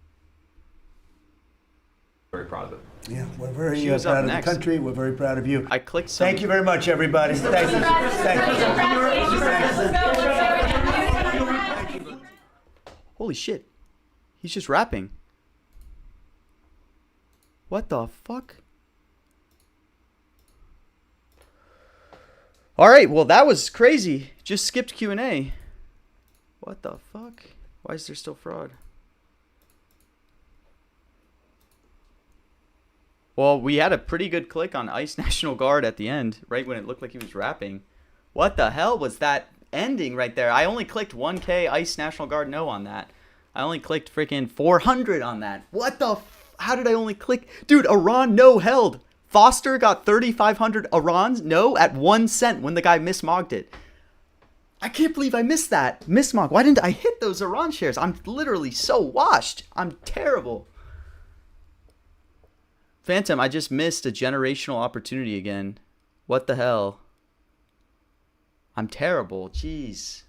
Very proud of it. Yeah, we're very She was up proud of the next. country. We're very proud of you. I clicked some. Thank you very much, everybody. Thank you. Thank you. Holy shit. He's just rapping. What the fuck? All right, well that was crazy. Just skipped Q&A. What the fuck? Why is there still fraud? Well, we had a pretty good click on Ice National Guard at the end, right when it looked like he was rapping. What the hell was that ending right there? I only clicked 1K Ice National Guard no on that. I only clicked freaking 400 on that. What the how did I only click? Dude, Iran no held. Foster got 3,500 Irans no at 1 cent when the guy mismogged it. I can't believe I missed that. Mismog. Why didn't I hit those Iran shares? I'm literally so washed. I'm terrible. Phantom, I just missed a generational opportunity again. What the hell? I'm terrible. Jeez.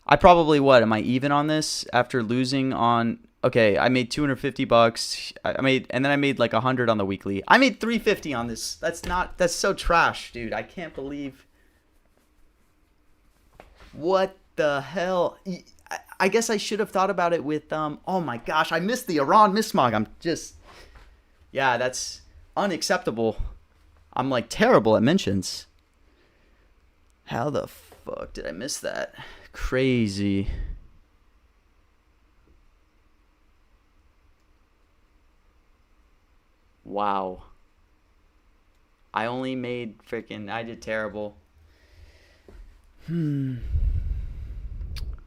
I probably, what, am I even on this after losing on... Okay, I made $250. And then I made like 100 on the weekly. I made 350 on this. That's so trash, dude. I can't believe... What the hell? I guess I should have thought about it with, oh my gosh, I missed the Iran mismog. I'm just... Yeah, that's unacceptable. I'm like terrible at mentions. How the fuck did I miss that? Crazy. Wow. I only made freaking... I did terrible.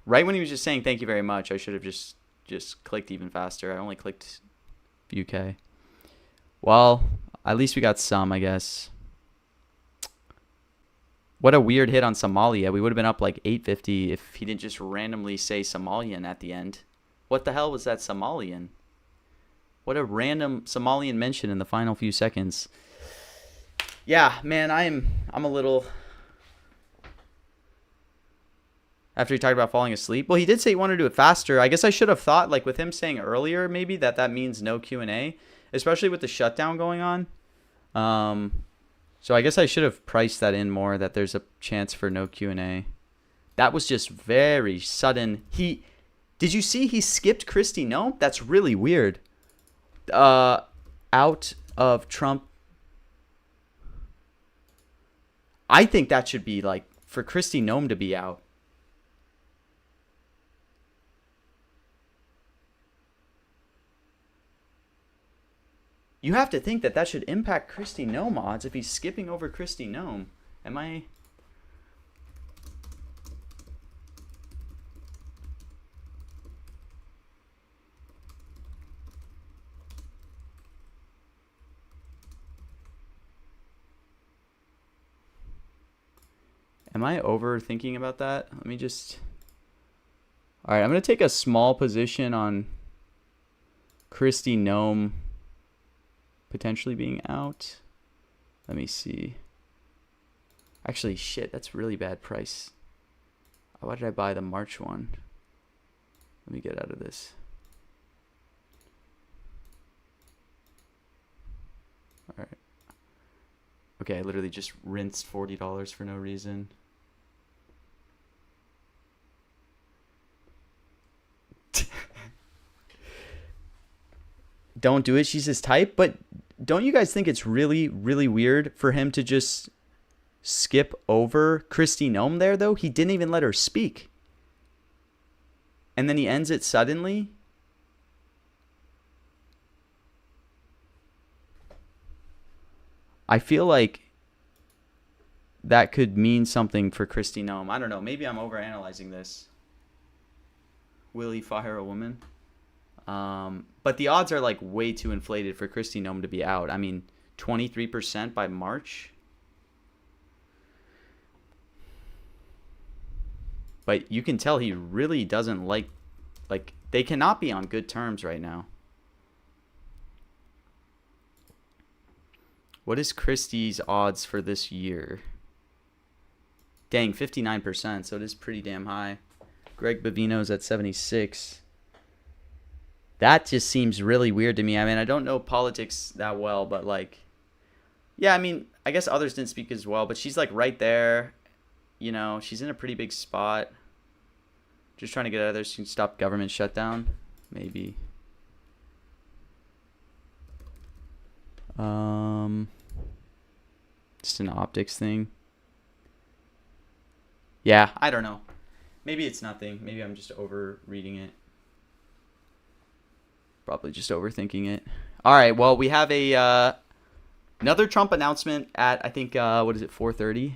Right when he was just saying thank you very much, I should have just clicked even faster. I only clicked UK. Well, at least we got some, I guess. What a weird hit on Somalia. We would have been up like 850 if he didn't just randomly say Somalian at the end. What the hell was that Somalian? What a random Somalian mention in the final few seconds. Yeah, man, I'm a little... After he talked about falling asleep. Well, he did say he wanted to do it faster. I guess I should have thought, like with him saying earlier, maybe that means no Q&A, especially with the shutdown going on. So I guess I should have priced that in more, that there's a chance for no Q&A. That was just very sudden. Did you see he skipped Kristi Noem? That's really weird. Out of Trump. I think that should be like for Kristi Noem to be out. You have to think that should impact Kristi Noem odds if he's skipping over Kristi Noem. Am I overthinking about that? Let me just... Alright, I'm going to take a small position on Kristi Noem potentially being out. Let me see. Actually, shit, that's really bad price. Why did I buy the March one? Let me get out of this. Alright. Okay, I literally just rinsed $40 for no reason. Don't do it, she's his type. But don't you guys think it's really, really weird for him to just skip over Kristi Noem there, though? He didn't even let her speak. And then he ends it suddenly. I feel like that could mean something for Kristi Noem. I don't know. Maybe I'm overanalyzing this. Will he fire a woman? But the odds are like way too inflated for Kristi Noem to be out. I mean, 23% by March. But you can tell he really doesn't like they cannot be on good terms right now. What is Kristi's odds for this year? Dang, 59%, so it is pretty damn high. Greg Bovino's at 76. That just seems really weird to me. I mean, I don't know politics that well, but like, yeah, I mean, I guess others didn't speak as well, but she's like right there. You know, she's in a pretty big spot. Just trying to get out of there so she can stop government shutdown. Maybe. Just an optics thing. Yeah, I don't know. Maybe it's nothing. Maybe I'm just over reading it. Probably just overthinking it. All right. Well, we have a another Trump announcement at, I think, what is it, 4:30?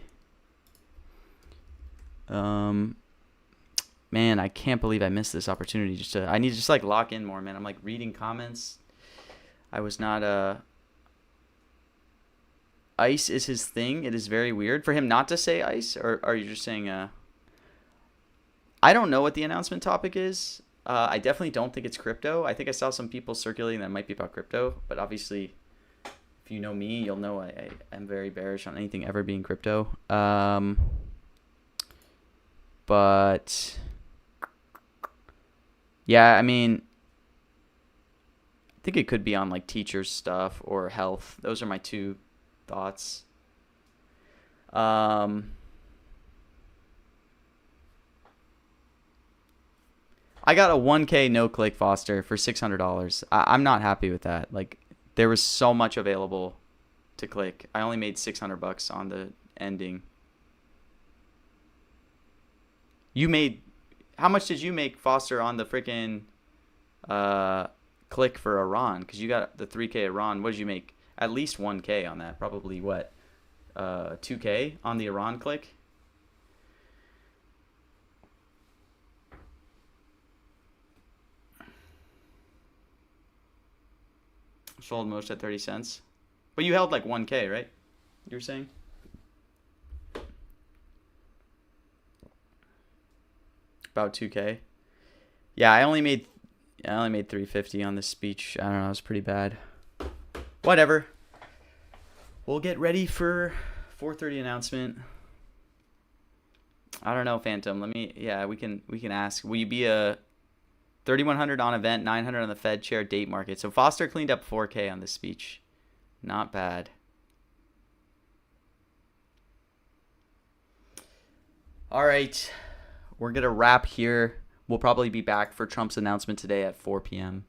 Man, I can't believe I missed this opportunity. I need to just like lock in more, man. I'm like reading comments. I was not ICE is his thing. It is very weird for him not to say ICE, or are you just saying I don't know what the announcement topic is. I definitely don't think it's crypto. I think I saw some people circulating that it might be about crypto, but obviously if you know me, you'll know I'm very bearish on anything ever being crypto. But yeah, I mean, I think it could be on like teacher stuff or health. Those are my two thoughts. I got a 1K no click Foster for $600. I'm not happy with that. Like, there was so much available to click. I only made $600 on the ending. You made, how much did you make, Foster, on the freaking click for Iran? Because you got the 3K Iran. What did you make? At least 1K on that. Probably what? 2K on the Iran click? Sold most at 30 cents. But you held like 1K, right? You were saying? About 2K. Yeah, I only made 350 on this speech. I don't know, it was pretty bad. Whatever. We'll get ready for 4:30 announcement. I don't know, Phantom. We can ask. Will you be a 3,100 on event, 900 on the Fed chair date market? So Foster cleaned up 4K on this speech. Not bad. All right. We're going to wrap here. We'll probably be back for Trump's announcement today at 4 p.m.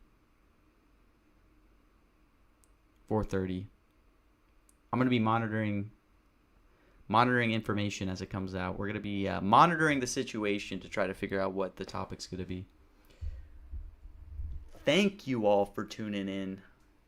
4:30. I'm going to be monitoring information as it comes out. We're going to be monitoring the situation to try to figure out what the topic's going to be. Thank you all for tuning in.